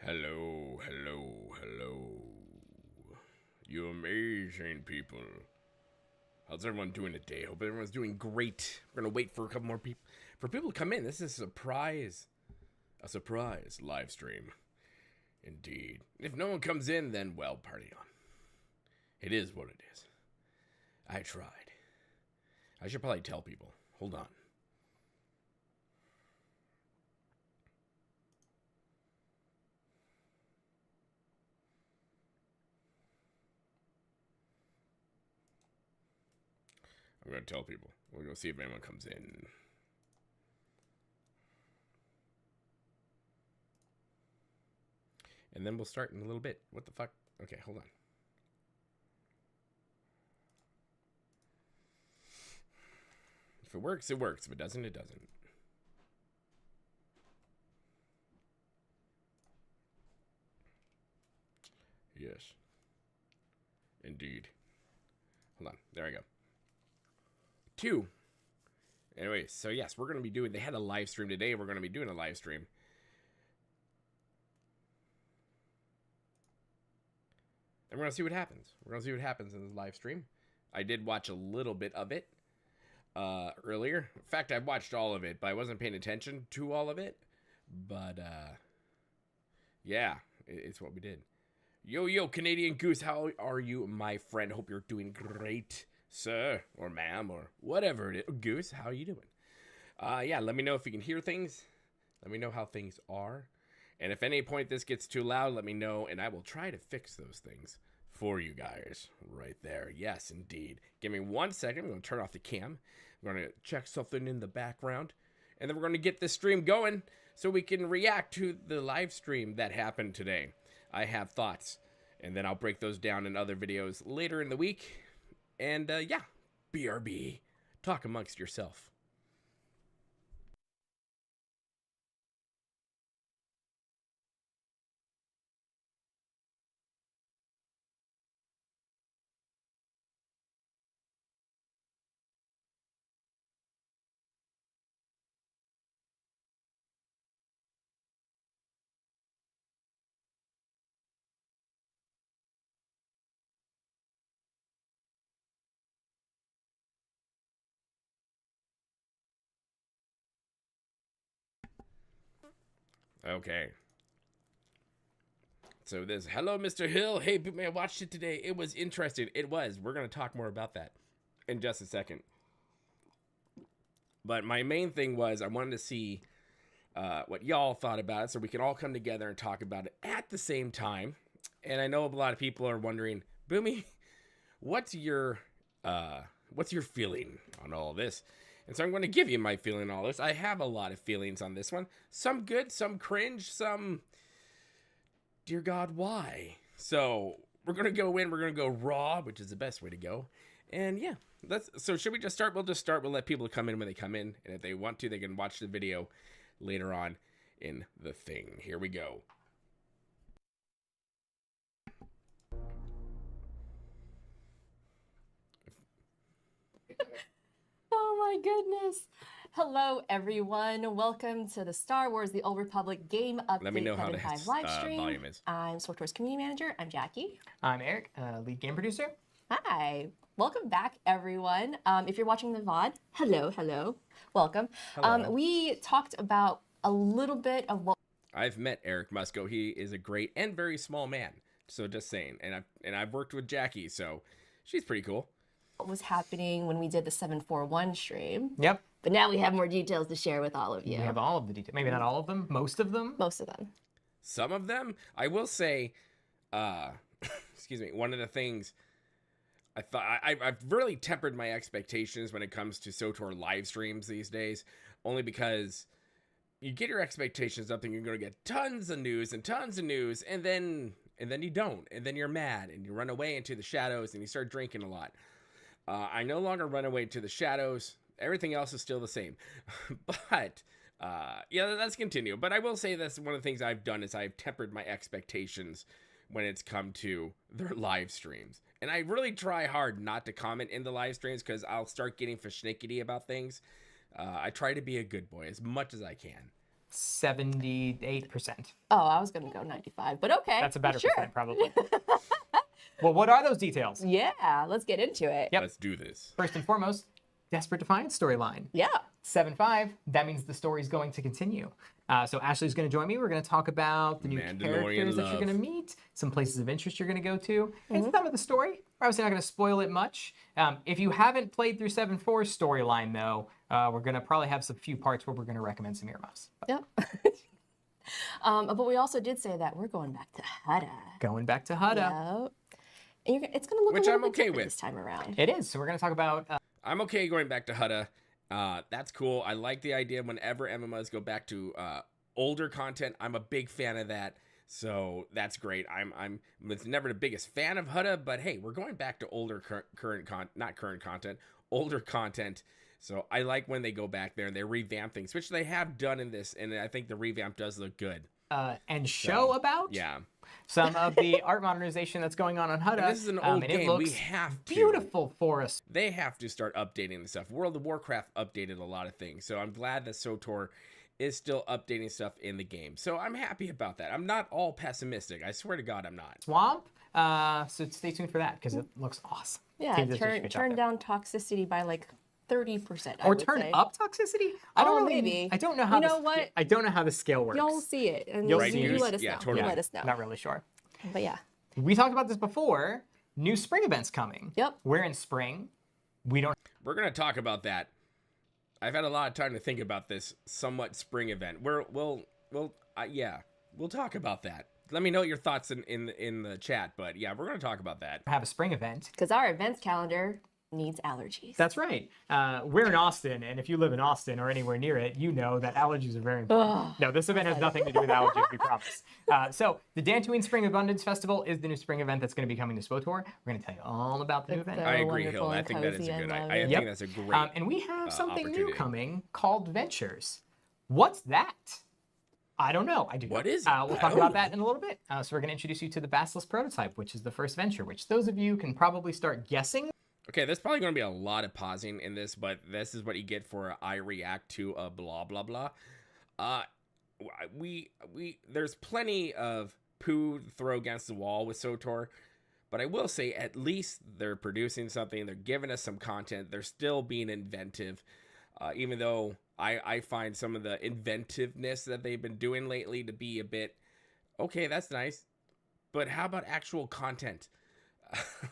Hello, hello, hello. You amazing people. How's everyone doing today? Hope everyone's doing great. We're gonna wait for a couple more people to come in. This is a surprise live stream. Indeed. If no one comes in, then well, party on. It is what it is. I tried. I should probably tell people. Hold on. I'm going to tell people. We're going to see if anyone comes in. And then we'll start in a little bit. What the fuck? Okay, hold on. If it works, it works. If it doesn't, it doesn't. Yes. Indeed. Hold on. There I go. 2. Anyways, so yes, we're going to be doing... They had a live stream today. We're going to be doing a live stream. And we're going to see what happens. We're going to see what happens in this live stream. I did watch a little bit of it earlier. In fact, I watched all of it, but I wasn't paying attention to all of it. But, yeah, it's what we did. Yo, Canadian Goose, how are you, my friend? Hope you're doing great, sir, or ma'am, or whatever it is. Goose, how are you doing? Yeah, let me know if you can hear things. Let me know how things are. And if at any point this gets too loud, let me know, and I will try to fix those things for you guys right there. Yes, indeed. Give me 1 second. I'm going to turn off the cam. I'm going to check something in the background, and then we're going to get this stream going so we can react to the live stream that happened today. I have thoughts, and then I'll break those down in other videos later in the week. And, yeah, BRB. Talk amongst yourself. Okay. So this, hello, Mr. Hill. Hey, Boomy, I watched it today. It was interesting. It was. We're going to talk more about that in just a second. But my main thing was I wanted to see what y'all thought about it so we can all come together and talk about it at the same time. And I know a lot of people are wondering, Boomy, what's your feeling on all this? And so I'm going to give you my feeling on all this. I have a lot of feelings on this one. Some good, some cringe, some... Dear God, why? So we're going to go in. We're going to go raw, which is the best way to go. And yeah, so should we just start? We'll just start. We'll let people come in when they come in. And if they want to, they can watch the video later on in the thing. Here we go. Oh my goodness. Hello, everyone. Welcome to the Star Wars The Old Republic game update. Let me know how the live stream. volume is. I'm Swtor's community manager. I'm Jackie. I'm Eric, lead game producer. Hi. Welcome back, everyone. If you're watching the VOD, hello. Welcome. Hello. We talked about a little bit of what I've met Eric Musco. He is a great and very small man. So just saying. And I've worked with Jackie, so she's pretty cool. was happening when we did the 741 stream. Yep. But now we have more details to share with all of you. We have all of the details. Maybe not all of them. Most of them. Most of them. Some of them, I will say, excuse me, one of the things I thought, I've really tempered my expectations when it comes to Swtor live streams these days, only because you get your expectations up and you're going to get tons of news, and then you don't, and then you're mad, and you run away into the shadows, and you start drinking a lot. I no longer run away to the shadows. Everything else is still the same. But, yeah, let's continue. But I will say that's one of the things I've done is I've tempered my expectations when it's come to their live streams. And I really try hard not to comment in the live streams because I'll start getting fashnickety about things. I try to be a good boy as much as I can. 78%. Oh, I was gonna go 95, but okay. That's a better sure. percent, probably. Well, what are those details? Yeah, let's get into it. Yep. Let's do this. First and foremost, Desperate Defiance storyline. Yeah. 7-5, that means the story's going to continue. So Ashley's going to join me. We're going to talk about the new characters that you're going to meet, some places of interest you're going to go to, and some of the story. We're obviously not going to spoil it much. If you haven't played through 7-4's storyline, though, we're going to probably have some few parts where we're going to recommend some earmuffs. Yep. But we also did say that we're going back to Hutta. Going back to Hutta. Yep. And it's going to look Which a little I'm bit okay different with. this time around. It is. So we're going to talk about... I'm okay going back to Hutta. That's cool. I like the idea whenever MMOs go back to older content. I'm a big fan of that. So that's great. I'm never the biggest fan of Hutta, but hey, we're going back to older older content. So I like when they go back there and they revamp things, which they have done in this, and I think the revamp does look good. And show about some of the art modernization that's going on Hutta. And this is an old and game. It looks We have to. beautiful for us. They have to start updating the stuff. World of Warcraft updated a lot of things, so I'm glad that Swtor is still updating stuff in the game. So I'm happy about that. I'm not all pessimistic. I swear to God, I'm not. Swamp. So stay tuned for that because it looks awesome. Yeah, turn down toxicity by like 30%. Or turn up toxicity? I don't really, maybe. I don't know how. You know what? I don't know how the scale works. You'll see it, and You'll you see it. let us know. Totally. You let us know. Not really sure. But yeah. We talked about this before. New spring events coming. Yep. We're in spring. We don't. We're gonna talk about that. I've had a lot of time to think about this somewhat spring event. We'll talk about that. Let me know your thoughts in the chat. But yeah, we're gonna talk about that. have a spring event. Because our events calendar needs allergies. That's right. We're in Austin, and if you live in Austin or anywhere near it, you know that allergies are very important. No, this event has nothing to do with allergies, we promise. So the Dantooine Spring Abundance Festival is the new spring event that's going to be coming to Swtor. We're going to tell you all about the new event. So I agree, Hill. wonderful I and think that is cozy. a good. I love I it. think that's a great. And we have something new opportunity. coming called Ventures. What's that? I don't know. I do. What is it? We'll talk about that in a little bit. So we're going to introduce you to the Basilisk prototype, which is the first venture, which those of you can probably start guessing. Okay, there's probably going to be a lot of pausing in this, but this is what you get for I react to a blah blah blah. There's plenty of poo to throw against the wall with Swtor, but I will say at least they're producing something. They're giving us some content. They're still being inventive, even though I find some of the inventiveness that they've been doing lately to be a bit okay. That's nice, but how about actual content?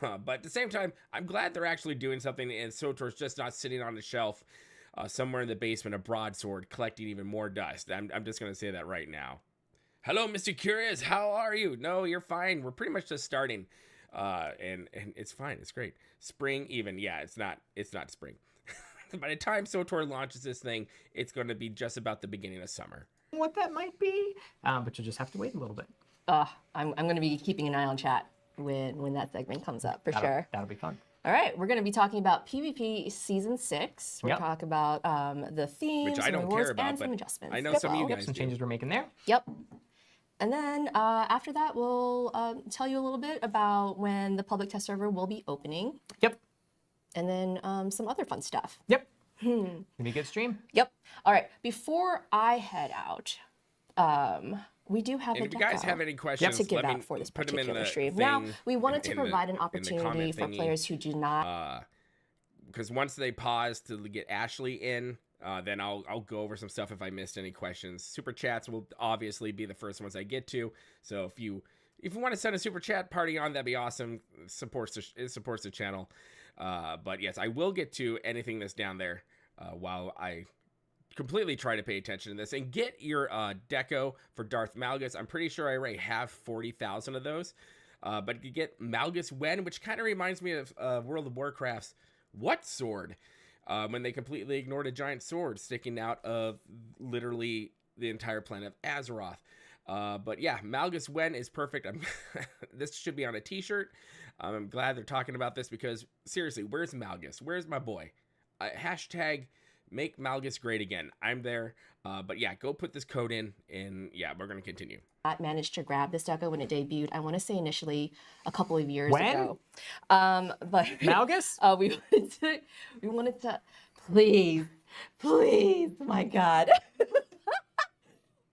But at the same time, I'm glad they're actually doing something, and Swtor's just not sitting on the shelf somewhere in the basement of Broadsword collecting even more dust. I'm just going to say that right now. Hello, Mr. Curious. How are you? No, you're fine. We're pretty much just starting. And it's fine. It's great. Spring even. Yeah, it's not spring. By the time Swtor launches this thing, it's going to be just about the beginning of summer. What that might be, but you'll just have to wait a little bit. I'm going to be keeping an eye on chat when that segment comes up, for sure. That'll be fun. All right, we're going to be talking about PvP Season 6. We'll talk about the themes, Which I don't rewards, care about, and some but adjustments. I know some of you guys Some do. changes we're making there. Yep. And then after that, we'll tell you a little bit about when the public test server will be opening. Yep. And then some other fun stuff. Yep. Gonna be a good stream. Yep. All right. Before I head out, we do have And a if you guys deco have any questions, to give let me out for this put them in particular the stream. thing Now, we wanted to in the- provide an in the opportunity comment for thingy. players who do not. Because once they pause to get Ashley in, then I'll go over some stuff if I missed any questions. Super chats will obviously be the first ones I get to. So if you want to send a super chat party on, that'd be awesome. It supports the channel. But yes, I will get to anything that's down there while I completely try to pay attention to this and get your deco for Darth Malgus. I'm pretty sure I already have 40,000 of those. But you get Malgus Wen, which kind of reminds me of World of Warcraft's What Sword, when they completely ignored a giant sword sticking out of literally the entire planet of Azeroth. But yeah, Malgus Wen is perfect. This should be on a t-shirt. I'm glad they're talking about this because seriously, where's Malgus? Where's my boy? Hashtag make Malgus great again. I'm there. But yeah, go put this code in and yeah, we're going to continue. Not managed to grab this deco when it debuted. I want to say initially a couple of years When? ago. But Malgus? we wanted to please, my God.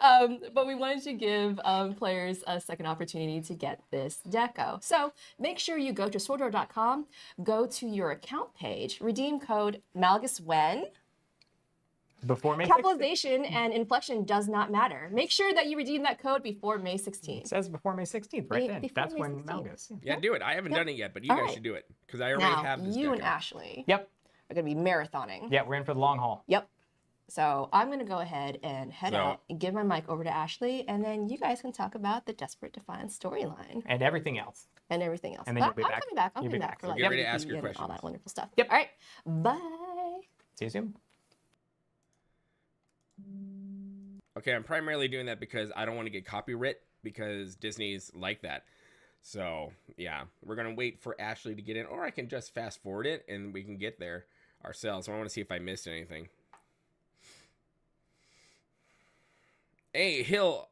But we wanted to give players a second opportunity to get this deco. So make sure you go to swtor.com, go to your account page, redeem code MalgusWhen. Before May 16th. Capitalization and inflection does not matter. Make sure that you redeem that code before May 16th. It says before May 16th, right then. That's May when 16th. Malgus. Yeah, do it. I haven't done it yet, but you guys should do it because I already have this you deco. and Ashley Yep. are going to be marathoning. Yeah, we're in for the long haul. Yep. So I'm going to go ahead and head out and give my mic over to Ashley, and then you guys can talk about the Desperate Defiance storyline. And everything else. And everything else. And then you'll be I'm back. coming back. I'm You'll coming be back back. for So like get ready to MVP ask your and all questions. that wonderful stuff. Yep. All right. Bye. See you soon. Okay, I'm primarily doing that because I don't want to get copyright because Disney's like that. So, yeah, we're going to wait for Ashley to get in, or I can just fast forward it and we can get there ourselves. So I want to see if I missed anything. Hey, Hill,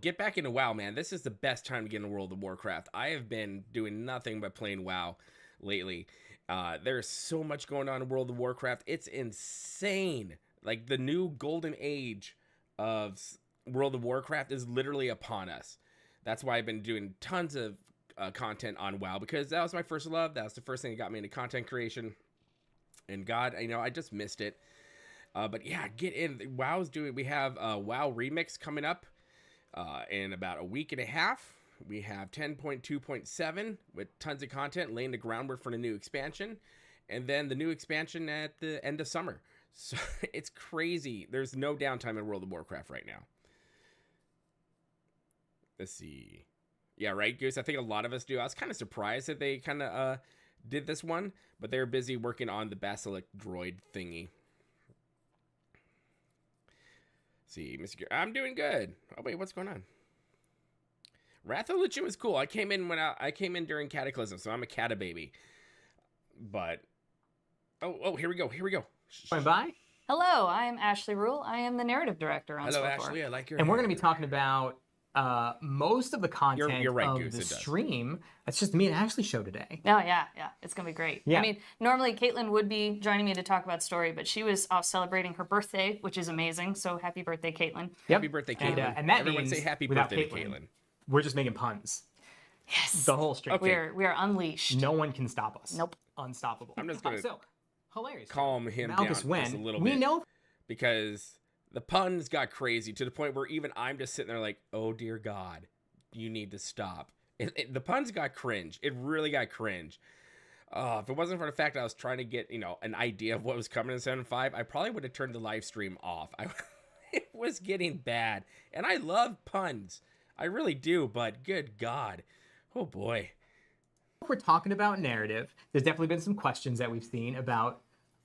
get back into WoW, man. This is the best time to get into World of Warcraft. I have been doing nothing but playing WoW lately. There's so much going on in World of Warcraft. It's insane. Like, the new golden age of World of Warcraft is literally upon us. That's why I've been doing tons of content on WoW, because that was my first love. That was the first thing that got me into content creation. And God, I just missed it. But yeah, get in. WoW's doing. We have WoW Remix coming up in about a week and a half. We have 10.2.7 with tons of content, laying the groundwork for the new expansion, and then the new expansion at the end of summer. So it's crazy. There's no downtime in World of Warcraft right now. Let's see. Yeah, right, Goose. I think a lot of us do. I was kind of surprised that they kind of did this one, but they're busy working on the Basilisk Droid thingy. See, Mr. I'm doing good. Oh wait, what's going on? Wrath of Lich was cool. I came in during Cataclysm, so I'm a cata baby. But here we go. Going by. Hello, I am Ashley Rule. I am the narrative director on Hello, Swtor. Ashley. I like your. And we're going to be talking about most of the content You're right, of Goose, the it does. stream. That's just me and Ashley show today. Oh, yeah, it's going to be great. Yeah. I mean, normally Caitlin would be joining me to talk about story, but she was off celebrating her birthday, which is amazing. So happy birthday, Caitlin. Yep. Happy birthday, Caitlin. And that Everyone means say happy without birthday to Caitlin. We're just making puns. Yes. The whole stream. Okay. We are unleashed. No one can stop us. Nope. Unstoppable. I'm just gonna So, hilarious. calm him Malgus down just a Wen, little we bit. know Because the puns got crazy to the point where even I'm just sitting there like, oh dear God, you need to stop. The puns got cringe. It really got cringe. If it wasn't for the fact that I was trying to get, an idea of what was coming in 7.5, I probably would have turned the live stream off. It was getting bad. And I love puns. I really do, but good God. Oh boy. if we're talking about narrative, there's definitely been some questions that we've seen about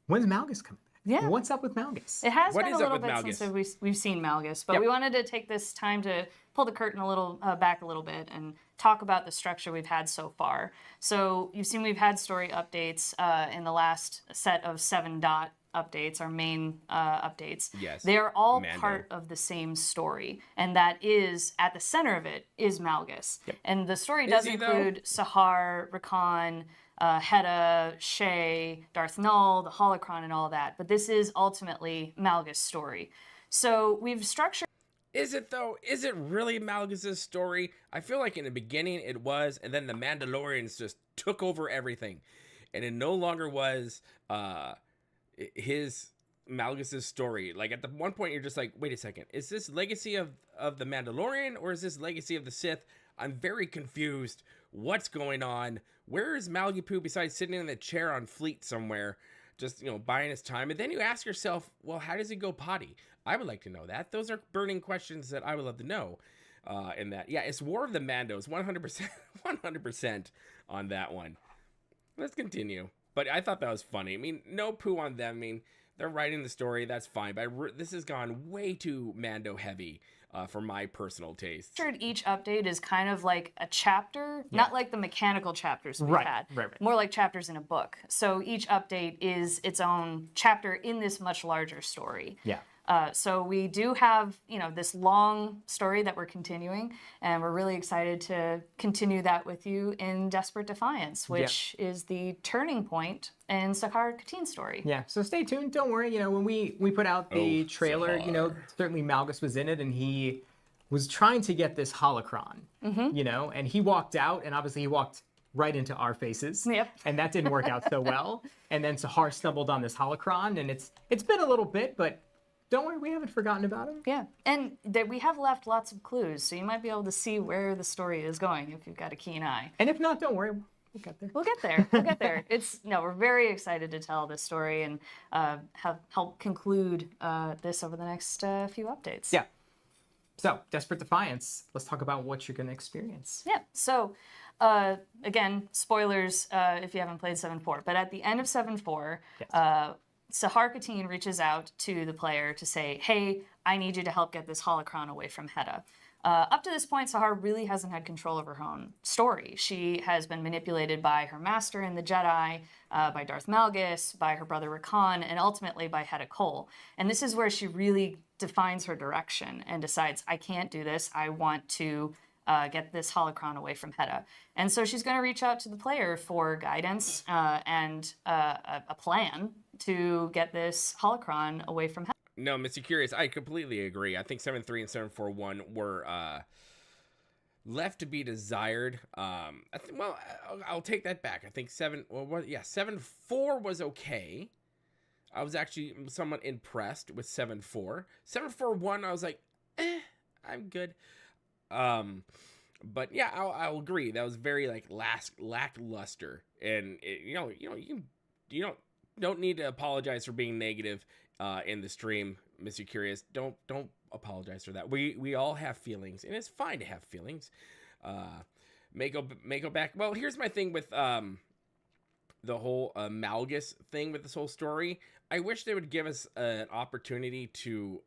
when's Malgus coming back? Yeah. What's up with Malgus? It has What been is a up little with bit Malgus? since we've seen Malgus, but Yep. we wanted to take this time to pull the curtain a little back a little bit and talk about the structure we've had so far. So you've seen we've had story updates in the last set of 7 dot updates, our main updates. Yes. They are all Mando. part of the same story, and that is at the center of it is Malgus. And the story does he, though? include Sahar, Rakan, Hutta, Shay, Darth Null, the Holocron, and all that. But this is ultimately Malgus' story. So we've structured. Is it though? Is it really Malgus' story? I feel like in the beginning it was, and then the Mandalorians just took over everything, and it no longer was his Malgus' story. Like at the one point you're just like, wait a second, is this legacy of the Mandalorian or is this legacy of the Sith? I'm very confused. What's going on? Where is Malgipoo besides sitting in the chair on Fleet somewhere, just buying his time? And then you ask yourself, well, how does he go potty? I would like to know that. Those are burning questions that I would love to know. In that, yeah, it's War of the Mandos, 100%, 100% on that one. Let's continue. But I thought that was funny. I mean, no poo on them. I mean, they're writing the story. That's fine. But this has gone way too Mando heavy for my personal taste. Each update is kind of like a chapter, not like the mechanical chapters we've had, right. more like chapters in a book. So each update is its own chapter in this much larger story. Yeah. So we do have, this long story that we're continuing, and we're really excited to continue that with you in Desperate Defiance, which is the turning point in Sahar Khateen's story. Yeah, so stay tuned. Don't worry. When we put out the trailer, Sahar. Certainly Malgus was in it, and he was trying to get this holocron, and he walked out, and obviously he walked right into our faces. Yep. And that didn't work out so well. And then Sahar stumbled on this holocron, and it's been a little bit, but don't worry, we haven't forgotten about him. Yeah, and we have left lots of clues, so you might be able to see where the story is going if you've got a keen eye. And if not, don't worry, we'll get there. We'll get there. We'll get there. We're very excited to tell this story and help conclude this over the next few updates. Yeah. So, Desperate Defiance, let's talk about what you're going to experience. Yeah, so again, spoilers if you haven't played 7.4, but at the end of 7.4, Sahar Khateen reaches out to the player to say, hey, I need you to help get this holocron away from Hutta. Up to this point, Sahar really hasn't had control of her own story. She has been manipulated by her master in the Jedi, by Darth Malgus, by her brother Rakan, and ultimately by Hetta Cole. And this is where she really defines her direction and decides, I can't do this. I want to get this holocron away from Hetta. And so she's going to reach out to the player for guidance and a plan to get this holocron away from Hetta. No, Mr. Curious, I completely agree. I think 7.3 and 7.4.1 were left to be desired. I'll take that back. I think 7.4 was okay. I was actually somewhat impressed with 7.4. 7.4.1, I was like, I'm good. But yeah, I'll agree. That was very lackluster, and you don't need to apologize for being negative in the stream, Mr. Curious. Don't apologize for that. We all have feelings, and it's fine to have feelings. Mako back. Well, here's my thing with the whole Malgus thing with this whole story. I wish they would give us an opportunity to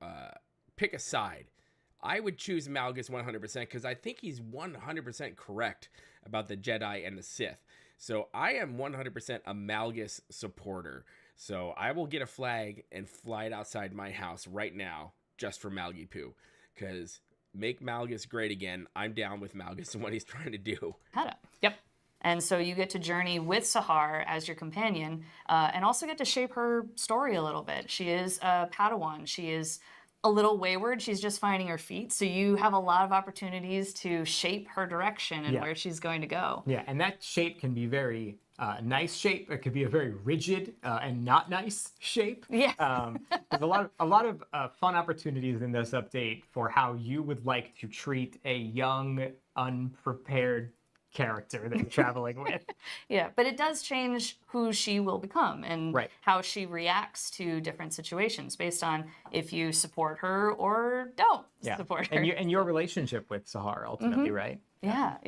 pick a side. I would choose Malgus 100% because I think he's 100% correct about the Jedi and the Sith. So I am 100% a Malgus supporter. So I will get a flag and fly it outside my house right now just for Malgy Poo. Because make Malgus great again. I'm down with Malgus and what he's trying to do. Hetta. Yep. And so you get to journey with Sahar as your companion and also get to shape her story a little bit. She is a Padawan. She is a little wayward. She's just finding her feet. So you have a lot of opportunities to shape her direction and where she's going to go. Yeah, and that shape can be very nice shape. It could be a very rigid and not nice shape. Yeah. There's a lot of fun opportunities in this update for how you would like to treat a young, unprepared character that you're traveling with. Yeah, but it does change who she will become and how she reacts to different situations based on if you support her or don't support her. And your relationship with Sahar ultimately, right? Yeah.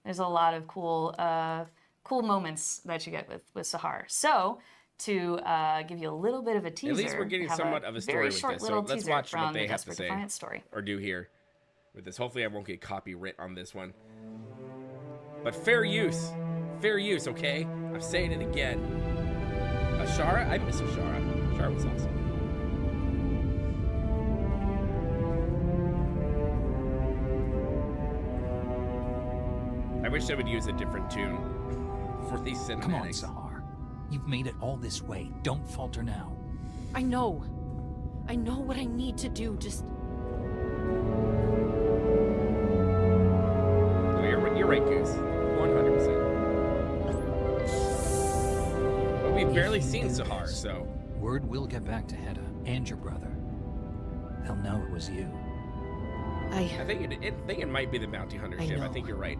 There's a lot of cool moments that you get with Sahar. So to give you a little bit of a teaser, at least we're getting somewhat of a story with this. So let's watch what they have to say or do here with this. Hopefully I won't get copyright on this one. But fair use, okay? I'm saying it again. Ashara? I miss Ashara. Ashara was awesome. I wish they would use a different tune for these cinematics. Come on, Sahar. You've made it all this way. Don't falter now. I know what I need to do, just... You're right, Goose. 100%. But we've barely seen Sahar, so... Word will get back to Hetta and your brother. They'll know it was you. I think it might be the bounty hunter ship. I think you're right.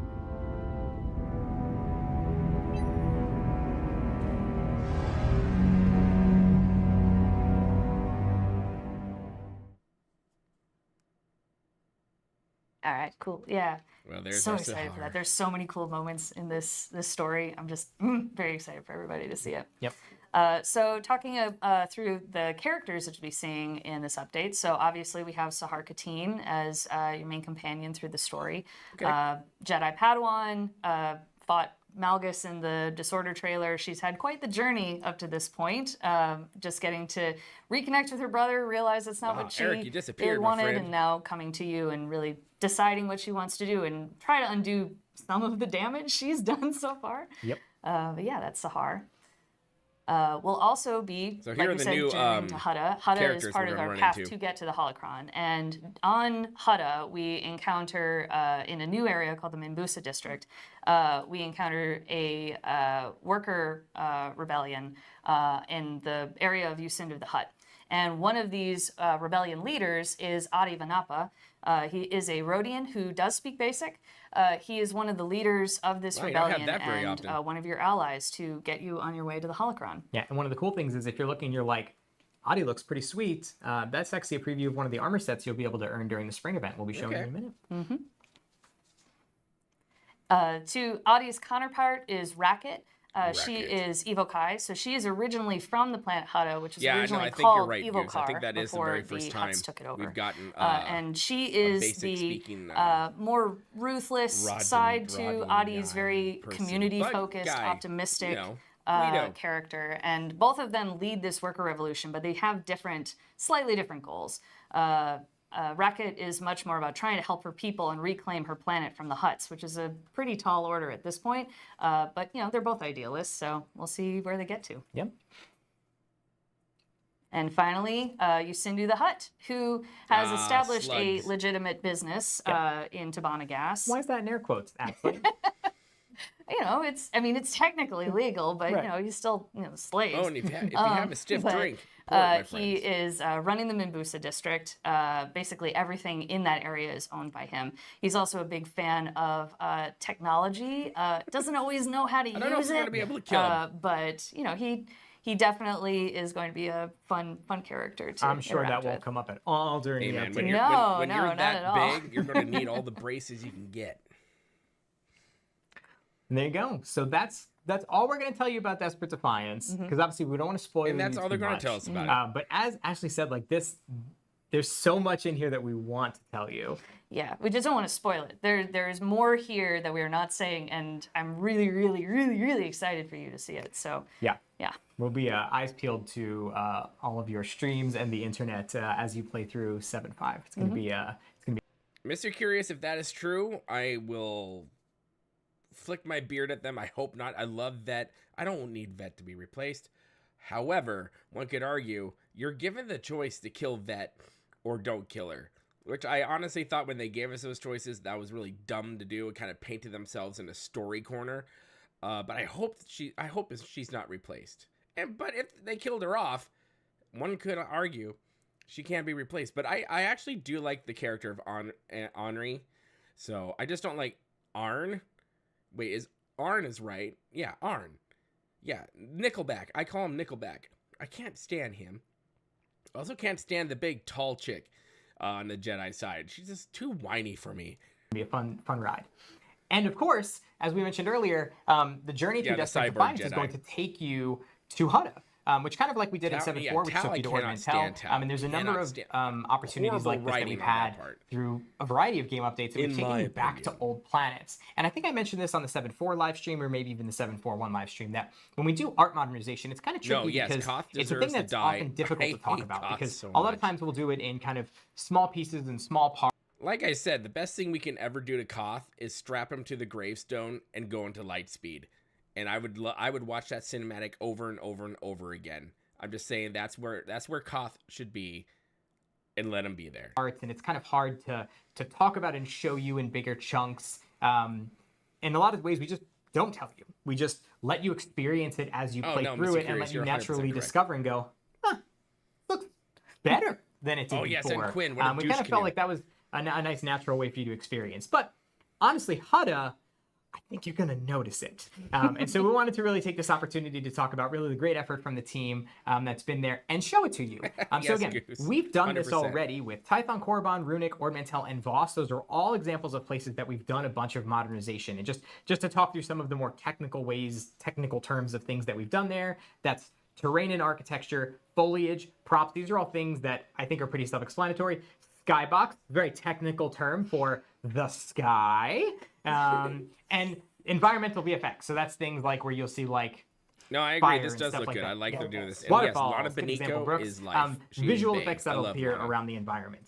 All right, cool. Yeah. Well, there's so excited for that. There's so many cool moments in this story. I'm just very excited for everybody to see it. Yep. So talking through the characters that you'll be seeing in this update. So obviously we have Sahar Khateen as your main companion through the story. Okay. Jedi Padawan, fought Malgus in the Disorder trailer, she's had quite the journey up to this point. Just getting to reconnect with her brother, realize it's not what she Eric, you disappeared, really my wanted, friend. and now coming to you and really deciding what she wants to do and try to undo some of the damage she's done so far. Yep. But yeah, that's Sahar. We'll also be, So like here are we the said, new, journeying to Hutta. Hutta is characters part we're of gonna our run path into. to get to the Holocron. And on Hutta, we encounter, in a new area called the Mimbusa District, we encounter a worker rebellion in the area of Yusindu the Hutt. And one of these rebellion leaders is Adi Vanappa. He is a Rhodian who does speak Basic. He is one of the leaders of this Wow, you don't have rebellion that very and often. one of your allies to get you on your way to the Holocron. Yeah, and one of the cool things is if you're looking, you're like, Adi looks pretty sweet. That's actually a preview of one of the armor sets you'll be able to earn during the spring event. We'll be showing you in a minute. To Adi's counterpart is Racket. She Racket. is Evokai, so she is originally from the planet Hutta, which is Yeah, no, originally I think you're called right, Goose. Evokar I think that is the before very first time Hutts took it over. we've gotten and she is basic the speaking, more ruthless Rodney- side to Rodney Adi's guy very person. community-focused, But guy, optimistic you know, Guido. character. And both of them lead this worker revolution, but they have slightly different goals. Racket is much more about trying to help her people and reclaim her planet from the Hutts, which is a pretty tall order at this point. But, you know, they're both idealists, so we'll see where they get to. Yep. And finally, Yusindu the Hutt, who has established slugs. a legitimate business in Tabana Gas. Why is that in air quotes, actually? You know, it's technically legal, but, Right. you know, he's still, slaves. Oh, and if you have a stiff but, drink, pour it, my he friends. is running the Mimbusa district. Basically, everything in that area is owned by him. He's also a big fan of technology. Doesn't always know how to use it. I don't know if we're going to be able to kill him. But you know, he definitely is going to be a fun character to I'm sure that interact won't with. come up at all during Hey, the man, update. when No, you're, when no, you're not that at all. big, you're going to need all the braces you can get. And there you go. So that's all we're going to tell you about Desperate Defiance, because obviously we don't want to spoil And that's you all they're too going much. to tell us about it. But as Ashley said, like this, there's so much in here that we want to tell you. Yeah, we just don't want to spoil it. There's more here that we are not saying, and I'm really, really, really, really excited for you to see it. So Yeah. yeah. We'll be eyes peeled to all of your streams and the internet as you play through 7.5. It's going to be Mr. Curious, if that is true, I will flick my beard at them. I hope not. I love Vet. I don't need Vet to be replaced. However, one could argue you're given the choice to kill Vet or don't kill her, which I honestly thought when they gave us those choices, that was really dumb to do. It kind of painted themselves in a story corner. But I hope she's not replaced. But if they killed her off, one could argue she can't be replaced. But I actually do like the character of Henri. So I just don't like Arn. Wait, Arn is right? Yeah, Arn. Yeah, Nickelback. I call him Nickelback. I can't stand him. I also can't stand the big tall chick on the Jedi side. She's just too whiny for me. be a fun ride. And of course, as we mentioned earlier, the journey through the Desperate cyborg Defiance is Jedi. going to take you to Hutta. Which kind of like we did in Tal- 7.4, yeah, which Tal, took I you to cannot Ordnance stand Tal. Tal. And there's a number Cannot of stand- opportunities horrible like this that writing we've on that had part. through a variety of game updates. And In we've taken my you back to opinion. old planets. And I think I mentioned this on the 7.4 live stream or maybe even the 7.4.1 live stream that when we do art modernization, it's kind of tricky No, yes, because Koth it's a deserves thing to that's die. often difficult I to talk hate about Koth because so a lot of much. times we'll do it in kind of small pieces and small parts. Like I said, the best thing we can ever do to Koth is strap him to the gravestone and go into light speed. And I would watch that cinematic over and over and over again. I'm just saying that's where Koth should be, and let him be there. And it's kind of hard to talk about and show you in bigger chunks. In a lot of ways, we just don't tell you. We just let you experience it as you Oh, play no, through Mr. it and Curious, let you you're 100% naturally correct. discover and go, looks better than it did Oh, yes, and before. Quinn, what a we douche kind of felt canoe. like that was a nice natural way for you to experience. But honestly, Hutta, I think you're going to notice it. And so we wanted to really take this opportunity to talk about really the great effort from the team that's been there and show it to you. So Yes, again, Goose. we've done this 100%. already with Tython, Korriban, Runic, Ordmantel, and Voss. Those are all examples of places that we've done a bunch of modernization. And just to talk through some of the more technical terms of things that we've done there, that's terrain and architecture, foliage, props. These are all things that I think are pretty self-explanatory. Skybox, very technical term for the sky. And environmental VFX. So that's things like where you'll see like No, I agree. fire This and does stuff look like good. that. I like Yeah. they're doing this. And yes, Waterfalls, Lana good example, Benico Brooks. is life. She's Visual big. effects I that'll love appear Lana. around the environment.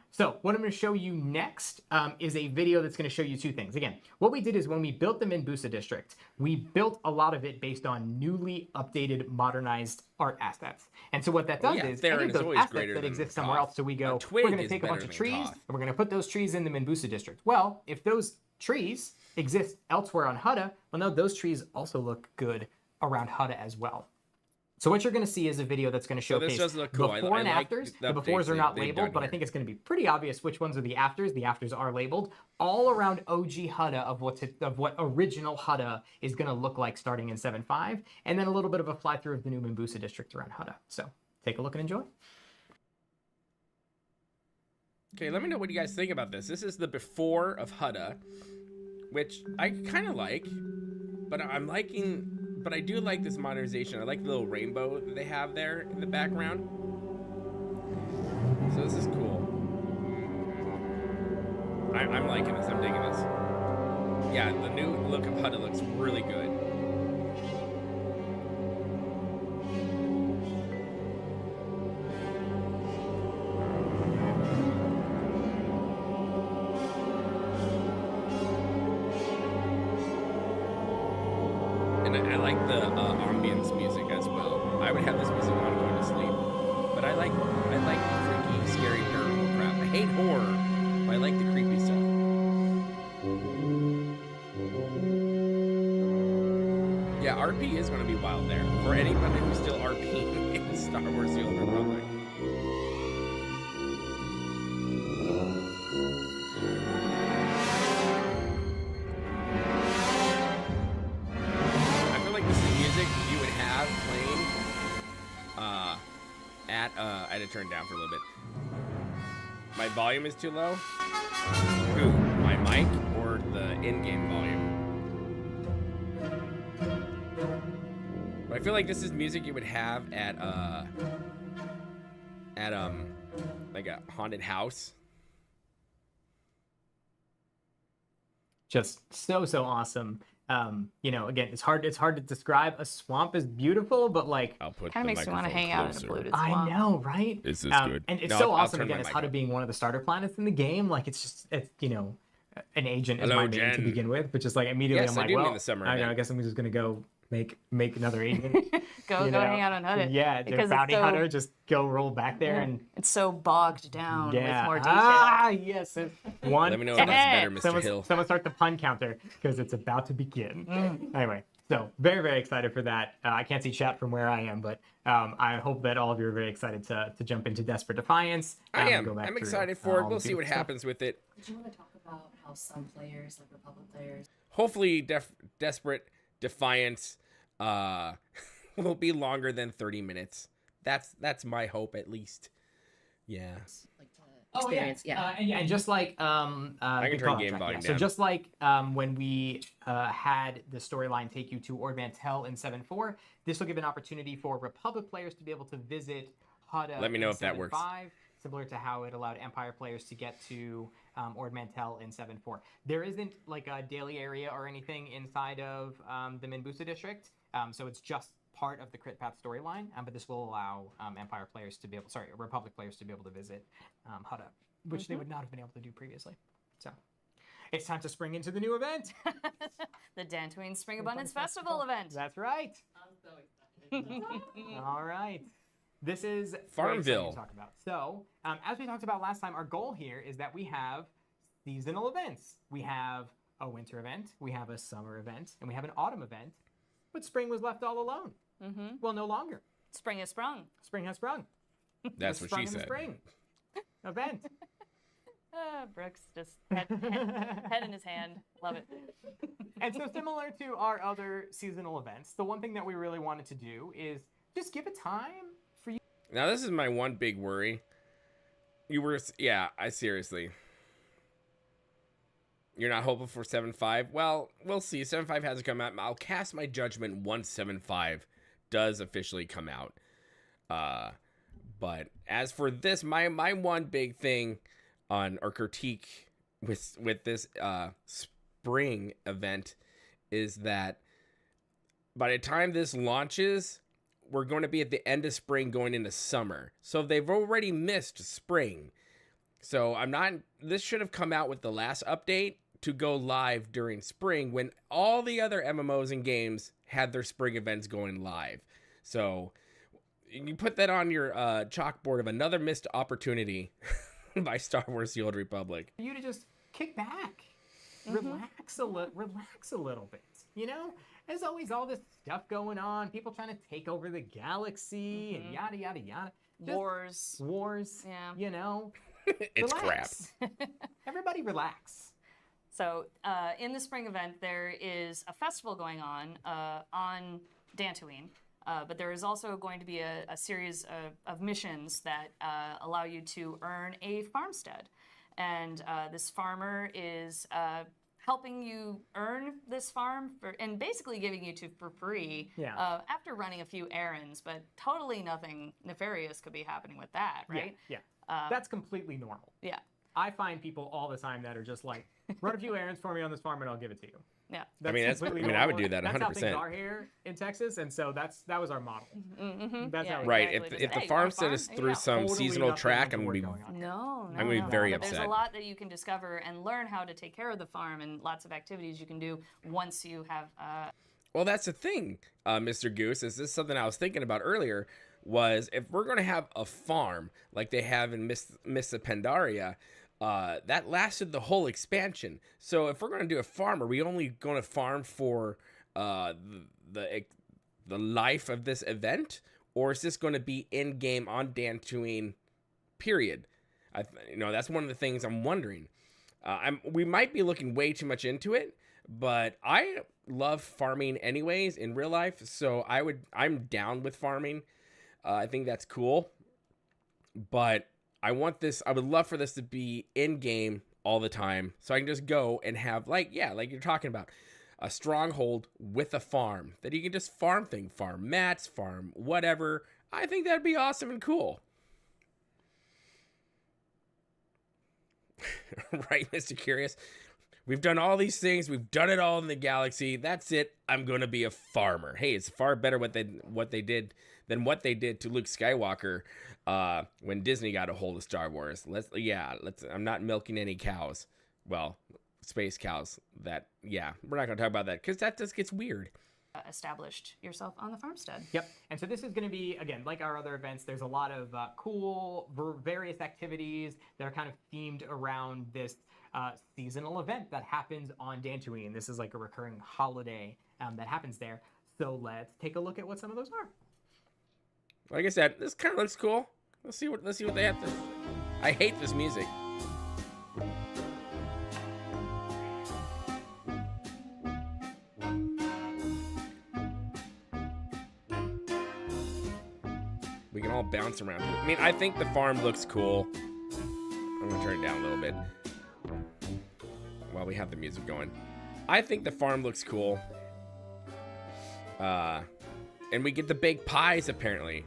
So what I'm going to show you next is a video that's going to show you two things. Again, what we did is when we built the Minbusa district, we built a lot of it based on newly updated, modernized art assets. And so what that does is any Theron of is those always assets greater that than exist somewhere Koth. else, so we A go, twig we're going to is take a better bunch of than trees Koth. and we're going to put those trees in the Minbusa district. Well, if those trees exist elsewhere on Hutta, well, no, those trees also look good around Hutta as well. So what you're going to see is a video that's going to showcase this does look cool. before and I like afters. the The befores updates are not they've labeled, done but I here. think it's going to be pretty obvious which ones are the afters. The afters are labeled all around OG Hutta of what original Hutta is going to look like starting in 7.5, and then a little bit of a fly through of the new Minbusa district around Hutta. So take a look and enjoy. Okay, let me know what you guys think about this. This is the before of Hutta, which I kind of like, but I do like this modernization. I like the little rainbow that they have there in the background. So this is cool. I'm liking this. I'm digging this. Yeah, the new look of Hutta looks really good. And I like the ambience music as well. I would have this music on going to sleep. But I like freaky, scary paranormal crap. I hate horror, but I like the creepy stuff. Yeah, RP is going to be wild there. For anybody who's still RPing in Star Wars The Old Republic. I feel like this is music you would have playing I had to turn it down for a little bit. My volume is too low. Who? My mic or the in-game volume? But I feel like this is music you would have at like a haunted house. Just so awesome. You know, again, it's hard to describe. A swamp is beautiful, but like I'll put Kind of makes me want to hang out in a polluted swamp. I know, right? This is good. And it's No, so I'll awesome. turn my Again, it's mic Hutta up. being one of the starter planets in the game. Like it's you know, an agent is Hello, my name to Jen. begin with, but just like immediately Yes, I'm I like, do mean well, the summer I event. guess I'm just gonna go make another agent. Go you know? hang out on Hutta. Yeah, the because bounty it's so, hunter, just go roll back there and it's so bogged down with more detail. Ah, yes. One. Let me know if that's better, Mr. Hill. Someone start the pun counter because it's about to begin. Anyway, so very excited for that. I can't see chat from where I am, but I hope that all of you are very excited to jump into Desperate Defiance. I and go am. back I'm through, excited for it. all We'll the see good what stuff. happens with it. Do you want to talk about how some players, like Republic players, Hopefully, Desperate Defiance will be longer than 30 minutes. That's my hope, at least. Yeah. like to experience? And just like I can turn game volume So down. just like when we had the storyline take you to Ord Mantell in 7.4, this will give an opportunity for Republic players to be able to visit Hutta. Let me know in if that works. 7.5, similar to how it allowed Empire players to get to Ord Mantell in 7.4. There isn't like a daily area or anything inside of the Minbusa district, so it's just part of the Crit Path storyline, but this will allow Empire players to be able, Republic players to be able to visit Hutta, which they would not have been able to do previously. So it's time to spring into the new event. The Dantooine Spring Abundance Festival event. That's right. I'm so excited. All right. This is Farmville. very exciting to talk about. So, as we talked about last time, our goal here is that we have seasonal events. We have a winter event, we have a summer event, and we have an autumn event. But spring was left all alone. Well, no longer. Spring has sprung. Spring has sprung. That's The what sprung she in the said. spring event. Brooks just head in his hand. Love it. And so similar to our other seasonal events, the one thing that we really wanted to do is just give a time for you. Now, this is my one big worry. I seriously. You're not hoping for 7.5? Well, we'll see. 7.5 hasn't come out. I'll cast my judgment once 7.5 does officially come out. But as for this, my one big thing on or critique with this spring event is that by the time this launches, we're going to be at the end of spring going into summer. So they've already missed spring. So this should have come out with the last update to go live during spring when all the other MMOs and games had their spring events going live. So you put that on your chalkboard of another missed opportunity by Star Wars The Old Republic. For you to just kick back, relax a little bit, you know? There's always all this stuff going on, people trying to take over the galaxy and yada, yada, yada. Just wars, Yeah. you know? It's Relax. Everybody relax. So in the spring event, there is a festival going on Dantooine, but there is also going to be a series of missions that allow you to earn a farmstead. And this farmer is helping you earn this farm and basically giving you for free after running a few errands, but totally nothing nefarious could be happening with that, right? Yeah. That's completely normal. Yeah. I find people all the time that are just like, run a few errands for me on this farm and I'll give it to you. Yeah. That's completely I would do that 100%. That's how things are here in Texas, and so that was our model. That's how Right. Exactly. If the farmstead is through some Totally seasonal nothing track, I'm untoward going to be going on. No, I'm gonna be very But there's upset. a lot that you can discover and learn how to take care of the farm, and lots of activities you can do once you have. Well, that's the thing, Mr. Goose. This is something I was thinking about earlier. Was if we're going to have a farm like they have in Miss Pandaria, that lasted the whole expansion. So if we're going to do a farm, are we only going to farm for the life of this event, or is this going to be in game on Dantooine? Period. That's one of the things I'm wondering. We might be looking way too much into it, but I love farming anyways in real life, so I'm down with farming. I think that's cool, but I would love for this to be in game all the time, so I can just go and have like you're talking about, a stronghold with a farm that you can just farm mats, farm whatever. I think that'd be awesome and cool. Right, Mr. Curious? We've done all these things. We've done it all in the galaxy. That's it. I'm going to be a farmer. Hey, it's far better what they did than what they did to Luke Skywalker when Disney got a hold of Star Wars. I'm not milking any cows. Well, space cows. We're not going to talk about that because that just gets weird. Established yourself on the farmstead. Yep. And so this is going to be, again, like our other events, there's a lot of cool various activities that are kind of themed around this seasonal event that happens on Dantooine. This is like a recurring holiday that happens there. So let's take a look at what some of those are. Like I said, this kind of looks cool. Let's see what they have to. I hate this music. We can all bounce around. I mean, I think the farm looks cool. I'm gonna turn it down a little bit while we have the music going. I think the farm looks cool. And we get the baked pies apparently.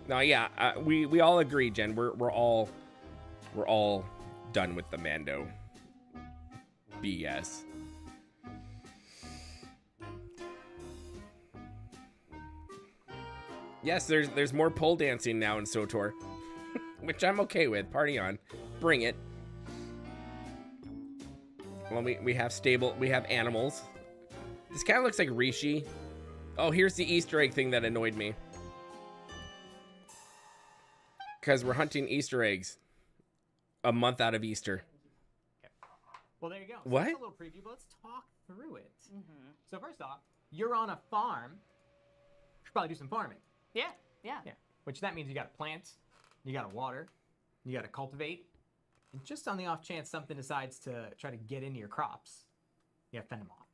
Now, we all agree, Jen. We're all done with the Mando BS. Yes, there's more pole dancing now in Swtor, which I'm okay with. Party on, bring it. Well, we have animals. This kind of looks like Rishi. Oh, here's the Easter egg thing that annoyed me. Because we're hunting Easter eggs a month out of Easter. Well, there you go. So What? that's a little preview, but let's talk through it. So first off, you're on a farm. You should probably do some farming. Yeah. Which that means you got to plant, you got to water, you got to cultivate. And just on the off chance something decides to try to get into your crops, you have to fend them off.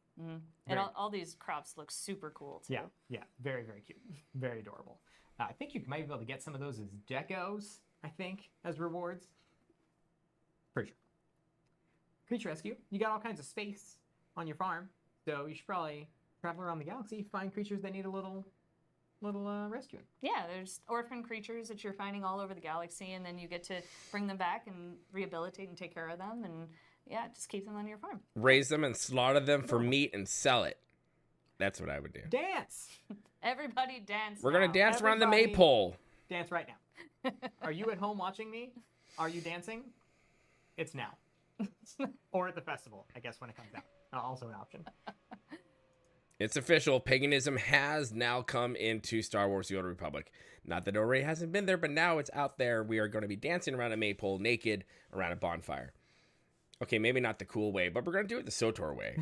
And all these crops look super cool too. Yeah, very, very cute. Very adorable. I think you might be able to get some of those as decos, as rewards. Pretty sure. Creature rescue. You got all kinds of space on your farm, so you should probably travel around the galaxy, find creatures that need a little rescuing. Yeah, there's orphan creatures that you're finding all over the galaxy, and then you get to bring them back and rehabilitate and take care of them, and Yeah, just keep them on your farm. Raise them and slaughter them for meat and sell it. That's what I would do. Dance. Everybody dance. We're gonna now. dance around the Everybody- maypole. Dance right now. Are you at home watching me? Are you dancing? It's now. Or at the festival, I guess, when it comes out. Also an option. It's official. Paganism has now come into Star Wars: The Old Republic. Not that it already hasn't been there, but now it's out there. We are going to be dancing around a maypole naked around a bonfire. Okay, maybe not the cool way, but we're going to do it the Swtor way.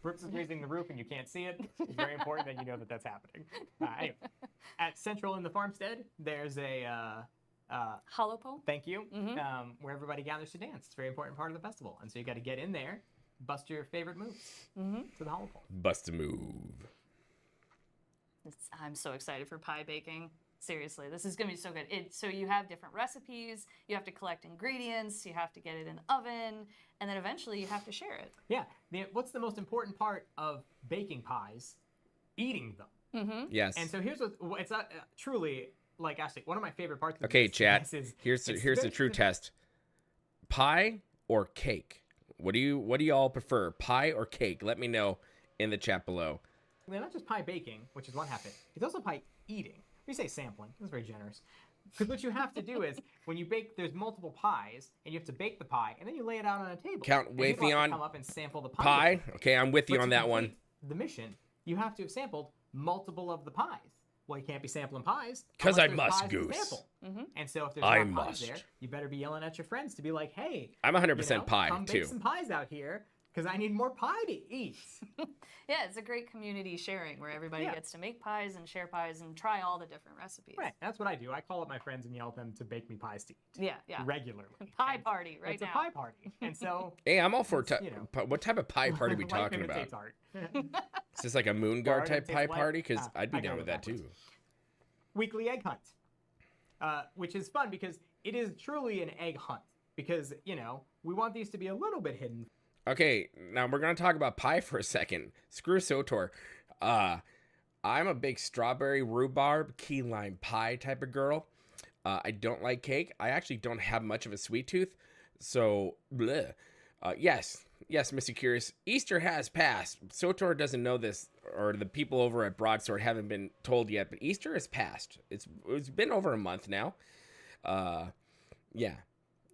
Brooks is raising the roof and you can't see it. It's very important that you know that that's happening. Anyway, at Central in the Farmstead, there's a Hollow pole? thank you, where everybody gathers to dance. It's a very important part of the festival. And so you got to get in there, bust your favorite moves to the hollow pole. Bust a move. I'm so excited for pie baking. Seriously, this is going to be so good. So you have different recipes, you have to collect ingredients, you have to get it in the oven, and then eventually you have to share it. Yeah. What's the most important part of baking pies? Eating them. Yes. And so here's what it's not truly, like, actually, one of my favorite parts of Okay, this chat. is Here's it's the very true simple. test. Pie or cake? What do you all prefer? Pie or cake? Let me know in the chat below. Well, not just pie baking, which is one half of it. It's also pie eating. We say sampling. That's very generous. Because what you have to do is, when you bake, there's multiple pies, and you have to bake the pie, and then you lay it out on a table. Count And people have to Raytheon come up and sample the pie. Pie? Okay, I'm with you But on to that one. complete the mission, you have to have sampled multiple of the pies. Well, you can't be sampling pies. 'Cause unless I there's must, pies to Goose. sample. And so if there's I not pies must. there, you better be yelling at your friends to be like, hey, I'm 100% pie, come too. bake some pies out here, because I need more pie to eat. Yeah, it's a great community sharing where everybody Yeah. gets to make pies and share pies and try all the different recipes. Right, that's what I do. I call up my friends and yell at them to bake me pies to eat. Yeah. Regularly. Pie And party right it's now. a pie party. And so Hey, I'm all for you know. what type of pie party are we life talking about? imitates art. Is this like a moon guard Art type imitates pie life. party? Because I'd be I down go with that backwards. too. Weekly egg hunt, which is fun because it is truly an egg hunt. Because, we want these to be a little bit hidden. Okay, now we're gonna talk about pie for a second. Screw Swtor. I'm a big strawberry rhubarb key lime pie type of girl. I don't like cake. I actually don't have much of a sweet tooth, so bleh. Yes, Mr. Curious. Easter has passed. Swtor doesn't know this, or the people over at Broadsword haven't been told yet. But Easter has passed. It's been over a month now. Yeah.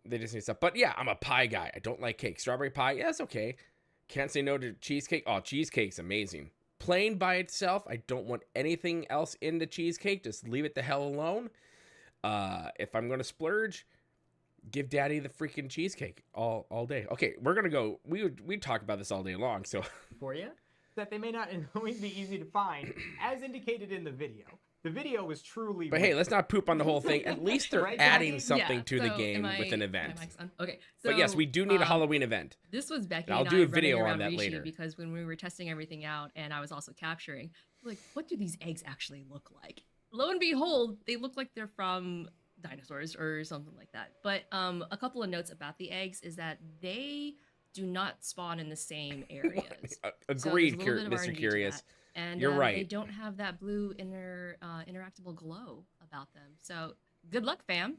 They just need stuff. But yeah, I'm a pie guy. I don't like cake. Strawberry pie, yeah, that's okay. Can't say no to cheesecake. Oh, cheesecake's amazing. Plain by itself, I don't want anything else in the cheesecake. Just leave it the hell alone. If I'm going to splurge, give daddy the freaking cheesecake all day. Okay, we're going to go. We talk about this all day long, so. For you, that they may not always be easy to find, as indicated in the video. The video was truly. But hey, let's not poop on the whole thing. At least they're Right, adding Jackie? something to the so game am with an event. am I on? Okay. So, But yes, we do need a Halloween event. This was Becky And I'll and do I a video running on around that Rishi later. because when we were testing everything out and I was also capturing, like, what do these eggs actually look like? Lo and behold, they look like they're from dinosaurs or something like that. But a couple of notes about the eggs is that they do not spawn in the same areas. So there's a Agreed, little bit of Mr. R&D to Curious. that. And You're they right. don't have that blue interactable glow about them. So good luck, fam.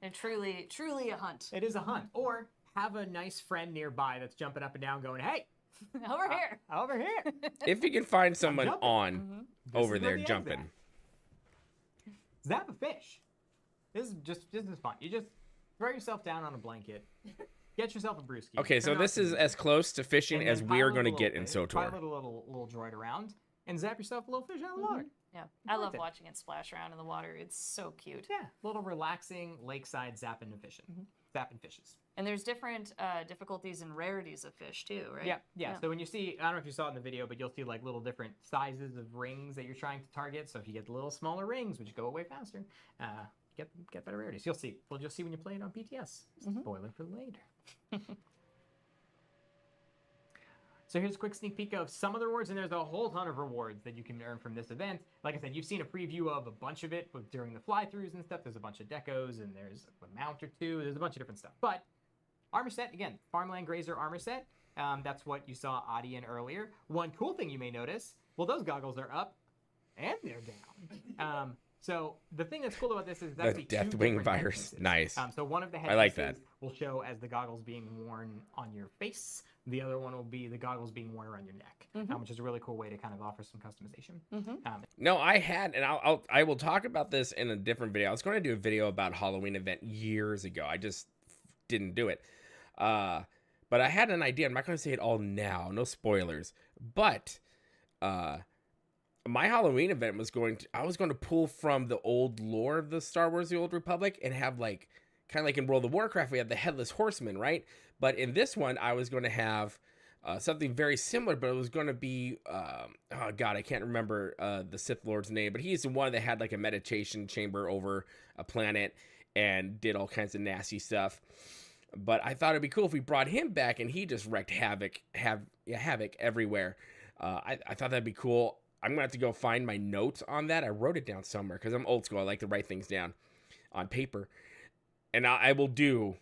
And truly a hunt. It is a hunt. Or have a nice friend nearby that's jumping up and down going, hey, Over here. over here. If you can find someone jumping. on This over is where there the egg's jumping. at. Zap a fish. This is fun. You just throw yourself down on a blanket, get yourself a brewski. Okay, so turn off this the is music, as close to fishing and then as we are pilot going to a get little in fish, SWTOR. pilot a little droid around and zap yourself a little fish out of the water. Yeah. I love Worth it. watching it splash around in the water. It's so cute. Yeah, little relaxing lakeside zapping of fishing. Zapping fishes. And there's different difficulties and rarities of fish too, right? Yeah. So when you see, I don't know if you saw it in the video, but you'll see like little different sizes of rings that you're trying to target. So if you get the little smaller rings, which go away faster, get better rarities. You'll see. Well, you'll see when you play it on PTS. Spoiler for later. So here's a quick sneak peek of some of the rewards, and there's a whole ton of rewards that you can earn from this event. Like I said, you've seen a preview of a bunch of it during the fly-throughs and stuff. There's a bunch of decos, and there's a mount or two. There's a bunch of different stuff. But armor set, again, Farmland Grazer armor set. That's what you saw Adi in earlier. One cool thing you may notice, well, those goggles are up and they're down. So the thing that's cool about this is The actually two Deathwing different virus. headpieces. Nice. So one of the I like headpieces will show as the goggles being worn on your face. The other one will be the goggles being worn around your neck, which is a really cool way to kind of offer some customization. No, I had, and I will talk about this in a different video. I was going to do a video about Halloween event years ago. I just didn't do it. But I had an idea. I'm not going to say it all now. No spoilers. But my Halloween event I was going to pull from the old lore of the Star Wars: The Old Republic and have like, kind of like in World of Warcraft, we have the Headless Horseman, right? But in this one, I was going to have something very similar, but it was going to be, oh God, I can't remember the Sith Lord's name, but he's the one that had like a meditation chamber over a planet and did all kinds of nasty stuff. But I thought it'd be cool if we brought him back and he just wreaked havoc everywhere. I thought that'd be cool. I'm going to have to go find my notes on that. I wrote it down somewhere because I'm old school. I like to write things down on paper. And I will do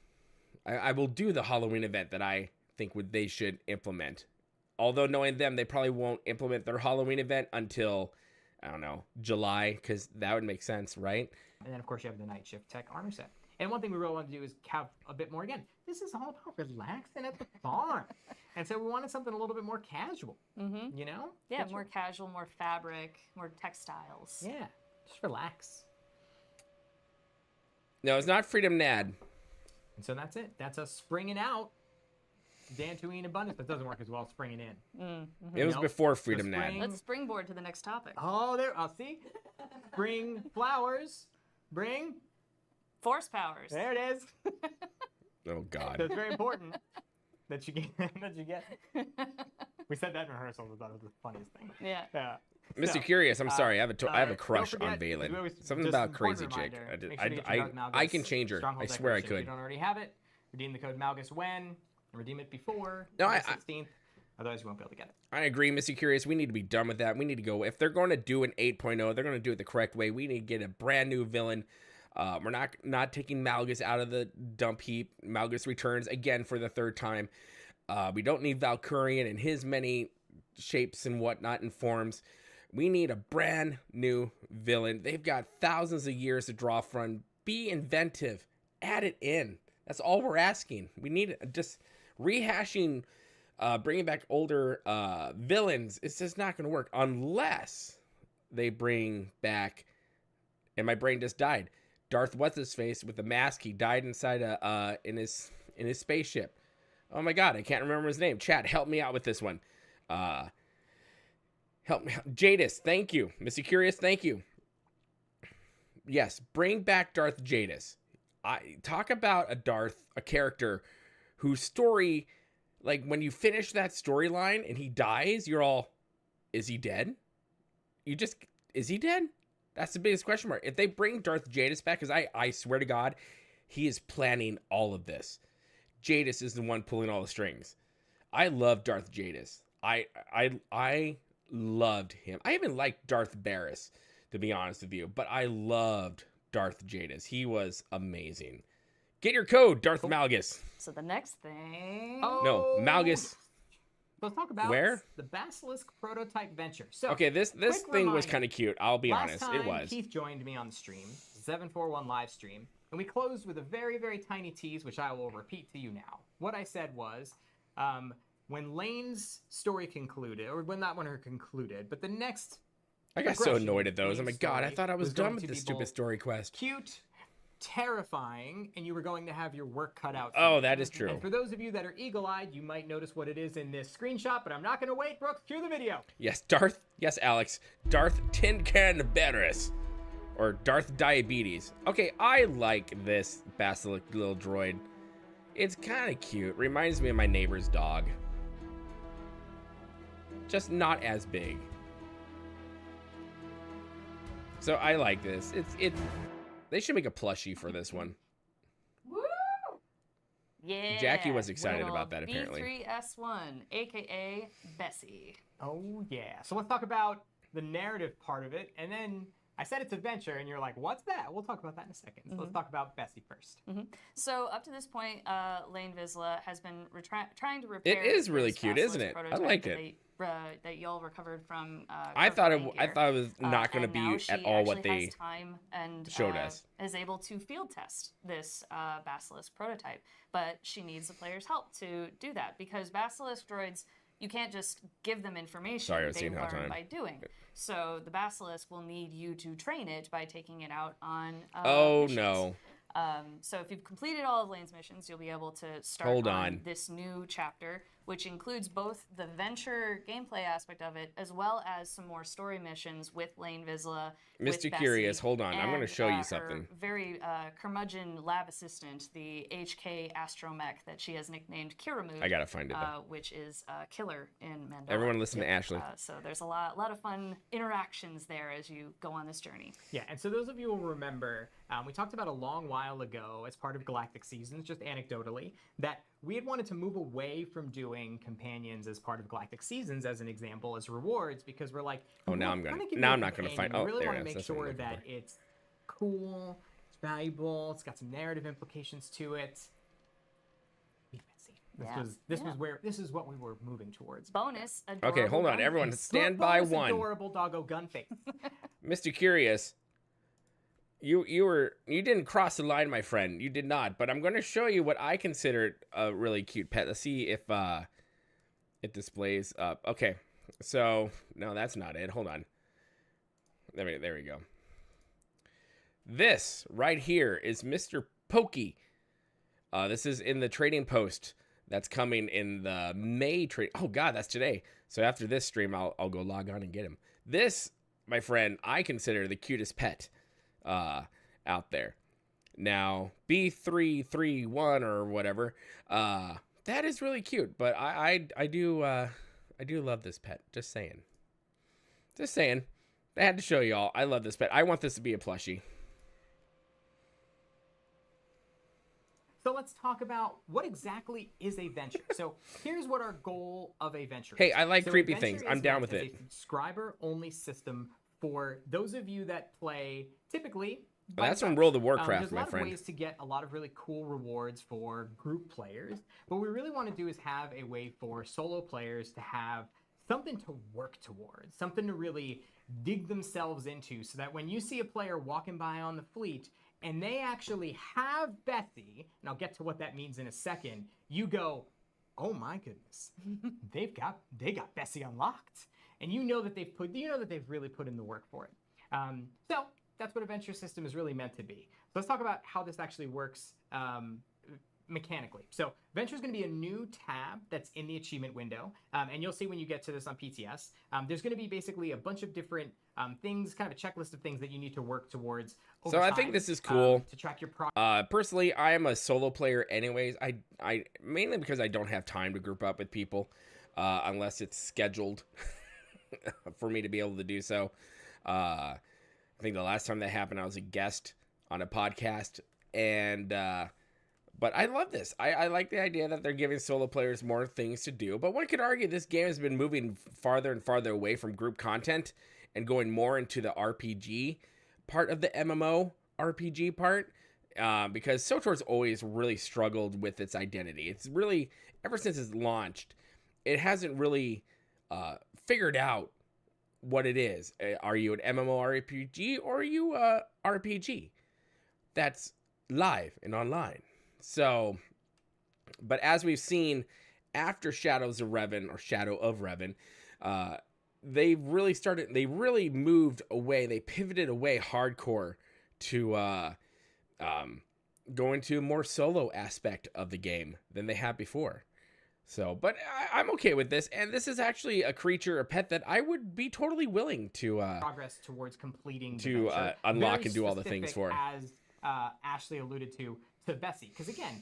the Halloween event that I think they should implement. Although knowing them, they probably won't implement their Halloween event until, I don't know, July, because that would make sense, right? And then, of course, you have the Night Shift Tech armor set. And one thing we really want to do is have a bit more, again, this is all about relaxing at the farm. And so we wanted something a little bit more casual, you know? Yeah, more casual, more fabric, more textiles. Yeah, just relax. No, it's not Freedom Nad. And so that's it. That's us springing out Dantooine Abundance. That doesn't work as well, springing in. It was before Freedom Nad. Let's springboard to the next topic. Oh, there. I'll see. Bring flowers. Bring. Force powers. There it is. Oh, God. So it's very important that you get. We said that in rehearsal. We thought it was the funniest thing. Yeah. Mr. So, Curious, I'm sorry. I have a crush don't on forget, Valen. just Something an about important Crazy Chick. reminder, make sure to get your code I Malgus can change her. Stronghold I swear I Declaration. could. If you don't already have it, redeem the code Malgus when, and redeem it before No, the 16th. Otherwise, you won't be able to get it. I agree, Mr. Curious. We need to be done with that. We need to go. If they're going to do an 8.0, they're going to do it the correct way. We need to get a brand new villain. We're not taking Malgus out of the dump heap. Malgus returns again for the third time. We don't need Valkyrian and his many shapes and whatnot and forms. We need a brand new villain. They've got thousands of years to draw from. Be inventive. Add it in. That's all we're asking. We need just rehashing, bringing back older villains. It's just not going to work unless they bring back, and my brain just died, Darth What's-His-Face with the mask. He died inside in his spaceship. Oh my God, I can't remember his name. Chat, help me out with this one. Help me. Jadis, thank you. Mr. Curious, thank you. Yes, bring back Darth Jadis. Talk about a character whose story, like when you finish that storyline and he dies, you're all, is he dead? Is he dead? That's the biggest question mark. If they bring Darth Jadis back, because I swear to God, he is planning all of this. Jadis is the one pulling all the strings. I love Darth Jadis. I loved him. I even liked Darth Barris, to be honest with you, but I loved Darth Jadis. He was amazing. Get your code, Darth Malgus. So the next thing. No, Malgus. Let's talk about the Basilisk prototype venture. So, okay, this thing was kind of cute. I'll be honest, it was. Last time Keith joined me on the stream, 741 live stream, and we closed with a very, very tiny tease, which I will repeat to you now. What I said was, when Lane's story concluded, or when not when her concluded, but the next. I got so annoyed at those. Oh my God, I thought I was done with this stupid story quest. Cute, terrifying, and you were going to have your work cut out. Oh, that is true. And for those of you that are eagle-eyed, you might notice what it is in this screenshot, but I'm not going to wait. Brooks, cue the video. Yes, Alex. Darth Tin Can Barris. Or Darth Diabetes. Okay, I like this Basilisk little droid. It's kind of cute. Reminds me of my neighbor's dog. Just not as big. So I like this. They should make a plushie for this one. Woo! Yeah. Jackie was excited about that, apparently. B3S1, aka Bessie. Oh yeah. So let's talk about the narrative part of it, and then I said it's adventure, and you're like, what's that? We'll talk about that in a second. So let's talk about Bessie first. So up to this point, Lane Vizsla has been trying to repair. It is really this cute, isn't it? I prototype like that it. That y'all recovered from. I thought it Gear. was not going to And now be she at all what actually they has time and showed us. is able to field test this Basilisk prototype, but she needs the player's help to do that because Basilisk droids. You can't just give them information. Sorry, I was they seeing how learn time. by doing. So the Basilisk will need you to train it by taking it out on Oh missions. no. So if you've completed all of Lane's missions, you'll be able to start on this new chapter, which includes both the venture gameplay aspect of it, as well as some more story missions with Lane Vizsla. Mr. Curious, hold on. I'm going to show you something. Her very curmudgeon lab assistant, the HK astromech that she has nicknamed Kiramu. I got to find it, though. Which is Killer in Mandela. Everyone listen to Ashley. So there's a lot of fun interactions there as you go on this journey. Yeah, and so those of you will remember, we talked about a long while ago as part of Galactic Seasons, just anecdotally, that we had wanted to move away from doing companions as part of Galactic Seasons, as an example, as rewards, because we're like, oh, now I'm going to. Now I'm not going to find. We Oh, really there want it to is. make sure that it's cool, it's valuable, it's got some narrative implications to it. This is what we were moving towards. Bonus. Okay, hold on, everyone, stand by one. Adorable doggo gun face. Mr. Curious, you didn't cross the line, my friend. You did not. But I'm going to show you what I consider a really cute pet. Let's see if it displays up. Okay, so no, that's not it. Hold on. There we go. This right here is Mr. Pokey. This is in the trading post that's coming in the May trade. Oh God, that's today. So after this stream, I'll go log on and get him. This, my friend, I consider the cutest pet out there. Now B331 or whatever. That is really cute. But I do love this pet. Just saying. I had to show y'all. I love this pet. I want this to be a plushie. So let's talk about what exactly is a venture. So here's what our goal of a venture is. Hey, I like creepy things. I'm down with it. It's a subscriber-only system for those of you that play typically. Well, that's from World of Warcraft, my friend. There's a lot of ways to get a lot of really cool rewards for group players. What we really want to do is have a way for solo players to have something to work towards, something to really dig themselves into, so that when you see a player walking by on the fleet and they actually have Bessie, and I'll get to what that means in a second, you go, oh my goodness, they got Bessie unlocked, and you know that they've really put in the work for it. So that's what a venture system is really meant to be. So let's talk about how this actually works mechanically. So venture is going to be a new tab that's in the achievement window, and you'll see when you get to this on PTS. There's going to be basically a bunch of different things, kind of a checklist of things that you need to work towards. So I think this is cool to track your progress. Personally, I am a solo player, anyways. I mainly because I don't have time to group up with people unless it's scheduled for me to be able to do so. I think the last time that happened, I was a guest on a podcast, and but I love this. I like the idea that they're giving solo players more things to do. But one could argue this game has been moving farther and farther away from group content and going more into the RPG part of the MMO RPG part, because Swtor's always really struggled with its identity. It's really, ever since it's launched, it hasn't really figured out what it is. Are you an MMORPG or are you a RPG that's live and online? So, but as we've seen after Shadow of Revan, they really moved away. They pivoted away hardcore to go into a more solo aspect of the game than they have before. So, but I'm okay with this, and this is actually a creature, a pet that I would be totally willing to progress towards completing to unlock and do all the things for. As Ashley alluded to Bessie, because again,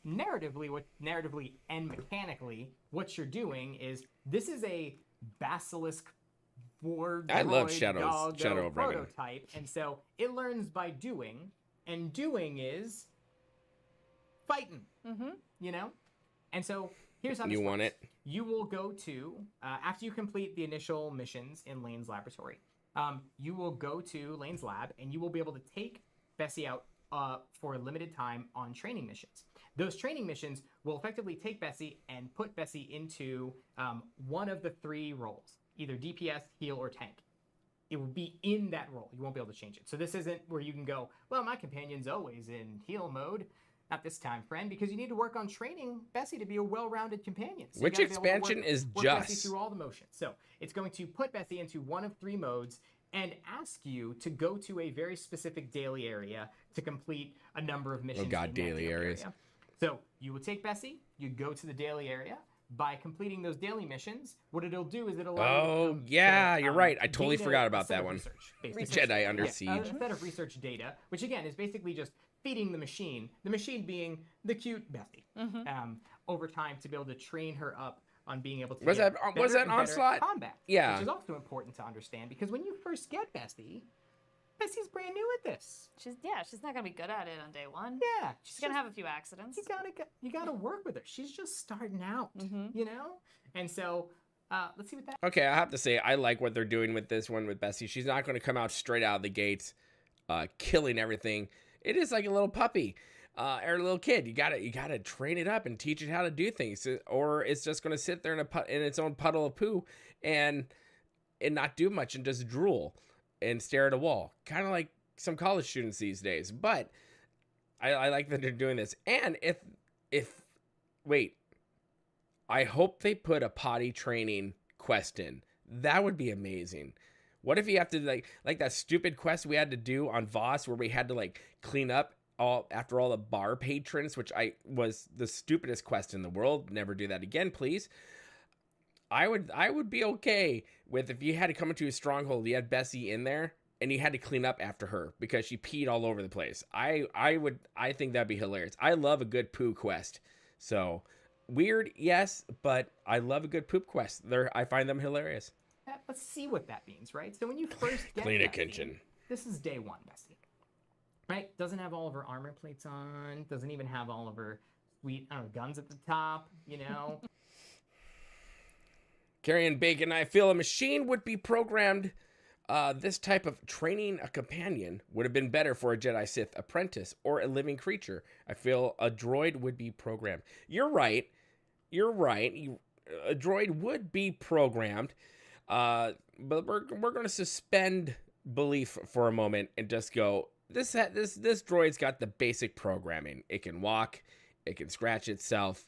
narratively and mechanically, what you're doing is this is a Basilisk board. I love Shadow of Revan prototype, and so it learns by doing, and doing is fighting. You know, and so here's how this works. You will go to after you complete the initial missions in Lane's laboratory. you will go to Lane's lab and you will be able to take Bessie out for a limited time on training missions. Those training missions will effectively take Bessie and put Bessie into one of the 3 roles, either DPS, heal, or tank. It will be in that role. You won't be able to change it. So this isn't where you can go, well, my companion's always in heal mode. Not this time, friend, because you need to work on training Bessie to be a well-rounded companion. So which expansion is work just Bessie through all the motions. So it's going to put Bessie into one of 3 modes and ask you to go to a very specific daily area to complete a number of missions. Oh God, daily areas. Area. So you will take Bessie, you go to the daily area. By completing those daily missions, what it'll do is it'll allow you to, you're right. I totally forgot about that one. Research Jedi Under Siege. A set of research data, which again is basically just feeding the machine being the cute Bessie, over time to be able to train her up on being able to was that Onslaught combat, yeah, which is also important to understand because when you first get Bessie's brand new at this. She's not gonna be good at it on day 1. Yeah, she's gonna have a few accidents. You gotta work with her. She's just starting out, you know. And so let's see what that. Okay, I have to say I like what they're doing with this one with Bessie. She's not going to come out straight out of the gates, killing everything. It is like a little puppy or a little kid. You gotta train it up and teach it how to do things, or it's just going to sit there in its own puddle of poo and not do much and just drool and stare at a wall, kind of like some college students these days. But I like that they're doing this. And I hope they put a potty training quest in. That would be amazing. What if you have to like that stupid quest we had to do on Voss where we had to like clean up after all the bar patrons, which was the stupidest quest in the world. Never do that again, please. I would be okay with if you had to come into a stronghold, you had Bessie in there, and you had to clean up after her because she peed all over the place. I think that'd be hilarious. I love a good poo quest. So weird, yes, but I love a good poop quest. I find them hilarious. Let's see what that means, right? So when you first get clean a Bessie, kitchen. This is day 1, Bessie. Right? Doesn't have all of her armor plates on. Doesn't even have all of her sweet guns at the top, you know. Carrying bacon, I feel a machine would be programmed. This type of training a companion would have been better for a Jedi Sith apprentice or a living creature. I feel a droid would be programmed. You're right. A droid would be programmed. But we're going to suspend belief for a moment and just go, this droid's got the basic programming. It can walk. It can scratch itself.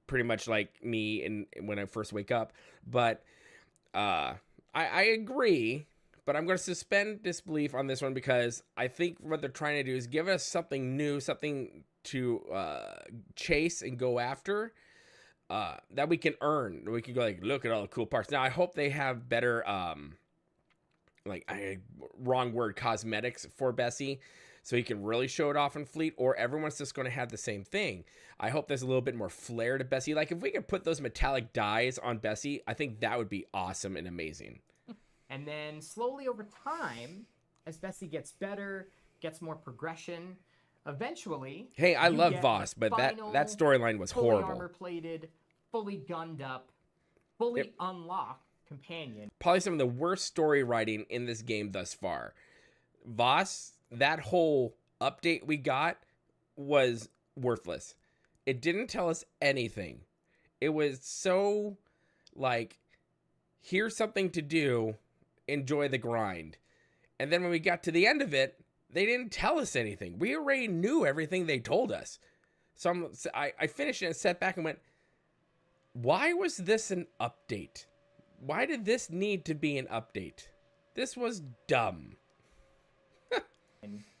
Pretty much like me when I first wake up. But I agree, but I'm going to suspend disbelief on this one because I think what they're trying to do is give us something new, something to chase and go after that we can earn. We can go like, look at all the cool parts. Now, I hope they have better, wrong word, cosmetics for Bessie, so you can really show it off in Fleet, or everyone's just going to have the same thing. I hope there's a little bit more flair to Bessie. Like, if we could put those metallic dyes on Bessie, I think that would be awesome and amazing. And then slowly over time, as Bessie gets better, gets more progression, eventually... Hey, I love Voss, but that storyline was horrible. Fully armor-plated, fully gunned up, fully unlocked companion. Probably some of the worst story writing in this game thus far. Voss... that whole update we got was worthless. It didn't tell us anything. It was so like, here's something to do, enjoy the grind. And then when we got to the end of it, they didn't tell us anything. We already knew everything they told us. So I finished it and sat back and went, why was this an update? Why did this need to be an update? This was dumb.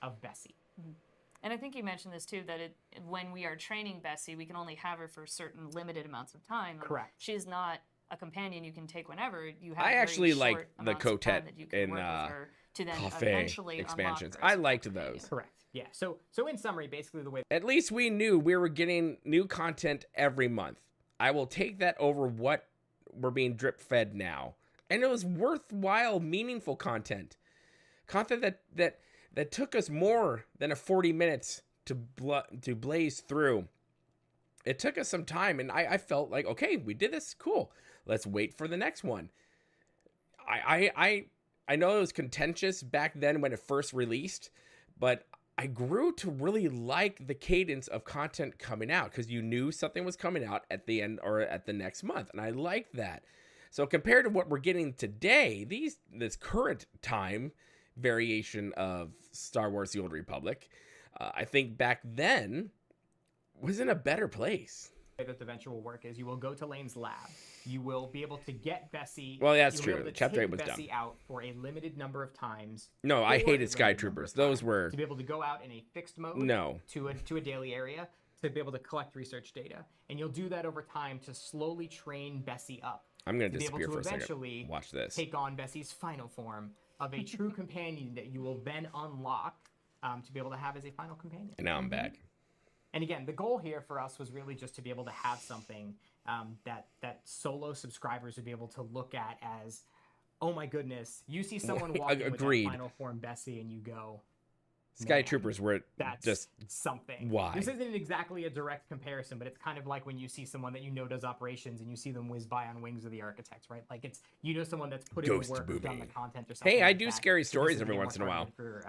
Of Bessie. And I think you mentioned this too, that when we are training Bessie, we can only have her for certain limited amounts of time. Correct. She is not a companion you can take whenever. You have I actually like the Cotet and Cafe expansions. I liked those. Correct. Yeah. So in summary, basically the way... At least we knew we were getting new content every month. I will take that over what we're being drip fed now. And it was worthwhile, meaningful content. Content that took us more than a 40 minutes to blaze through. It took us some time, and I felt like, okay, we did this, cool. Let's wait for the next one. I know it was contentious back then when it first released, but I grew to really like the cadence of content coming out because you knew something was coming out at the end or at the next month, and I liked that. So compared to what we're getting today, this current time variation of Star Wars: The Old Republic, I think back then was in a better place. The way that the venture will work is you will go to Lane's lab. You will be able to get Bessie. Well, that's you'll be true. able to Chapter 8 take was Bessie dumb. out for a limited number of times. No, I or a hated limited Sky number Troopers. of Those times were... to be able to go out in a fixed mode. No. To a daily area to be able to collect research data, and you'll do that over time to slowly train Bessie up. I'm gonna to be able disappear to for a second. eventually Watch this. take on Bessie's final form of a true companion that you will then unlock to be able to have as a final companion. And now I'm back. And again, the goal here for us was really just to be able to have something that solo subscribers would be able to look at as, oh my goodness, you see someone walking with that final form Bessie and you go, Sky Troopers were that's just something. why. This isn't exactly a direct comparison, but it's kind of like when you see someone that you know does operations and you see them whiz by on Wings of the Architects, right? Like it's, you know, someone that's put in the work, who's done the content or something. Hey, I like do that. scary So stories this is every more once in a while. for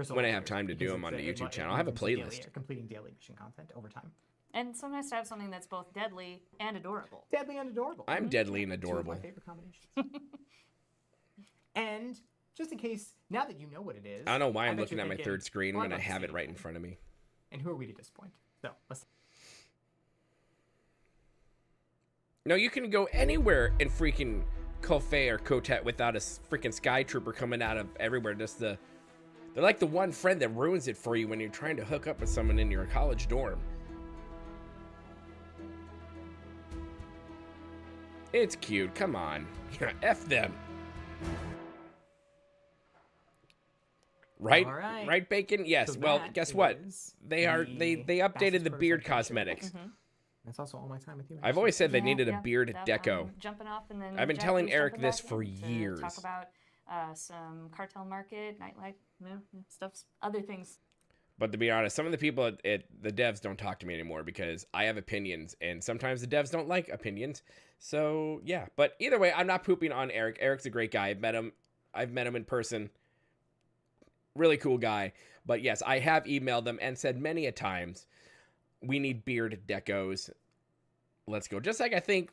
When I have time to do them on the YouTube channel. I have a playlist. Completing daily mission content over time. And so nice to have something that's both deadly and adorable. Deadly and adorable. I'm deadly and Two of adorable. my favorite combinations. And just in case, now that you know what it is, I don't know why I I'm bet looking you're at my thinking, third screen well, when I'd I love to have see it right in front of me. And who are we to disappoint? So let's. No, you can go anywhere in freaking Kofei or Kotet without a freaking Sky Trooper coming out of everywhere. They're like the one friend that ruins it for you when you're trying to hook up with someone in your college dorm. It's cute. Come on. F them. Right? Right. Right, Bacon? Yes. So well, that guess what? is They updated the beard cosmetics. That's also all my time with you. I've always said they needed a Yeah, beard that, deco. Jumping off and then I've been Jack telling was Eric jumping this back for in to years. Talk about some cartel market, nightlife, stuff, other things. But to be honest, some of the people the devs don't talk to me anymore because I have opinions, and sometimes the devs don't like opinions. So yeah, but either way, I'm not pooping on Eric. Eric's a great guy. I've met him in person. Really cool guy. But yes, I have emailed them and said many a times, we need beard decos. Let's go. Just like I think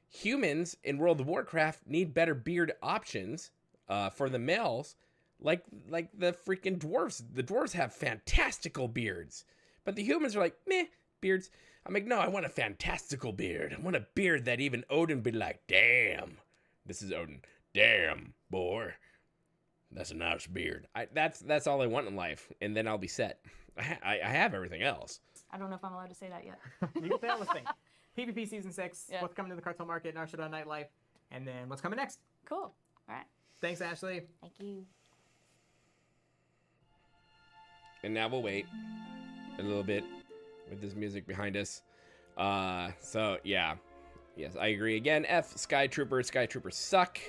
humans in World of Warcraft need better beard options for the males. Like the freaking dwarves. The dwarves have fantastical beards. But the humans are like, meh, beards. I'm like, no, I want a fantastical beard. I want a beard that even Odin be like, damn. This is Odin. Damn, boy. That's a nice beard. That's all I want in life. And then I'll be set. I have everything else. I don't know if I'm allowed to say that yet. You can tell us thing. PvP Season 6, Yeah. what's coming to the cartel market, Narshada Nightlife, and then what's coming next. Cool. All right. Thanks, Ashley. Thank you. And now we'll wait a little bit with this music behind us. So yeah, yes, I agree again. F Sky Troopers. Sky Troopers suck.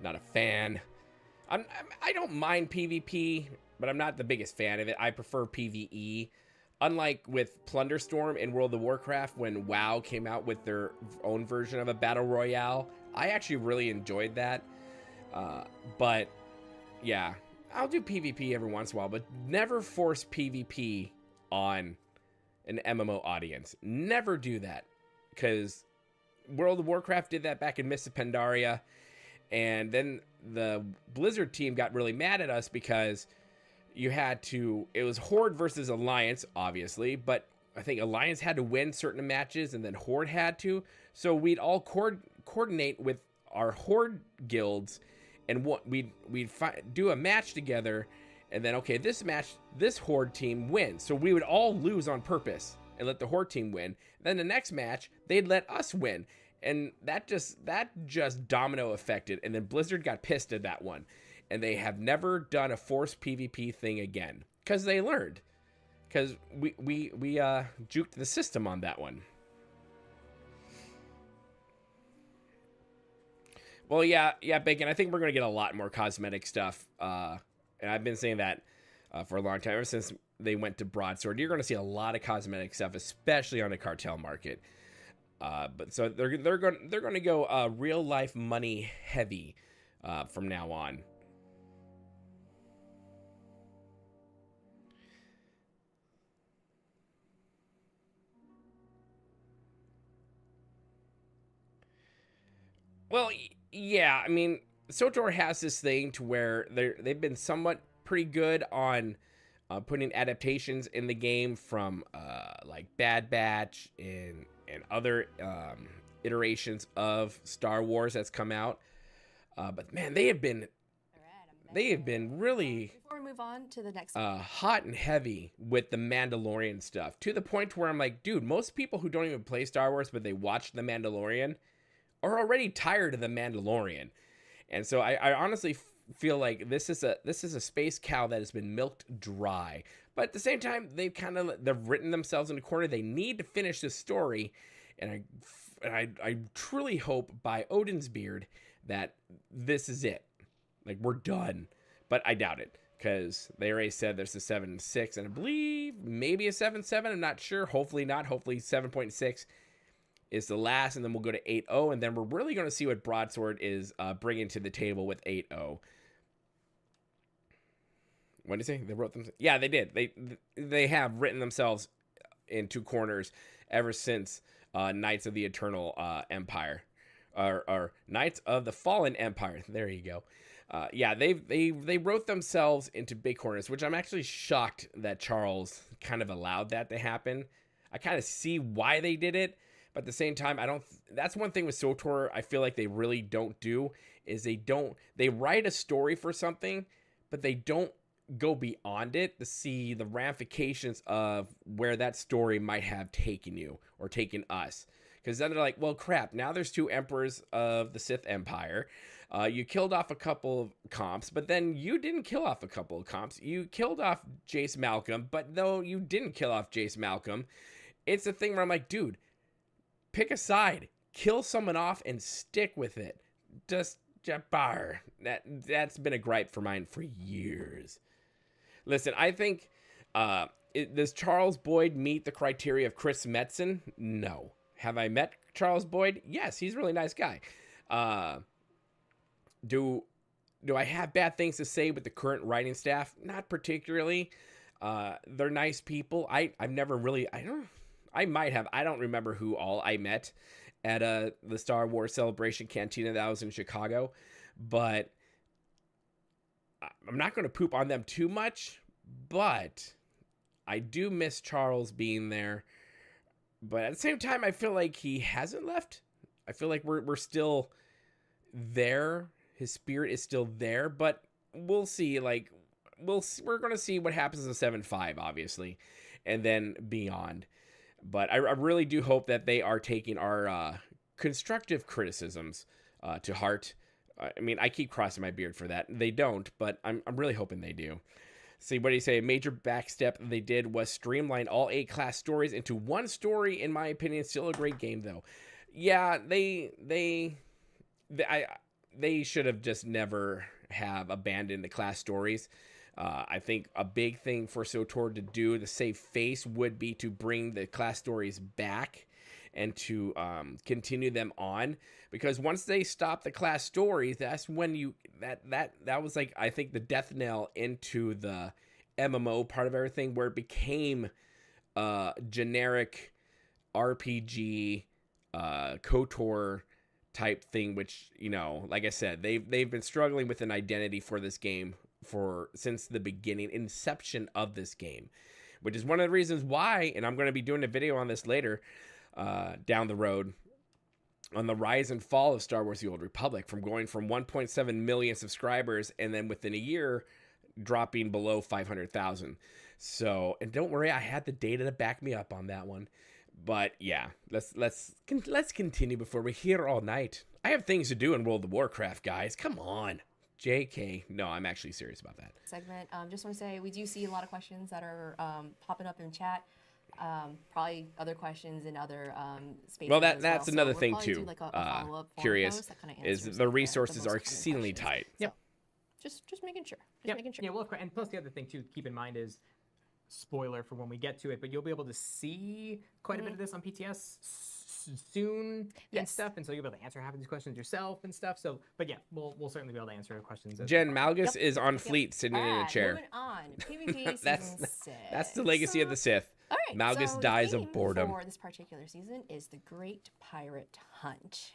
Not a fan. I don't mind PvP, but I'm not the biggest fan of it. I prefer PvE. Unlike with Plunderstorm in World of Warcraft, when WoW came out with their own version of a battle royale, I actually really enjoyed that. But yeah, I'll do PvP every once in a while, but never force PvP on an MMO audience. Never do that, because World of Warcraft did that back in Mists of Pandaria, and then the Blizzard team got really mad at us because it was Horde versus Alliance, obviously, but I think Alliance had to win certain matches and then Horde had to. So we'd all coordinate with our Horde guilds, and we'd do a match together, and then, okay, this Horde team wins. So we would all lose on purpose and let the Horde team win. Then the next match, they'd let us win. And that just domino affected. And then Blizzard got pissed at that one. And they have never done a forced PvP thing again. Because they learned. Because we juked the system on that one. Well, yeah, Bacon, I think we're going to get a lot more cosmetic stuff. And I've been saying that for a long time. Ever since they went to Broadsword, you're going to see a lot of cosmetic stuff, especially on the cartel market. But so they're going to go real life money heavy from now on. Well, yeah, I mean, Swtor has this thing to where they've been somewhat pretty good on putting adaptations in the game from like Bad Batch and other iterations of Star Wars that's come out. But man, they have been really Before we move on to the next hot and heavy with the Mandalorian stuff, to the point where I'm like, dude, most people who don't even play Star Wars but they watch the Mandalorian are already tired of the Mandalorian. And so I honestly feel like this is a space cow that has been milked dry. But at the same time, they've written themselves in a corner. They need to finish this story, and I truly hope by Odin's beard that this is it. Like, we're done. But I doubt it, because they already said there's a 7.6, and I believe maybe a 7.7. I'm not sure. Hopefully not. Hopefully 7.6 is the last, and then we'll go to 8.0, and then we're really going to see what Broadsword is bringing to the table with 8.0. What did you say? They wrote them? Yeah, they did. They have written themselves in two corners ever since Knights of the Eternal Empire, or Knights of the Fallen Empire. There you go. Yeah, they wrote themselves into big corners, which I'm actually shocked that Charles kind of allowed that to happen. I kind of see why they did it, but at the same time, I don't. That's one thing with Swtor I feel like they really don't do, is they write a story for something, but they don't go beyond it to see the ramifications of where that story might have taken you or taken us. Because then they're like, well, crap, now there's two emperors of the Sith Empire. You killed off a couple of comps, but then you didn't kill off a couple of comps. You killed off Jace Malcolm, but though you didn't kill off Jace Malcolm, it's a thing where I'm like, dude, pick a side, kill someone off and stick with it. Just Jabbar. That's been a gripe for mine for years. Listen, I think, does Charles Boyd meet the criteria of Chris Metzen? No. Have I met Charles Boyd? Yes, he's a really nice guy. Do I have bad things to say with the current writing staff? Not particularly. They're nice people. I've never really, I might have. I don't remember who all I met at the Star Wars Celebration Cantina that was in Chicago, but I'm not going to poop on them too much, but I do miss Charles being there. But at the same time, I feel like he hasn't left. I feel like we're still there. His spirit is still there, but we'll see. Like, we're going to see what happens in 7.5, obviously, and then beyond. But I really do hope that they are taking our constructive criticisms to heart. I mean, I keep crossing my beard for that. They don't, but I'm really hoping they do. See, what do you say? A major backstep they did was streamline all 8 class stories into one story. In my opinion, still a great game, though. Yeah, they should have just never have abandoned the class stories. I think a big thing for Swtor to do to save face would be to bring the class stories back and to continue them on, because once they stop the class stories, that's when that was like, I think, the death knell into the MMO part of everything, where it became generic RPG KOTOR type thing, which, you know, like I said, they've been struggling with an identity for this game since the beginning, inception of this game, which is one of the reasons why, and I'm going to be doing a video on this later down the road, on the rise and fall of Star Wars: The Old Republic, from going from 1.7 million subscribers and then within a year dropping below 500,000. So, and don't worry, I had the data to back me up on that one. But yeah, let's continue before we're here all night. I have things to do in World of Warcraft, guys. Come on. JK. No, I'm actually serious about that. segment. Just want to say we do see a lot of questions that are popping up in chat. Probably other questions in other spaces. Well, as that's well. another So thing we'll probably too. do like a follow-up forum Curious post that kinda is answers, the like, resources most are common exceedingly questions. tight. Yep. Just making sure. Yep. Making sure. Yeah, well, and plus the other thing too, keep in mind is, spoiler for when we get to it, but you'll be able to see quite a bit of this on PTS soon and Yes. stuff, and so you'll be able to answer half of these questions yourself and stuff. So, but yeah, we'll certainly be able to answer the questions. Jen Malgus is on fleet sitting in a Alright, chair. moving on. PvP That's season 6. that's the legacy of the Sith. All right, Malgus so dies the of theme boredom. for this particular season is the Great Pirate Hunt.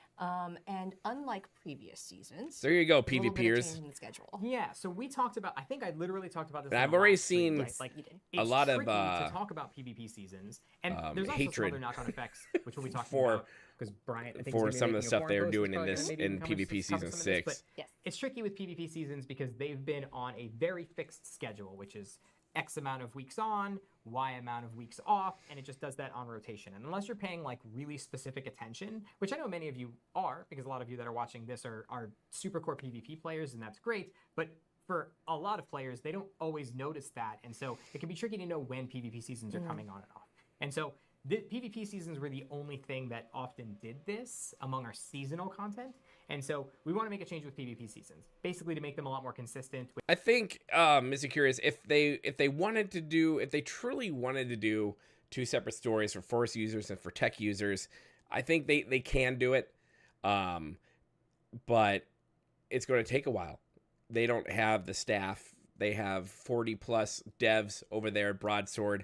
And unlike previous seasons, There you go, a little bit of PvPers. change in the schedule. Yeah, so we talked about. I think I literally talked about this. And in I've the already last stream, seen right? Like You did. a it's lot of, tricky to talk about PvP seasons, and there's also hatred some other knock-on effects, which we'll be talking for- about because Brian, I think, for is some gonna of be the making a stuff they're forum post doing that's in probably this gonna maybe in cover PvP some season of this, but 6. Yes. it's tricky with PvP seasons because they've been on a very fixed schedule, which is X amount of weeks on, Y amount of weeks off, and it just does that on rotation. And unless you're paying like really specific attention, which I know many of you are, because a lot of you that are watching this are super core PvP players, and that's great, but for a lot of players, they don't always notice that, and so it can be tricky to know when PvP seasons are coming on and off. And so the PvP seasons were the only thing that often did this among our seasonal content. And so we want to make a change with PvP seasons, basically to make them a lot more consistent. I think, Mr. Curious, if they truly wanted to do 2 separate stories for Force users and for Tech users, I think they can do it. But it's going to take a while. They don't have the staff. They have 40 plus devs over there at Broadsword,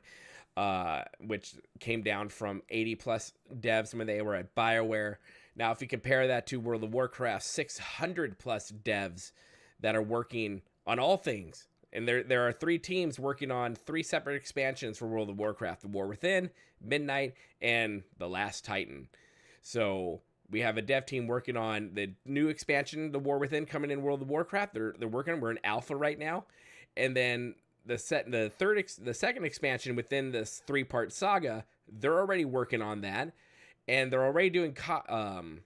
which came down from 80 plus devs when they were at BioWare. Now, if you compare that to World of Warcraft, 600 plus devs that are working on all things. And there are 3 teams working on 3 separate expansions for World of Warcraft: The War Within, Midnight, and The Last Titan. So we have a dev team working on the new expansion, The War Within, coming in World of Warcraft. They're working on. We're in alpha right now, and then the second expansion within this 3-part saga. They're already working on that, and they're already doing concept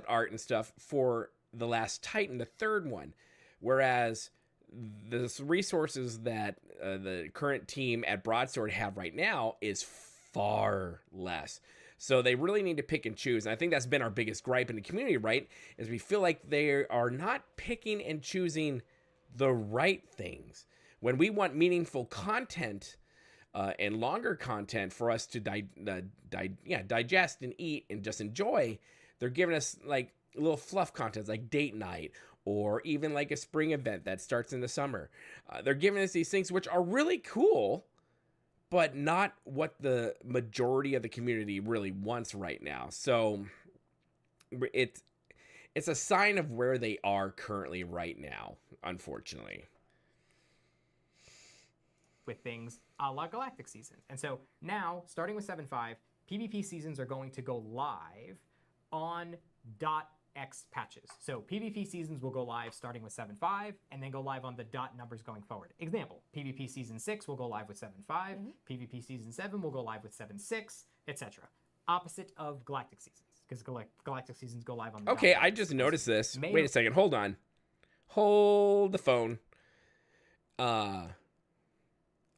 art and stuff for The Last Titan, the 3rd one. Whereas the resources that the current team at Broadsword have right now is far less. So they really need to pick and choose. And I think that's been our biggest gripe in the community, right? Is we feel like they are not picking and choosing the right things. When we want meaningful content and longer content for us to digest and eat and just enjoy, they're giving us like little fluff content like date night, or even like a spring event that starts in the summer. They're giving us these things which are really cool, but not what the majority of the community really wants right now. So it's a sign of where they are currently right now, unfortunately. With things a la Galactic Season. And so now, starting with 7.5, PvP seasons are going to go live on .x patches. So PvP seasons will go live starting with 7.5 and then go live on the dot numbers going forward. Example, PvP season 6 will go live with 7.5, PvP season 7 will go live with 7.6, etc. Opposite of Galactic Seasons, because Galactic Seasons go live on the Okay, dot I just noticed this. May- Wait a second, hold on. Hold the phone.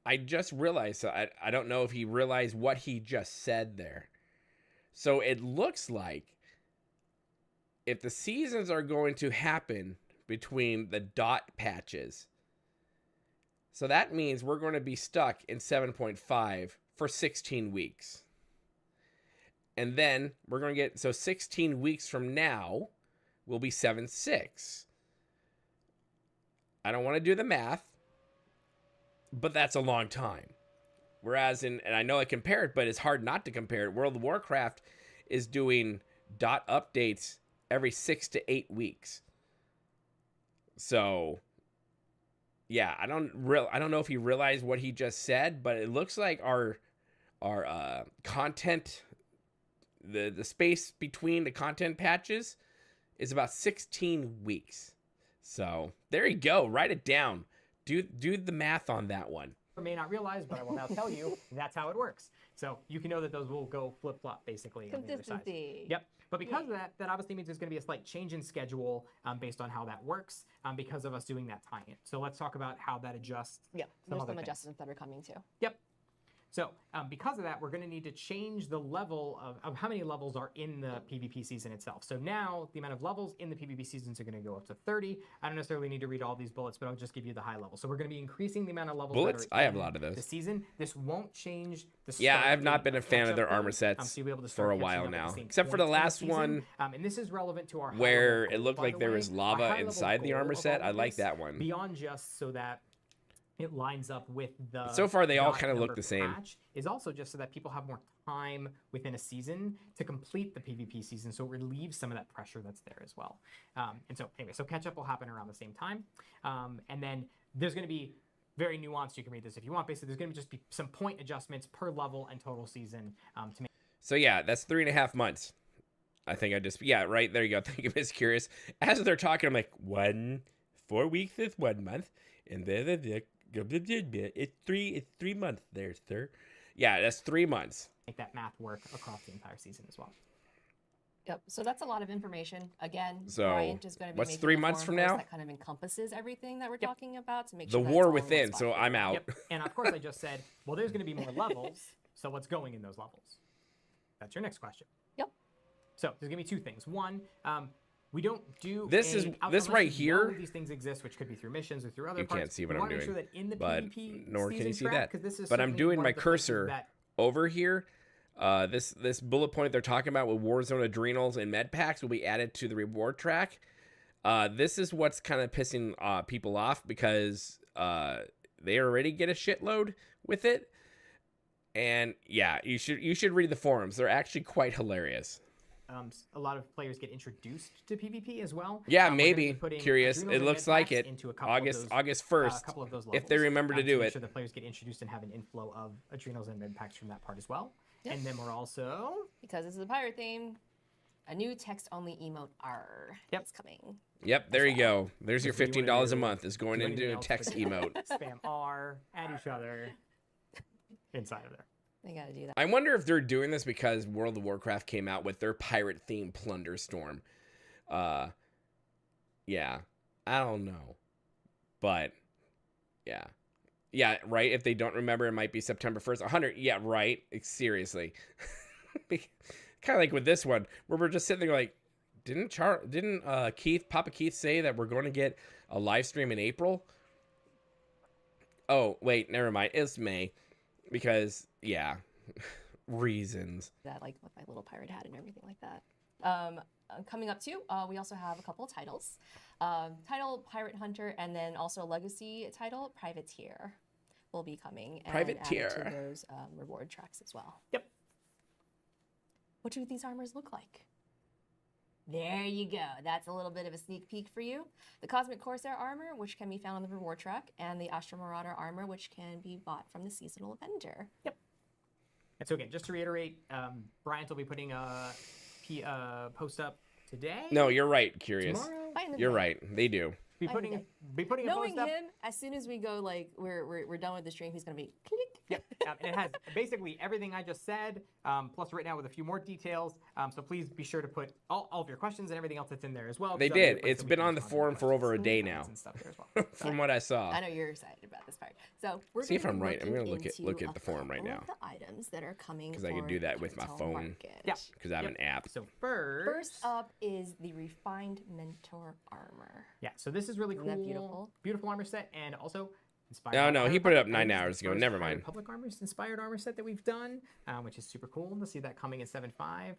I just realized, I don't know if he realized what he just said there. So it looks like if the seasons are going to happen between the dot patches, so that means we're going to be stuck in 7.5 for 16 weeks. And then we're going to get, so 16 weeks from now will be 7.6. I don't want to do the math, but that's a long time. Whereas and I know I compare it, but it's hard not to compare it. World of Warcraft is doing dot updates every 6 to 8 weeks. So yeah, I don't know if he realized what he just said, but it looks like our content, the space between the content patches is about 16 weeks. So there you go. Write it down. Do the math on that one. May not realize, but I will now tell you that's how it works. So you can know that those will go flip-flop basically on the other side. Consistency. Yep. But because of that, that obviously means there's going to be a slight change in schedule based on how that works because of us doing that tie-in. So let's talk about how that adjusts. Yeah, some there's other some things. adjustments that are coming too. Yep. So because of that, we're going to need to change the level of how many levels are in the PvP season itself. So now the amount of levels in the PvP seasons are going to go up to 30. I don't necessarily need to read all these bullets, but I'll just give you the high level. So we're going to be increasing the amount of levels. Bullets? That are I have in a lot of those. The season. This won't change the Yeah, start I have not date been a fan of their catch-up armor mode. sets So you'll be able to for start a catching while up at the now. same Except for the point in last season. one And this is relevant to our where high-level it goal, looked by like the there way. was Our lava high-level inside the goal armor of set. all I of like this, that one. Beyond just so that it lines up with the So far, they all dot kind of look number the same. patch, is also just so that people have more time within a season to complete the PvP season, so it relieves some of that pressure that's there as well. And so anyway, so catch up will happen around the same time. And then there's going to be very nuanced. You can read this if you want. Basically, there's going to just be some point adjustments per level and total season to make. So yeah, that's 3.5 months. I think yeah, right there you go. Thank you, Miss Curious. As they're talking, I'm like, 4 weeks is 1 month, and then it's 3 months there, sir. Yeah, that's 3 months. Make that math work across the entire season as well. Yep. So that's a lot of information. Again, So, Bryant is going to be what's making 3 a months forum from post now? that kind of encompasses everything that we're Yep. talking about to make The sure that it's war all in one within, spot so for I'm you. out. Yep. And of course, I just said, well, there's going to be more levels. So what's going in those levels? That's your next question. Yep. So there's going to be 2 things. One, we don't do This unless right you here- know these things exist, which could be through missions or through other You parts. can't see what we I'm wanna make doing, sure that in the but PvP nor can you season see track, that. 'cause this is But I'm certainly doing one my of the places cursor that over here. This bullet point they're talking about with Warzone adrenals and med packs will be added to the reward track. This is what's kind of pissing people off because they already get a shitload with it. And yeah, you should read the forums. They're actually quite hilarious. a lot of players get introduced to PvP as well. Yeah, We're gonna be maybe. putting Curious. adrenals it and looks med like packs it. into a couple of August those, 1st. couple of those if they levels, remember to do make it. sure the players get introduced and have an inflow of adrenals and med packs from that part as well. Yep. And then we're also Because this is a pirate theme, a new text-only emote R Yep. is coming. Yep, there you go. There's your So do you wanna $15 a do- month is going do anything into a else text but emote. spam R at each other inside of there. They gotta do that. I wonder if they're doing this because World of Warcraft came out with their pirate themed plunder storm. Yeah, I don't know, but yeah, right. If they don't remember, it might be September 1st. 100. Yeah, right. Seriously, kind of like with this one, where we're just sitting there like, didn't Papa Keith say that we're going to get a live stream in April? Oh wait, never mind. It's May, because yeah, reasons. That like with my little pirate hat and everything like that. Coming up too, we also have a couple of titles. Title Pirate Hunter, and then also a legacy title Privateer will be coming and added Privateer. to those reward tracks as well. Yep. What do these armors look like? There you go. That's a little bit of a sneak peek for you. The Cosmic Corsair armor, which can be found on the reward track, and the Astro Marauder armor, which can be bought from the seasonal vendor. Yep. And so again, just to reiterate, Bryant will be putting a post up today. No, you're right. Curious. Tomorrow. Fine in the You're day. right. They do. Be Fine in putting the day. a Knowing post up. him, as soon as we go, like we're done with the stream, he's gonna be click. Yep. And it has basically everything I just said, plus written out with a few more details. So please be sure to put all of your questions and everything else that's in there as well. They because that did. way It's we been can on the respond to forum for over a questions day and now. and stuff there as well. From what I saw. I know you're excited about this part. So we're See if gonna I'm be right. I'm gonna looking look into at the forum right a now. couple of the items that are coming 'Cause I can for do that with my Cartel phone. Market. Yeah. Because I have Yep. an app. So first First up is the Refined Mentor armor. yeah. So this is really cool. Isn't that beautiful? Beautiful armor set, and also inspired. No, by no, High he put it up Republic. 9 This is the hours ago. first Never High mind. Republic armor inspired armor set that we've done, which is super cool to see that coming in 7.5.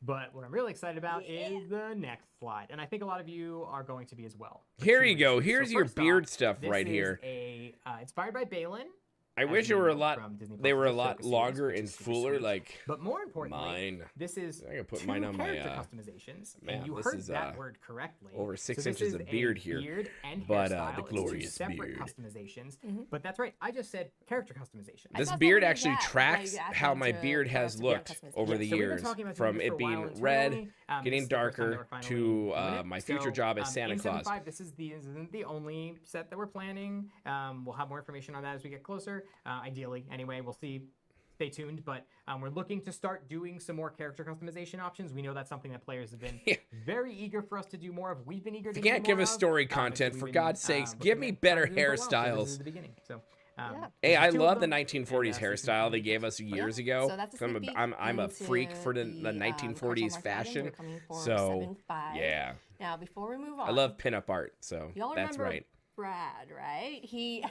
But what I'm really excited about is the next slide, and I think a lot of you are going to be as well. for Here two you go. reasons. Here's So your first beard off, stuff this right is here. Inspired by Balin. I as wish you it were a know lot. from Disney They were a Plus's lot Ahsoka series, longer which and is super fuller. sweet. Like But more importantly, mine. this is I can put two mine on my, character customizations, man, and you this heard is, that word correctly. over 6 So this inches is of beard a here, beard and but, the hairstyle. It's two glorious separate beard. customizations. But that's right. I just said character customization. I This thought beard that was actually that, tracks like, how asking my to beard has custom- yeah, looked customization. over the So we've been years, talking about from doing it this for a while being internally. red, This getting is the first time that darker, we're finally to doing it. my future So, job as Santa in Claus. 7.5, this isn't the only set that we're planning. We'll have more information on that as we get closer. Ideally, anyway, we'll see. Stay tuned, but we're looking to start doing some more character customization options. We know that's something that players have been very eager for us to do more of. We've been eager to You do can't more give us of. story And so content, we've for been, God's sakes. looking Give me at better trying to do it as well. So this hairstyles. is the beginning. So Hey, I two of love the them, 1940s and, hairstyle they gave us years ago. So that's a I'm sneak peek I'm a freak into for the Cartel 1940s Market items fashion. that are coming for So 7.5. yeah, Now, before we move on, I love pinup art. So y'all that's remember right. Brad, right? He.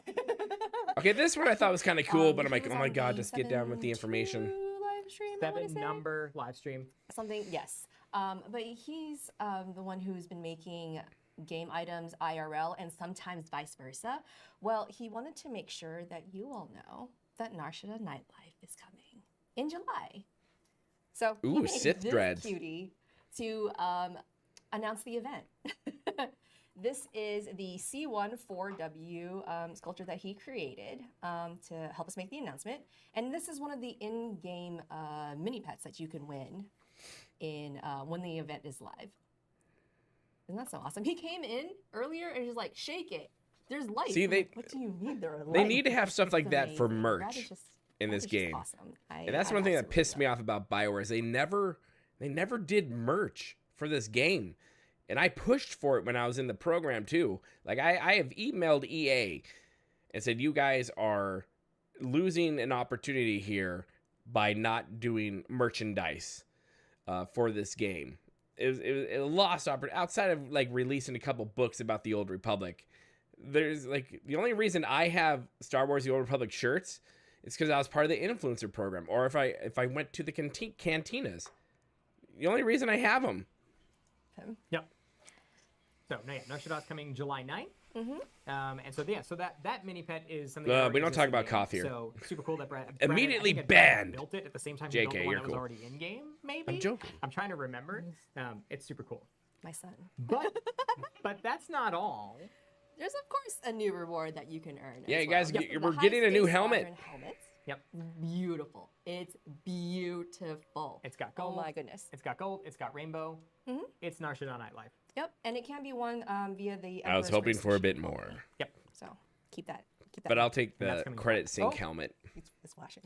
Okay, this one I thought was kind of cool, but I'm he like, was oh my on god, the just get down with the information. 7.2 live stream, I wanna say. 7-number live stream. Something, yes. But he's the one who's been making game items IRL and sometimes vice versa. Well, he wanted to make sure that you all know that Narshada Nightlife is coming in July. So he Ooh, made Sith this dreads. cutie to announce the event. This is the C14W sculpture that he created to help us make the announcement. And this is one of the in-game mini pets that you can win in when the event is live. Isn't that so awesome? He came in earlier and he's like, shake it. There's life. See, I'm they- like, what do you mean there are life? They need to have stuff It's like that for amazing. merch Brad is just- in Brad this is just game. Awesome. And that's I one thing that absolutely pissed love me it. off about BioWare is they never did merch for this game. And I pushed for it when I was in the program too. Like I have emailed EA and said, you guys are losing an opportunity here by not doing merchandise for this game. It was a lost opportunity outside of like releasing a couple books about the Old Republic. There's like the only reason I have Star Wars: The Old Republic shirts is because I was part of the influencer program, or if I went to the cantinas. The only reason I have them. Yep. So no, yeah, Narshada's coming July 9th. And so that mini pet is something. that We already don't exists talk in about game. Koth here. So super cool that Brad Immediately I think Brad banned. built it at the same time JK, he built the one you're that was cool. already in game. Maybe I'm joking. I'm trying to remember. It's super cool. My son. But that's not all. There's of course a new reward that you can earn. Yeah, as you guys, well. get- The we're High getting a new Space helmet. Squadron helmets. Yep. Beautiful. It's beautiful. It's got Oh gold. my goodness. It's got gold. It's got rainbow. It's Narshada Nightlife. Yep, and it can be won via the. I was Emperor's hoping Grace for a Mission bit more, only. Yep. So keep that. but I'll take that's the coming credit back. sync Oh. helmet. It's flashing.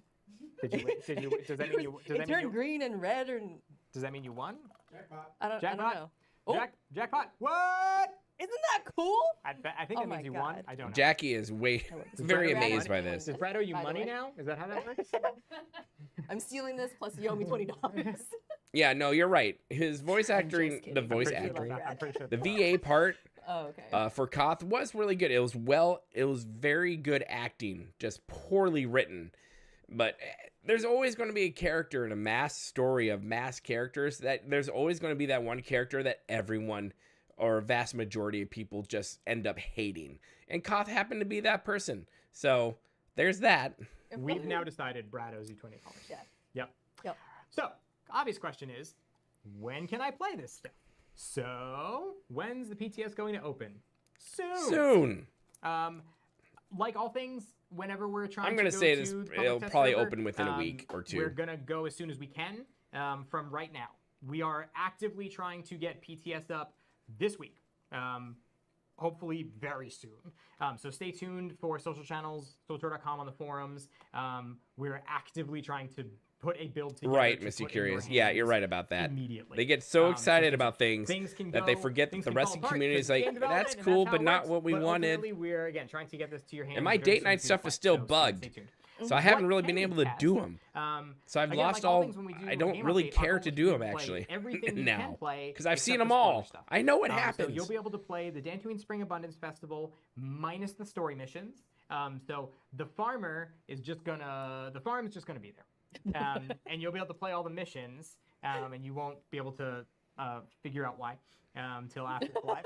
Does that mean you? Does It that mean turned you? green and red, or Does that mean you won? I don't Jackpot. know. Oh, Jackpot. What? isn't that cool? I think Oh that my means you won. God. I don't know. Jackie is very Brad amazed by money? this. Does Brad owe you By the money way. now? Is that how that works? I'm stealing this. Plus, you owe me $20. Yeah, no, you're right. His voice acting, kidding. the I'm voice pretty sure acting, that's I'm pretty sure. the VA part Oh, okay. for Koth was really good. It was very good acting, just poorly written. But there's always going to be a character in a mass story of mass characters that there's always going to be that one character that everyone or a vast majority of people just end up hating. And Koth happened to be that person. So there's that. We've now decided Brad owes you $20. Yeah. Yep. So, obvious question is, when can I play this stuff? So, when's the PTS going to open? Soon. Like all things, whenever we're trying I'm to gonna go say to this, the public it'll test probably server, open within a week or two. We're gonna go as soon as we can from right now. We are actively trying to get PTS up this week. Hopefully very soon. So stay tuned for social channels, Swtor.com on the forums. We're actively trying to put a build together. Right, to Misty put in your Curious. Yeah, you're hands right about that. Immediately. They get so So excited about things can that they go- forget that things the can rest fall of the apart community is 'cause it's like, game that's development and cool, how but it not works, what we but wanted. ultimately, we're again trying to get this to your hands. And my very date soon night for stuff play, is still so bugged. stay tuned. So I haven't What really been can able you to test? do them. So I've Again, lost like all all. things when we do I a don't game really update, our care goal to is do to them play actually everything you now can play because I've except seen for them smaller all. stuff. I know what So happens. you'll be able to play the Dantooine Spring Abundance Festival minus the story missions. So the farm is just gonna be there, and you'll be able to play all the missions, and you won't be able to figure out why till after the live.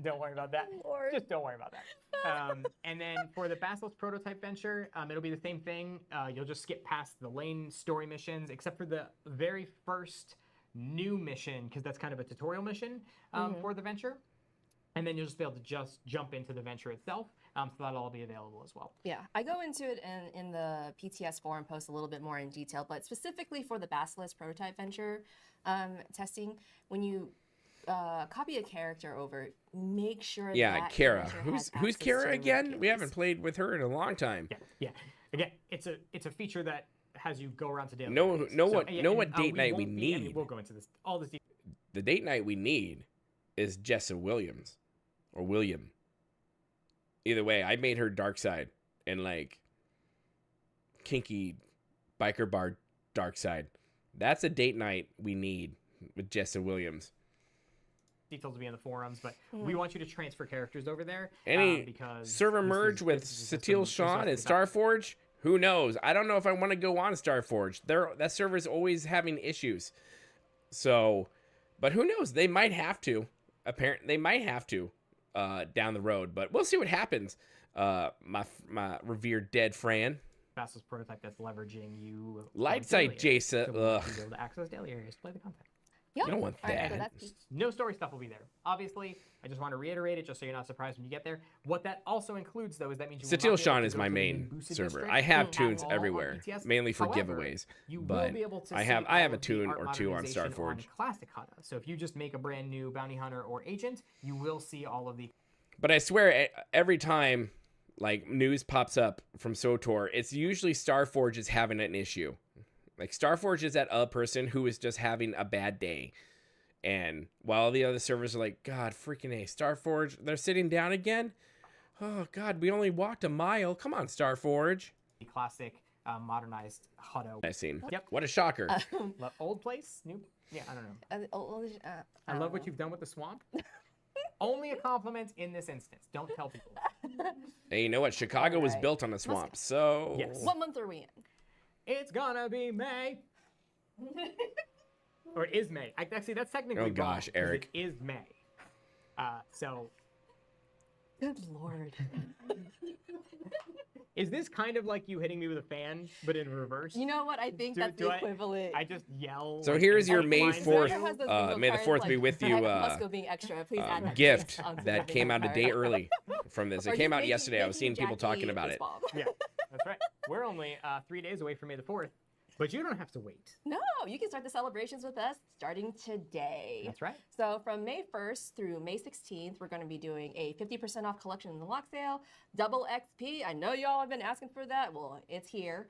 Don't worry about that. Lord. Just don't worry about that. And then for the Basilisk prototype venture, it'll be the same thing. You'll just skip past the lane story missions, except for the very first new mission, because that's kind of a tutorial mission for the venture. And then you'll just be able to just jump into the venture itself. So that'll all be available as well. Yeah, I go into it in the PTS forum post a little bit more in detail, but specifically for the Basilisk prototype venture testing, when you copy a character over, make sure Yeah, that Kara. character Who's has Kara access to again? We loot haven't keys. played with her in a long time. Yeah. Again, it's a feature that has you go around to daily. Know updates. what date night we won't be- I mean, need. we'll go into this. All this. The date night we need is Jessa Williams or William. Either way, I made her dark side. and like kinky biker bar dark side. That's a date night we need with Jessa Williams. Details will be in the forums, but we want you to transfer characters over there. Any because server merge with Satil Sean and Starforge? Who knows? I don't know if I want to go on Starforge. That server is always having issues. So, but who knows? They might have to. Apparently, they might have to down the road. But we'll see what happens. My revered dead Fran. Fastest prototype that's leveraging you. Lightside Jasa. So we'll be able to access daily areas to play the content. Yep. You don't want All right, that. so that's No story stuff will be there. Obviously, I just want to reiterate it just so you're not surprised when you get there. What that also includes, though, is that means you will not be Satil able Sean to is go my to the main boosted server. district I have at tunes all on everywhere, ETS. mainly for However, giveaways. you will But be able to I see have all a of the tune art or two on modernization Starforge. Classic Hutta. So if you just make a brand new bounty hunter or agent, you will see all of the. But I swear, every time like news pops up from Swtor, it's usually Starforge is having an issue. Like Starforge is that person who is just having a bad day. And while the other servers are like, God, freaking A, Starforge, they're sitting down again? Oh, God, we only walked a mile. Come on, Starforge. The classic modernized Hutta. I've seen. Yep. What a shocker. Old place? New? Yeah, I don't know. I don't love what know. you've done with the swamp. Only a compliment in this instance. Don't tell people. Hey, you know what? Chicago was Alright. built on a swamp, so... Yes. What month are we in? It's gonna be May. Or it is May. Actually, that's technically Oh, wrong, gosh, 'cause Eric. It is May. So, Good lord. is this kind of like you hitting me with a fan, but in reverse? You know what? I think that's the equivalent. I just yell. So like, here's and your like May lines at 4th, you? Has those bingo May the cards, 4th be with you, Musco being extra. Please add that gift onto that the came bingo out a day card. early from this. Or It came just out yesterday. I was seeing making people talking Jackie about this it. bomb. Yeah, that's right. We're only 3 days away from May the 4th, but you don't have to wait. No, you can start the celebrations with us starting today. That's right. So from May 1st through May 16th, we're going to be doing a 50% off collection in the lock sale, double XP. I know y'all have been asking for that. Well, it's here.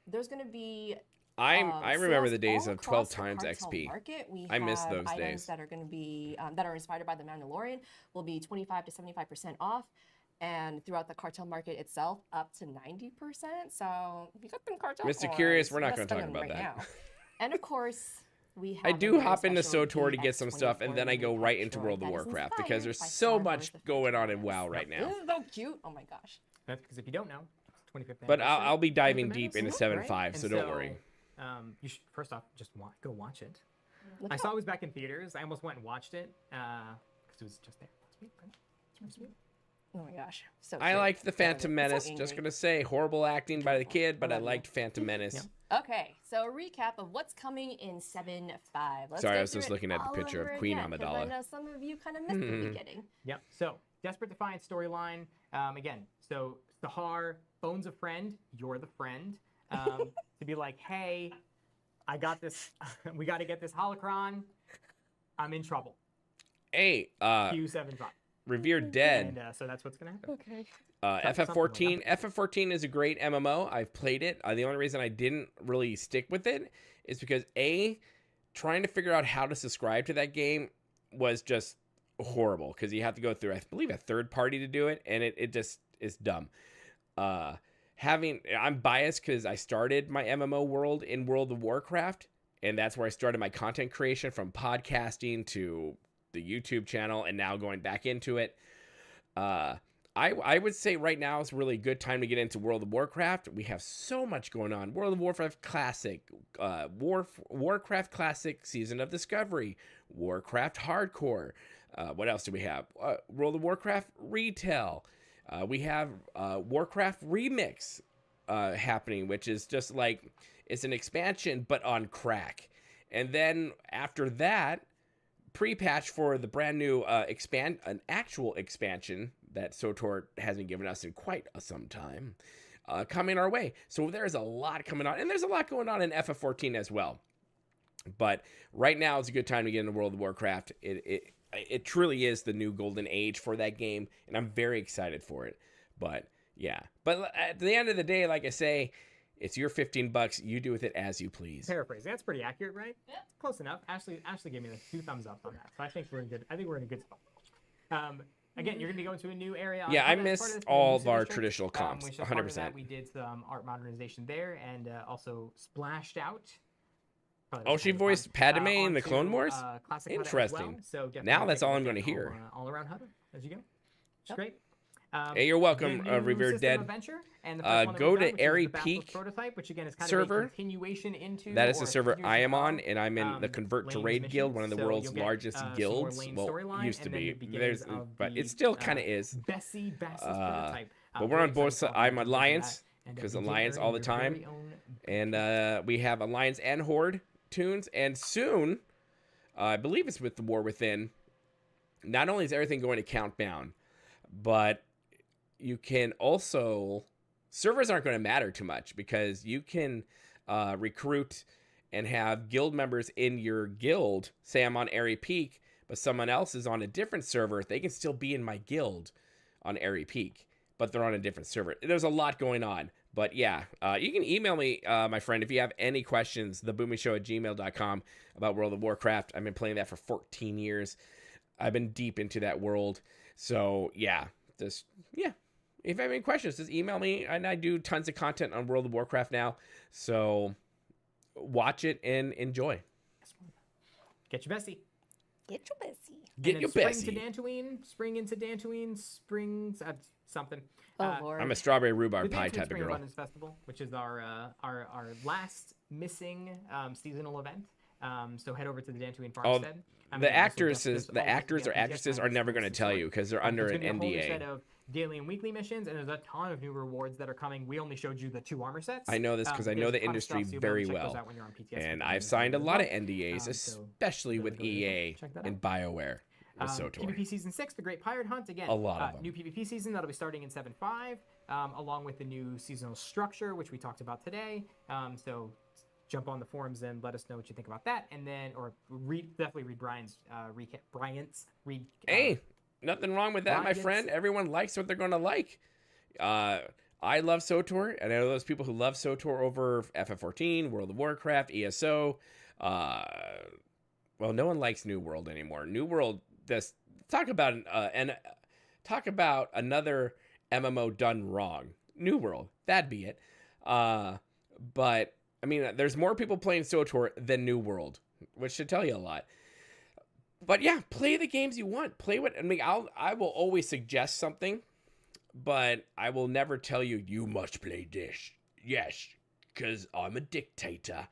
There's going to be I remember sales the days all of 12 across the times cartel XP. market. We I miss have those items days. that are going to be that are inspired by the Mandalorian will be 25 to 75% off. And throughout the cartel market itself, up to 90%. So if you got them cartel Mr. coins, Curious, we're not let's gonna talk spend them about right that. now. And of course, we have I a do very hop into special SWTOR to get some stuff, and then I go right into World of Warcraft because there's so much going on in WoW right now. This is so cute. Oh my gosh. That's because if you don't know, it's 25th But anniversary. I'll be diving Phantom deep Menace, into right? 7.5, And so don't worry. You should first off just go watch it. Look I it saw up. it was back in theaters. I almost went and watched it because it was just there last week. Right? It's really sweet. Oh my gosh. So I cute. liked the Phantom So Menace. angry. Just gonna say, horrible acting by the kid, but I liked Phantom Menace. Okay, so a recap of what's coming in 7.5. Let's Sorry, go I was through just it looking at the all picture of over Queen again, 'cause Amidala. I know some of you kind of missed the beginning. Yep. So, Desperate Defiance storyline. Again, so Sahar phones a friend. You're the friend. To be like, hey, I got this. We got to get this holocron. I'm in trouble. Hey, Q75. Revered Dead. And so that's what's gonna happen. Okay. FF14. FF14 is a great MMO. I've played it. The only reason I didn't really stick with it is because trying to figure out how to subscribe to that game was just horrible because you have to go through, I believe, a third party to do it, and it just is dumb. I'm biased because I started my MMO world in World of Warcraft, and that's where I started my content creation, from podcasting to the YouTube channel, and now going back into it. I would say right now is really a good time to get into World of Warcraft. We have so much going on. World of Warcraft Classic, Warcraft Classic Season of Discovery, Warcraft Hardcore. What else do we have? World of Warcraft Retail. We have Warcraft Remix happening, which is just like, it's an expansion but on crack. And then after that, pre-patch for the brand new an actual expansion that Swtor hasn't given us in quite some time, coming our way. So there's a lot coming on, and there's a lot going on in FF14 as well. But right now is a good time to get into World of Warcraft. It truly is the new golden age for that game, and I'm very excited for it. But yeah, but at the end of the day, like I say, it's your $15. You do with it as you please. Paraphrasing. That's pretty accurate, right? Yeah. Close enough. Ashley gave me the 2 thumbs up on that, so I think we're in good. I think we're in a good spot. Again, you're going to be going to a new area. Yeah, I Hutta as part missed of this, the all new of our district, traditional comps, which as part of 100%. that, we did some art modernization there, and also splashed out. Oh, she voiced Padme in the onto, Clone Wars? classic Hutta as Interesting. well. So definitely Now that's take a all I'm look gonna at hear. all around Hutta as you go. It's Yep. great. Hey, you're welcome, the new Revered system Dead. adventure, and the first one that Go we've to done, which is Airy the Basilisk Peak prototype, which again is kind server. of a continuation into. That is or the server I continuation am on, of, and I'm in the Convert to Lane's Raid Guild, missions. one of the So world's you'll get, largest some more guilds. Lane Well, storyline, used to and then be. the beginnings There's, of but the, it still kind of is. Basilisk prototype. But we're Very on both excited sides. to I'm jump into Alliance, that, and because begin Alliance earning all the your time. very own And we have Alliance and Horde tunes, and soon, I believe it's with the War Within, not only is everything going to count down, but you can also, servers aren't going to matter too much, because you can recruit and have guild members in your guild. Say I'm on Airy Peak, but someone else is on a different server. They can still be in my guild on Airy Peak, but they're on a different server. There's a lot going on. But yeah, you can email me, my friend, if you have any questions, theboomyshow@gmail.com about World of Warcraft. I've been playing that for 14 years. I've been deep into that world. So yeah, if you have any questions, just email me. And I do tons of content on World of Warcraft now. So watch it and enjoy. Get your Bessie. Get your Bessie. Get your Bessie. Spring into Dantooine, springs something. Oh, Lord. I'm a strawberry The rhubarb pie Dantooine type of Spring girl. Abundance Festival, which is our last missing seasonal event. So head over to the Dantooine Farmstead. The actors or actresses are never going to tell you because they're under There's an gonna be a whole new NDA. set of daily and weekly missions, and there's a ton of new rewards that are coming. We only showed you the 2 armor sets. I know this because I know there's the a ton of industry stuff, so you'll be able very to check those well. out when you're on PTS And with I've the signed a lot of as well. NDAs, So especially with go EA check that and BioWare with Swtor. PvP Season 6, The Great Pirate Hunt. Again, A lot of them. new PvP season that'll be starting in 7.5, along with the new seasonal structure, which we talked about today. So jump on the forums and let us know what you think about that. And then, definitely read Brian's recap. Hey, nothing wrong with that, my Brian's- friend. Everyone likes what they're going to like. I love SWTOR, and I know those people who love SWTOR over FF14, World of Warcraft, ESO. Well, no one likes New World anymore. New World, talk about another MMO done wrong. New World, that'd be it. But I mean, there's more people playing SWTOR than New World, which should tell you a lot. But yeah, play the games you want. Play what I mean. I will always suggest something, but I will never tell you you must play this. Yes, because I'm a dictator.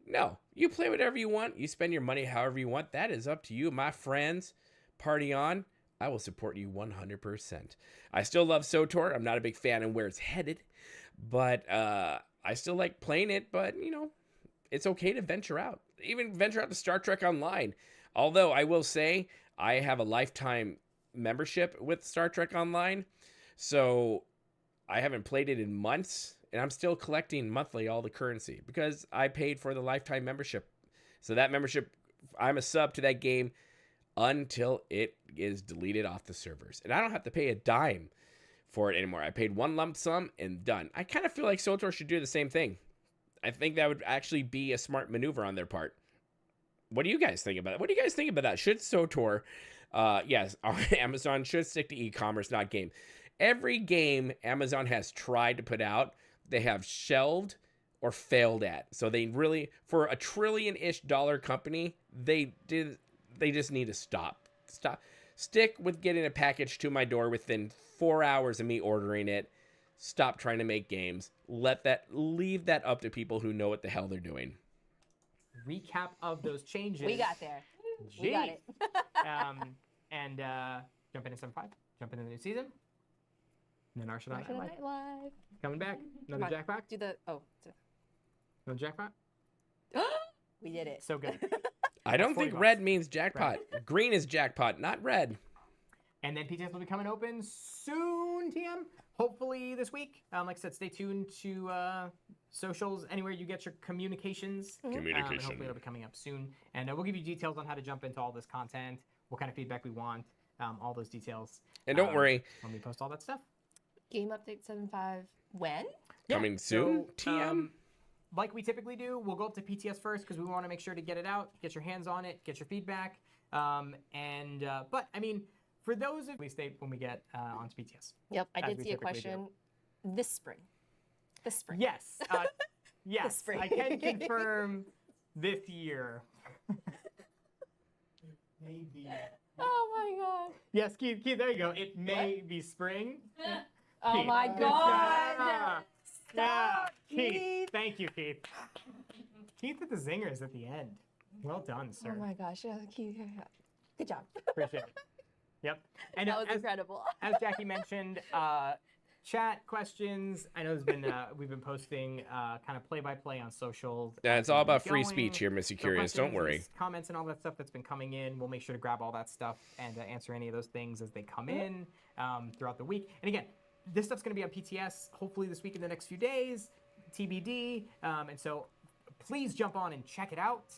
No, you play whatever you want. You spend your money however you want. That is up to you, my friends. Party on. I will support you 100%. I still love SWTOR. I'm not a big fan of where it's headed, but I still like playing it. But you know, it's okay to venture out. Even venture out to Star Trek Online. Although I will say I have a lifetime membership with Star Trek Online, so I haven't played it in months. And I'm still collecting monthly all the currency because I paid for the lifetime membership. So that membership, I'm a sub to that game until it is deleted off the servers. And I don't have to pay a dime for it anymore. I paid one lump sum and done. I kind of feel like SWTOR should do the same thing. I think that would actually be a smart maneuver on their part. What do you guys think about it? What do you guys think about that? Should SWTOR, yes, Amazon should stick to e-commerce, not game. Every game Amazon has tried to put out, they have shelved or failed at. So they really, for a $1 trillion-ish company, they just need to stop. Stick with getting a package to my door within 4 hours of me ordering it. Stop trying to make games. Leave that up to people who know what the hell they're doing. Recap of those changes. We got there. We got it. And jump into 7.5. Jump into the new season. And then Arsenal Nightlife. coming back. Another Come on, jackpot. Do the Another jackpot. We did it. So good. I don't $40. think red means jackpot. Green is jackpot, not red. And then PTS will be coming open soon, TM. Hopefully this week. Like I said, stay tuned to socials, anywhere you get your communications. And hopefully it'll be coming up soon. And we'll give you details on how to jump into all this content, what kind of feedback we want, all those details. And don't worry. When we post all that stuff. Game update 7.5. When? Coming soon, TM. Like we typically do, we'll go up to PTS first because we want to make sure to get it out, get your hands on it, get your feedback. But I mean, for those of release date when we get onto BTS. Yep, I As did we see a typically do. question this spring. This spring. Yes. Yes. spring. I can confirm this year. Maybe. Oh my god. Yes, Keith, there you go. It may be spring. Oh Keith. my god. Yeah. Stop, Keith. Keith. Thank you, Keith. Keith with the zingers at the end. Well done, sir. Oh my gosh. Yeah, good job. Appreciate it. Yep. And That was as, incredible. as Jackie mentioned, chat questions. I know there's been we've been posting kind of play-by-play on social. Yeah, it's all about free going. speech here, Missy So Curious. Don't questions, worry. Comments and all that stuff that's been coming in. We'll make sure to grab all that stuff and answer any of those things as they come in throughout the week. And again, this stuff's going to be on PTS hopefully this week in the next few days, TBD. And so please jump on and check it out.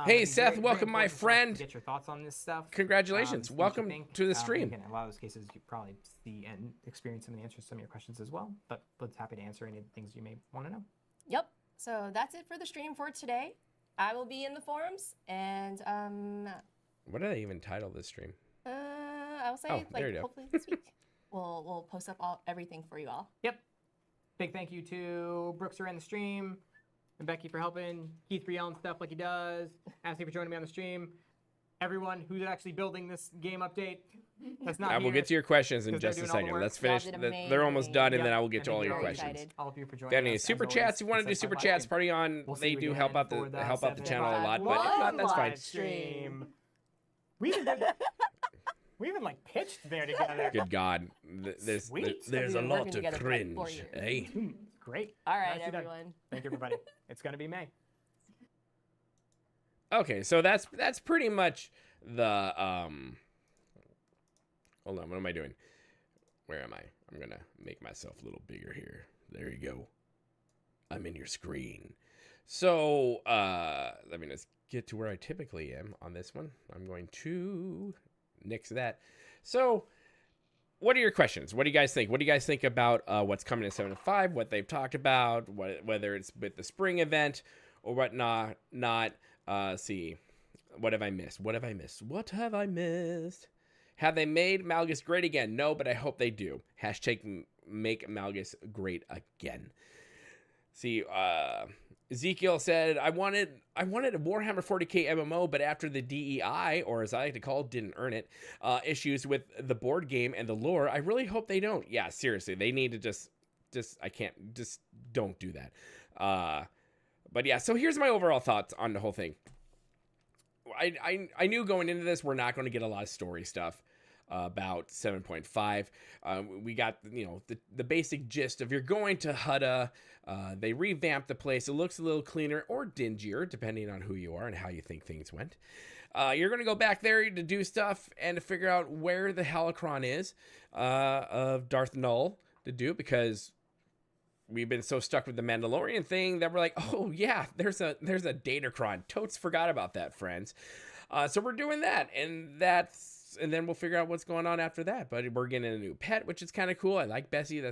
Hey, It'd be Seth, very welcome, my important for us to friend. Get your thoughts on this stuff. Congratulations. See what you Welcome think. to the stream. Again, in a lot of those cases, you probably see and experience some of the answers to some of your questions as well. But happy to answer any of the things you may want to know. Yep. So that's it for the stream for today. I will be in the forums and What did I even title this stream? I will say Oh, there you go. hopefully this week we'll post up everything for you all. Yep. Big thank you to Brooks who ran the stream, and Becky for helping, Keith for yelling stuff like he does, Ashley for joining me on the stream, everyone who's actually building this game update. That's not I will here. get to your questions in 'cause they're just a doing all the second. work. Let's Y'all finish. did They're almost amazing. done, and Yep, then I will get to and all then your we're questions. excited. All of you for joining Got any us, as super always. chats? You want to do Thanks super for chats? watching. Party on. We'll see They you do again help out for the help out the 7 channel a lot, live but if not, one that's fine. live stream. We even like pitched there together. Good God, Sweet. there's a We've been lot working to together for like 4 cringe, years. eh? Great. All right, Nicely done. everyone. Thank you, everybody. It's gonna be May. Okay, so that's pretty much the Hold on, what am I doing? Where am I? I'm gonna make myself a little bigger here. There you go. I'm in your screen. So let me just get to where I typically am on this one. I'm going to nix that. So what are your questions? What do you guys think? What do you guys think about what's coming in 7.5, what they've talked about, whether it's with the spring event or whatnot? See, what have I missed? What have I missed? What have I missed? Have they made Malgus great again? No, but I hope they do. Hashtag make Malgus great again. See, Ezekiel said, I wanted a Warhammer 40k MMO, but after the DEI, or as I like to call it, didn't earn it, issues with the board game and the lore, I really hope they don't. Yeah, seriously, they need to just don't do that. But yeah, so here's my overall thoughts on the whole thing. I knew going into this, we're not going to get a lot of story stuff about 7.5. We got, the basic gist of you're going to Hutta. They revamped the place. It looks a little cleaner or dingier, depending on who you are and how you think things went. You're going to go back there to do stuff and to figure out where the Holocron is of Darth Null to do, because we've been so stuck with the Mandalorian thing that we're like, oh yeah, there's a Datacron. Totes forgot about that, friends. So we're doing that, and then we'll figure out what's going on after that. But we're getting a new pet, which is kind of cool. I like Bessie.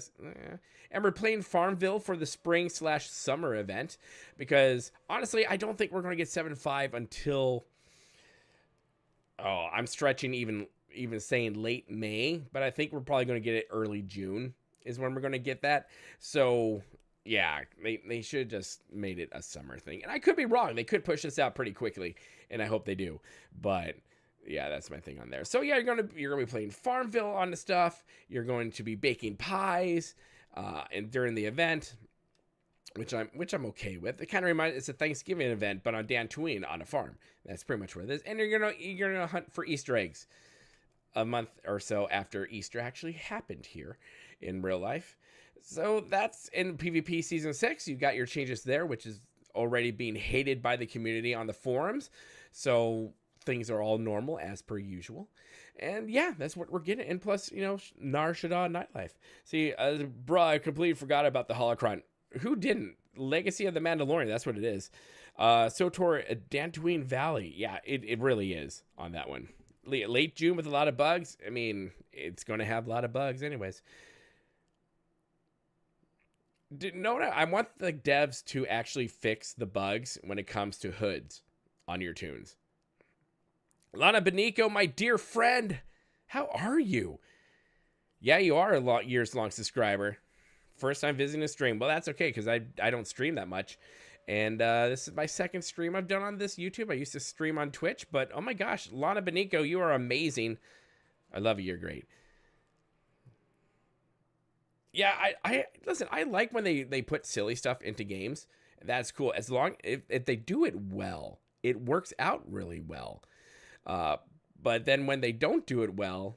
And we're playing Farmville for the spring/summer event, because honestly, I don't think we're going to get 7.5 until, I'm stretching even saying late May, but I think we're probably going to get it early June is when we're going to get that. So yeah, they should have just made it a summer thing. And I could be wrong. They could push this out pretty quickly, and I hope they do. But yeah, that's my thing on there. So yeah, you're gonna be playing Farmville on the stuff. You're going to be baking pies, and during the event, which I'm okay with. It kind of reminds, it's a Thanksgiving event, but on Dantooine on a farm. That's pretty much what it is. And you're gonna hunt for Easter eggs a month or so after Easter actually happened here in real life. So that's in PvP Season 6. You got your changes there, which is already being hated by the community on the forums. So things are all normal as per usual. And yeah, that's what we're getting. And plus, Nar Shaddaa Nightlife. See, bro, I completely forgot about the Holocron. Who didn't? Legacy of the Mandalorian, that's what it is. Swtor, Dantooine Valley. Yeah, it really is on that one. Late June with a lot of bugs. I mean, it's going to have a lot of bugs anyways. I want the devs to actually fix the bugs when it comes to hoods on your tunes. Lana Benico, my dear friend. How are you? Yeah, you are a years-long subscriber. First time visiting a stream. Well, that's okay, because I don't stream that much. And this is my second stream I've done on this YouTube. I used to stream on Twitch, but oh my gosh, Lana Benico, you are amazing. I love you. You're great. Yeah, I listen, I like when they put silly stuff into games. That's cool. As long if they do it well, it works out really well. But then when they don't do it well,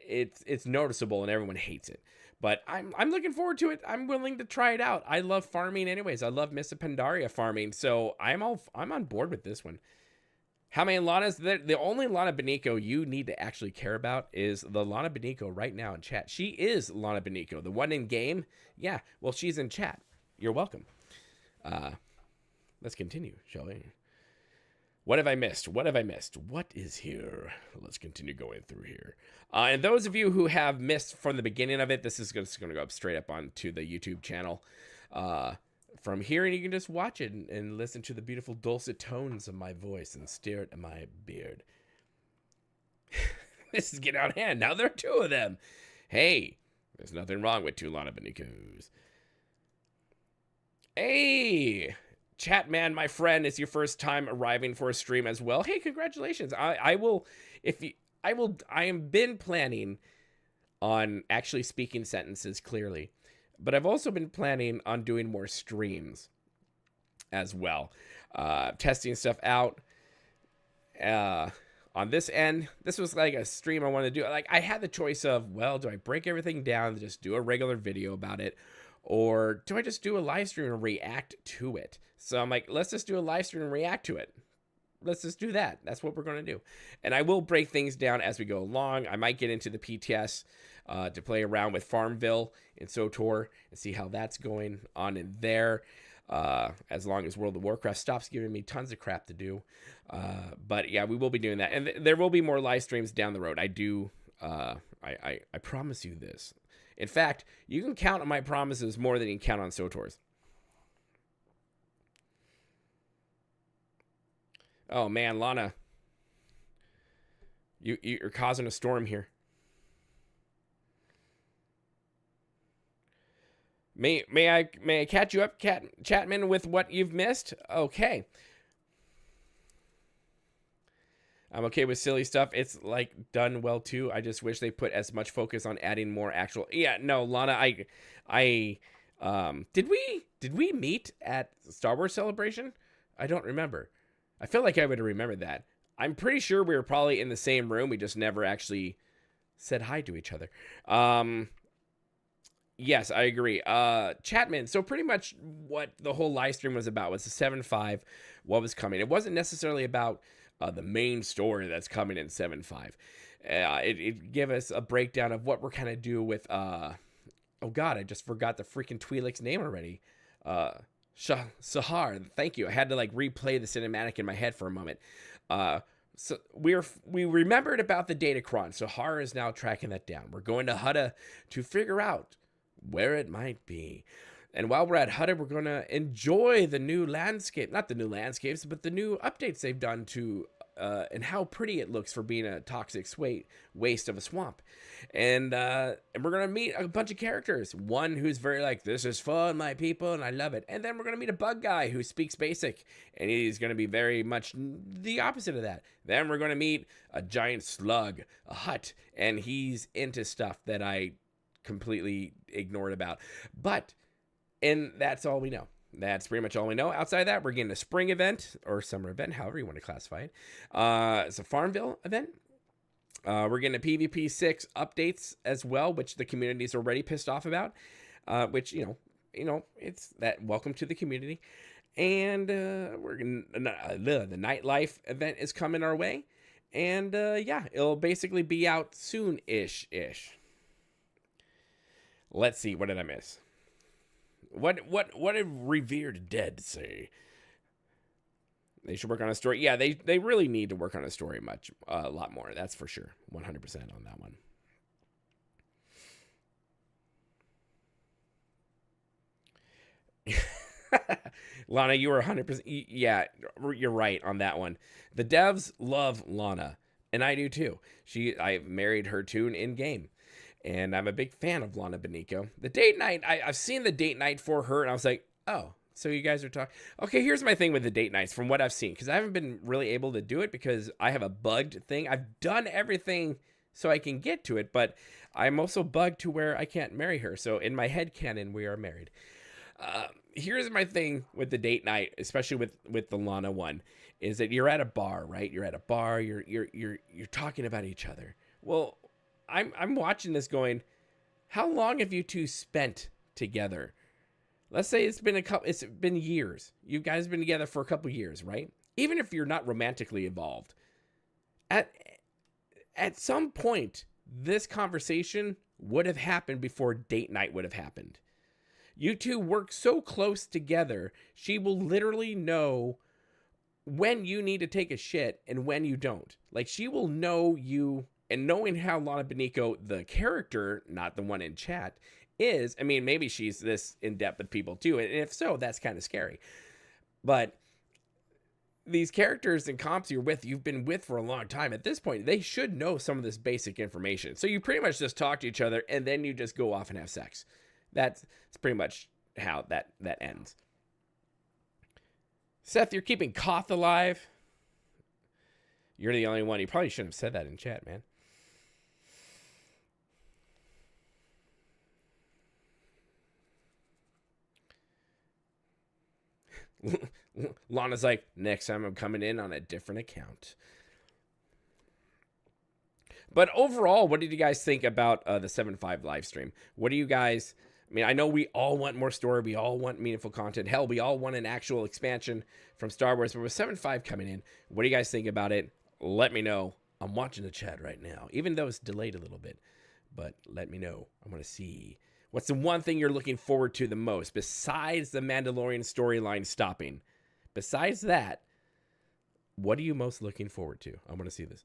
it's noticeable and everyone hates it. But I'm looking forward to it. I'm willing to try it out. I love farming anyways. I love Miss Pandaria farming, so I'm on board with this one. How many Lanas? The only Lana Benico you need to actually care about is the Lana Benico right now in chat. She is Lana Benico. The one in game, yeah, well, she's in chat. You're welcome. Let's continue, shall we? What have I missed? What have I missed? What is here? Let's continue going through here. And those of you who have missed from the beginning of it, this is just going to go up straight up onto the YouTube channel. From here, and you can just watch it and listen to the beautiful dulcet tones of my voice and stare at my beard. This is getting out of hand. Now there are two of them. Hey, there's nothing wrong with two Lana Benicos. Hey, Chatman, my friend, it's your first time arriving for a stream as well. Hey, congratulations. I am been planning on actually speaking sentences clearly. But I've also been planning on doing more streams as well. Testing stuff out. On this end, this was like a stream I wanted to do. Like, I had the choice of, well, do I break everything down and just do a regular video about it? Or do I just do a live stream and react to it? So I'm like, let's just do a live stream and react to it. Let's just do that. That's what we're going to do. And I will break things down as we go along. I might get into the PTS to play around with Farmville and Swtor and see how that's going on in there. As long as World of Warcraft stops giving me tons of crap to do. But yeah, we will be doing that. And there will be more live streams down the road. I do. I promise you this. In fact, you can count on my promises more than you can count on Swtor's. Oh man, Lana. You're causing a storm here. May I catch you up, Chatman, with what you've missed? Okay. I'm okay with silly stuff. It's like done well too. I just wish they put as much focus on adding more actual. Yeah, no, Lana, did we meet at Star Wars Celebration? I don't remember. I feel like I would have remembered that. I'm pretty sure we were probably in the same room. We just never actually said hi to each other. Yes, I agree. Chatman, so pretty much what the whole live stream was about was the 7.5, what was coming. It wasn't necessarily about the main story that's coming in 7.5. It gave us a breakdown of what we're kind of do with, oh God, I just forgot the freaking Twi'lek's name already. Sahar, thank you. I had to like replay the cinematic in my head for a moment. So we remembered about the Datacron. Sahar is now tracking that down. We're going to Hutta to figure out where it might be. And while we're at Hutta, we're going to enjoy the new landscape. Not the new landscapes, but the new updates they've done to and how pretty it looks for being a toxic waste of a swamp. And we're going to meet a bunch of characters. One who's very like, this is fun, my people, and I love it. And then we're going to meet a bug guy who speaks basic, and he's going to be very much the opposite of that. Then we're going to meet a giant slug, a hut, and he's into stuff that I completely ignored about. And that's all we know. That's pretty much all we know. Outside of that, we're getting a spring event or summer event, however you want to classify it. It's a Farmville event. We're getting a PvP 6 updates as well, which the community is already pissed off about. Which you know, it's that welcome to the community. And we're gonna the Nightlife event is coming our way, and yeah, it'll basically be out soon-ish. Let's see, what did I miss? What did Revered Dead say? They should work on a story. Yeah, they really need to work on a story a lot more. That's for sure. 100% on that one. Lana, you were 100%. Yeah, you're right on that one. The devs love Lana, And I do too. I married her tune in game. And I'm a big fan of Lana Beniko. The date night, I've seen the date night for her, and I was like, oh, so you guys are talking. Okay, here's my thing with the date nights from what I've seen, because I haven't been really able to do it because I have a bugged thing. I've done everything so I can get to it, but I'm also bugged to where I can't marry her. So in my head canon, we are married. Here's my thing with the date night, especially with the Lana one, is that you're at a bar, right? You're at a bar. You're talking about each other. Well, I'm watching this going, how long have you two spent together? Let's say it's been years. You guys have been together for a couple years, right? Even if you're not romantically involved, at some point, this conversation would have happened before date night would have happened. You two work so close together, she will literally know when you need to take a shit and when you don't. Like, she will know you. And knowing how Lana Beniko, the character, not the one in chat, is, I mean, maybe she's this in-depth with people too. And if so, that's kind of scary. But these characters and comps you've been with for a long time. At this point, they should know some of this basic information. So you pretty much just talk to each other and then you just go off and have sex. That's pretty much how that ends. Seth, you're keeping Koth alive. You're the only one. You probably shouldn't have said that in chat, man. Lana's like, next time I'm coming in on a different account. But overall, what did you guys think about the 7.5 live stream? What do you guys... I mean, I know we all want more story. We all want meaningful content. Hell, we all want an actual expansion from Star Wars. But with 7.5 coming in, what do you guys think about it? Let me know. I'm watching the chat right now, even though it's delayed a little bit. But let me know. I want to see. What's the one thing you're looking forward to the most besides the Mandalorian storyline stopping? Besides that, what are you most looking forward to? I want to see this.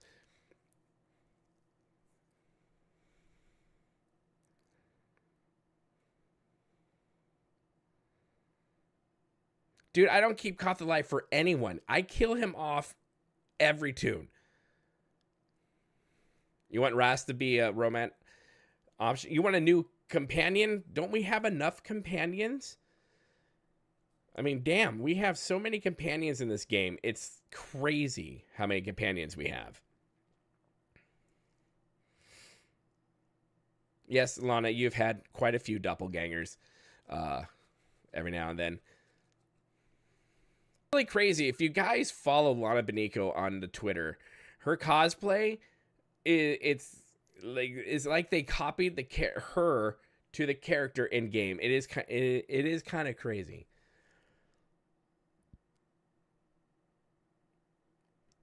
Dude, I don't keep Koth alive for anyone. I kill him off every tune. You want Ras to be a romance option? You want a new companion? Don't we have enough companions? I mean, damn, we have so many companions in this game. It's crazy how many companions we have. Yes, Lana, you've had quite a few doppelgangers every now and then. Really crazy. If you guys follow Lana Beniko on the Twitter, her cosplay, it's like they copied her to the character in game. It is kind of crazy.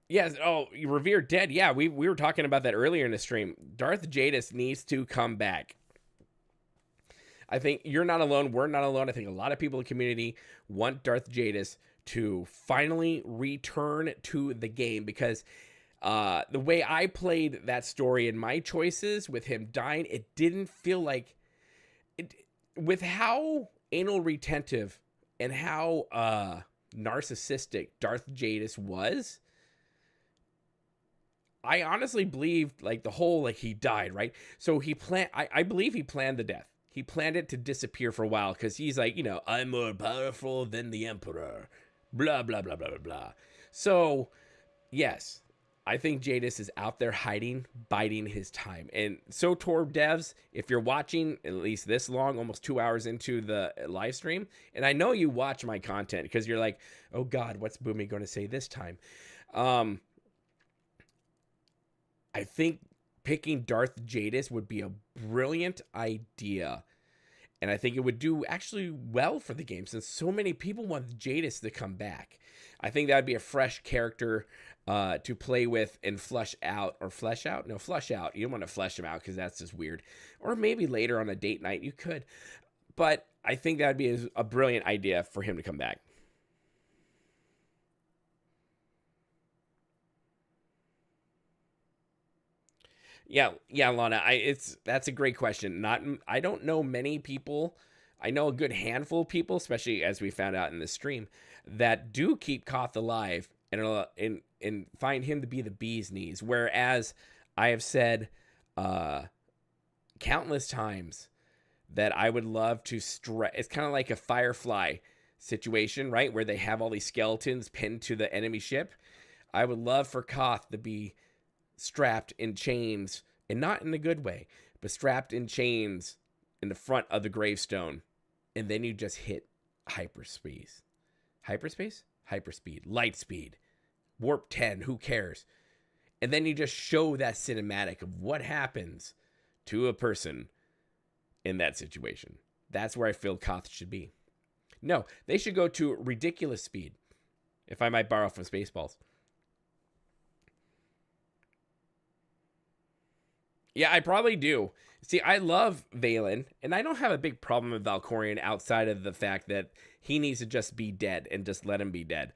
Yes. Oh, Revered Dead. Yeah, we were talking about that earlier in the stream. Darth Jadis needs to come back. I think you're not alone. We're not alone. I think a lot of people in the community want Darth Jadis to finally return to the game, because the way I played that story and my choices with him dying, it didn't feel like it, with how anal retentive and how narcissistic Darth Jadis was. I honestly believed like the whole, like, he died, right? So I believe he planned the death. He planned it to disappear for a while because he's like, I'm more powerful than the Emperor. Blah, blah, blah, blah, blah, blah. So, yes, I think Jadis is out there hiding, biding his time. And Swtor devs, if you're watching at least this long, almost 2 hours into the live stream, and I know you watch my content because you're like, oh God, what's Boomy going to say this time? I think picking Darth Jadis would be a brilliant idea. And I think it would do actually well for the game since so many people want Jadis to come back. I think that would be a fresh character to play with and flesh out. You don't want to flesh him out because that's just weird. Or maybe later on a date night you could. But I think that would be a brilliant idea for him to come back. Yeah, Lana. That's a great question. I don't know many people. I know a good handful of people, especially as we found out in the stream, that do keep Koth alive and and find him to be the bee's knees. Whereas I have said countless times that I would love to it's kind of like a Firefly situation, right? Where they have all these skeletons pinned to the enemy ship. I would love for Koth to be strapped in chains, and not in a good way, but strapped in chains in the front of the gravestone. And then you just hit hyperspeed, light speed, warp 10, who cares? And then you just show that cinematic of what happens to a person in that situation. That's where I feel Koth should be. No, they should go to ridiculous speed, if I might borrow from Spaceballs. Yeah, I probably do. See, I love Valen, and I don't have a big problem with Valkorion outside of the fact that he needs to just be dead and just let him be dead.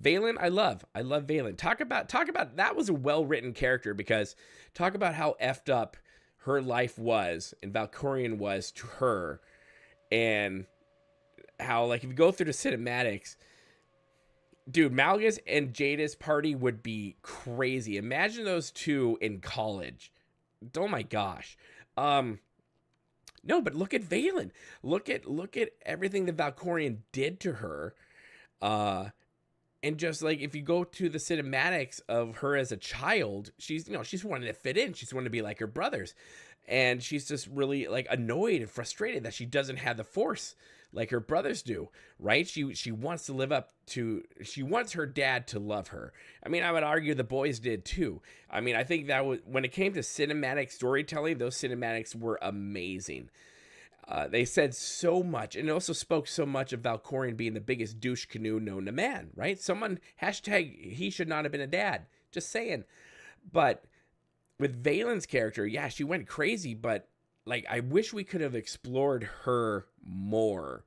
Valen, I love Valen. Talk about that was a well-written character, because talk about how effed up her life was and Valkorion was to her, and how, like, if you go through the cinematics, dude, Malgus and Jada's party would be crazy. Imagine those two in college. Oh my gosh. No, but look at Valen. Look at everything that Valkorion did to her. And just like, if you go to the cinematics of her as a child, she's wanting to fit in. She's wanting to be like her brothers. And she's just really, like, annoyed and frustrated that she doesn't have the Force like her brothers do, right? She wants to live up to, she wants her dad to love her. I mean, I would argue the boys did too. I mean, I think that was, when it came to cinematic storytelling, those cinematics were amazing. They said so much, and it also spoke so much of Valkorion being the biggest douche canoe known to man, right? Someone, hashtag, he should not have been a dad. Just saying. But with Valen's character, yeah, she went crazy, but, like, I wish we could have explored her more.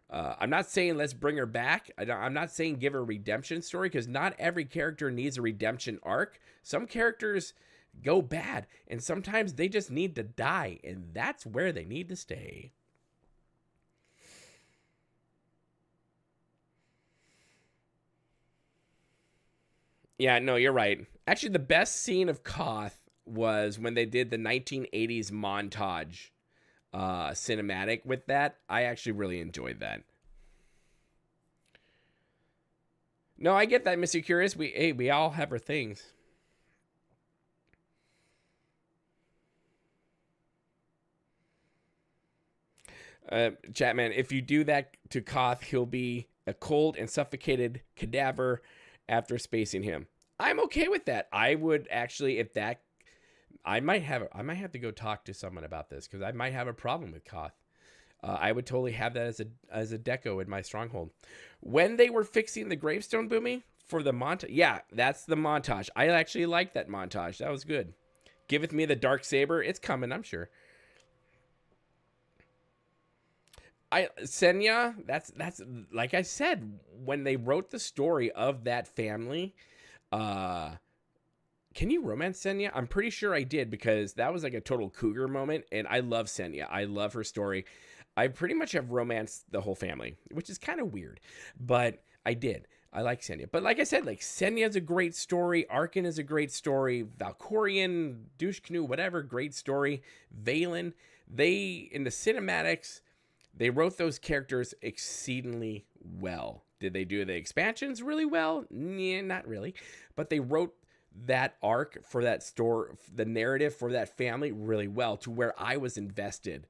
I'm not saying let's bring her back. I'm not saying give her a redemption story, because not every character needs a redemption arc. Some characters go bad, and sometimes they just need to die, and that's where they need to stay. Yeah, no, you're right. Actually, the best scene of Koth was when they did the 1980s montage cinematic with that. I actually really enjoyed that. No, I get that, Mr. Curious. We all have our things. Chatman, if you do that to Koth, he'll be a cold and suffocated cadaver after spacing him. I'm okay with that. I would actually, if that, I might have to go talk to someone about this, because I might have a problem with Koth. I would totally have that as a deco in my stronghold. When they were fixing the gravestone, Boomy, for the montage, yeah, that's the montage. I actually liked that montage. That was good. Giveth me the dark saber. It's coming, I'm sure. Senya, that's like I said, when they wrote the story of that family, can you romance Senya? I'm pretty sure I did, because that was like a total cougar moment, and I love Senya. I love her story. I pretty much have romanced the whole family, which is kind of weird, but I did. I like Senya. But like I said, like, Senya's a great story. Arkin is a great story. Valkorion, Douche Canoe, whatever, great story. Valen, they, in the cinematics, they wrote those characters exceedingly well. Did they do the expansions really well? Yeah, not really. But they wrote that arc for that story, the narrative for that family, really well, to where I was invested.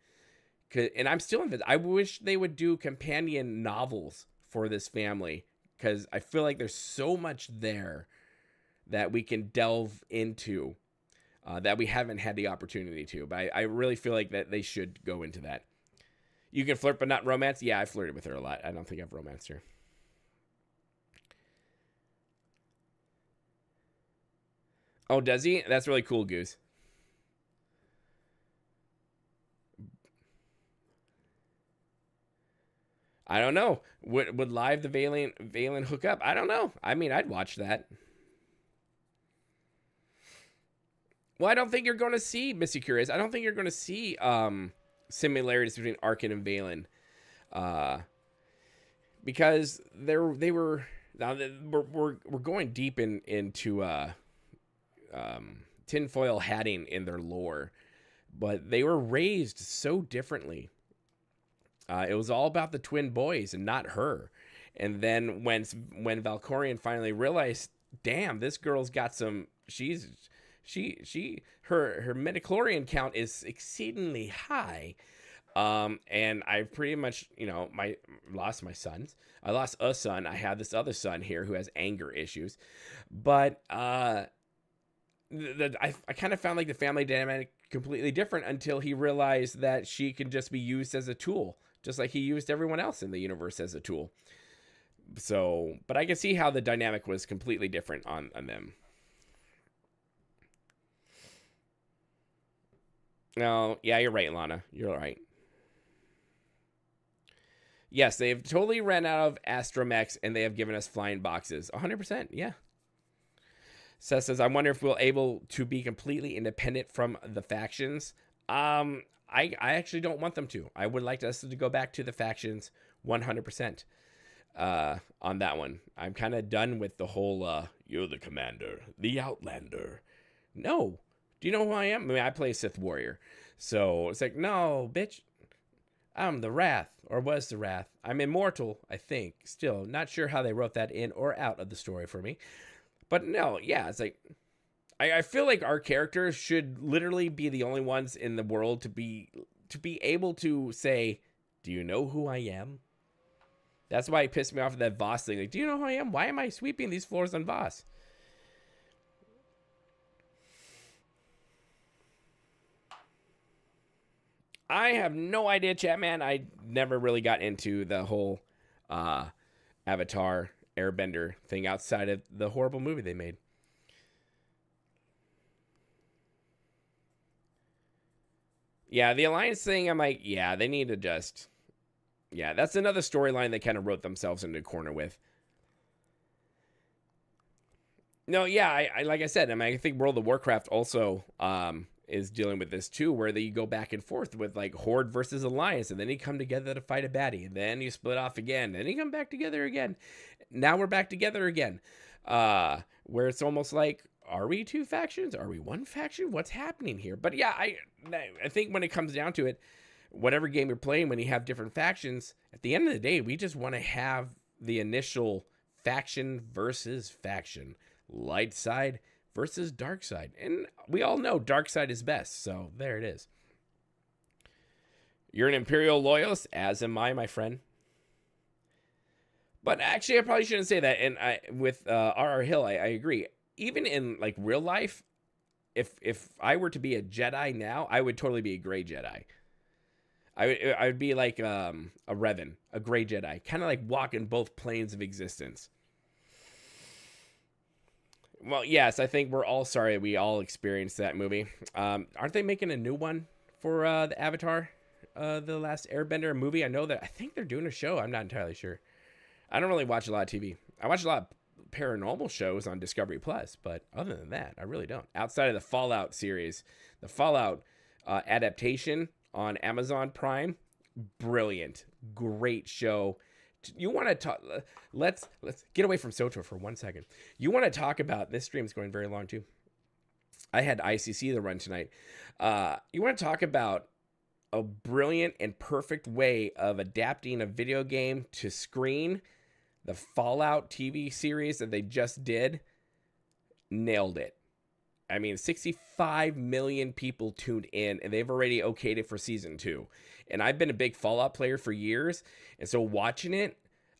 And I'm still invested. I wish they would do companion novels for this family, because I feel like there's so much there that we can delve into that we haven't had the opportunity to. But I really feel like that they should go into that. You can flirt but not romance? Yeah, I flirted with her a lot. I don't think I've romanced her. Oh, does he? That's really cool, Goose. I don't know. Would live the Valen hook up? I don't know. I mean, I'd watch that. Well, I don't think you're going to see, Missy Curious, I don't think you're going to see similarities between Arkin and Valen, because they were Now we're going deep into tinfoil hatting in their lore, but they were raised so differently. It was all about the twin boys and not her. And then when Valkorion finally realized, damn, this girl's got some, her midichlorian count is exceedingly high. And I pretty much, lost my sons. I lost a son. I have this other son here who has anger issues, but I kind of found like the family dynamic completely different until he realized that she can just be used as a tool, just like he used everyone else in the universe as a tool. So, but I can see how the dynamic was completely different on them. No, yeah, you're right, Lana. You're right. Yes, they've totally ran out of Astromechs, and they have given us flying boxes. 100%, yeah. Seth says, I wonder if we'll able to be completely independent from the factions. I actually don't want them to. I would like us to go back to the factions 100% on that one. I'm kind of done with the whole, you're the commander, the outlander. No. Do you know who I am? I mean, I play Sith Warrior. So it's like, no, bitch. I'm the Wrath, or was the Wrath. I'm immortal, I think. Still, not sure how they wrote that in or out of the story for me. But no, yeah, it's like, I feel like our characters should literally be the only ones in the world to be able to say, do you know who I am? That's why it pissed me off at that Voss thing. Like, do you know who I am? Why am I sweeping these floors on Voss? I have no idea, chat man. I never really got into the whole Avatar Airbender thing outside of the horrible movie they made. Yeah, the Alliance thing, I'm like, yeah, they need to just... Yeah, that's another storyline they kind of wrote themselves into a corner with. No, yeah, I like I said, I mean, I think World of Warcraft also is dealing with this too, where you go back and forth with like Horde versus Alliance, and then you come together to fight a baddie, and then you split off again, and you come back together again. Now we're back together again, where it's almost like, are we two factions? Are we one faction? What's happening here? But yeah, I think when it comes down to it, whatever game you're playing, when you have different factions, at the end of the day, we just want to have the initial faction versus faction, light side versus dark side. And we all know dark side is best. So there it is. You're an Imperial loyalist, as am I, my friend. But actually, I probably shouldn't say that. And with R.R. Hill, I agree. Even in like real life, if I were to be a Jedi now, I would totally be a gray Jedi. I would be like a Revan, a gray Jedi, kind of like walking both planes of existence. Well, yes, I think we're all sorry we all experienced that movie. Aren't they making a new one for the Avatar, the Last Airbender movie? I think they're doing a show. I'm not entirely sure. I don't really watch a lot of TV. I watch a lot of paranormal shows on Discovery Plus, but other than that, I really don't. Outside of the Fallout series, the Fallout adaptation on Amazon Prime, brilliant, great show. You want to talk? Let's get away from Swtor for 1 second. You want to talk about this stream's going very long too. I had ICC to run tonight. You want to talk about a brilliant and perfect way of adapting a video game to screen? The Fallout TV series that they just did nailed it. I mean, 65 million people tuned in, and they've already okayed it for season 2. And I've been a big Fallout player for years, and so watching it,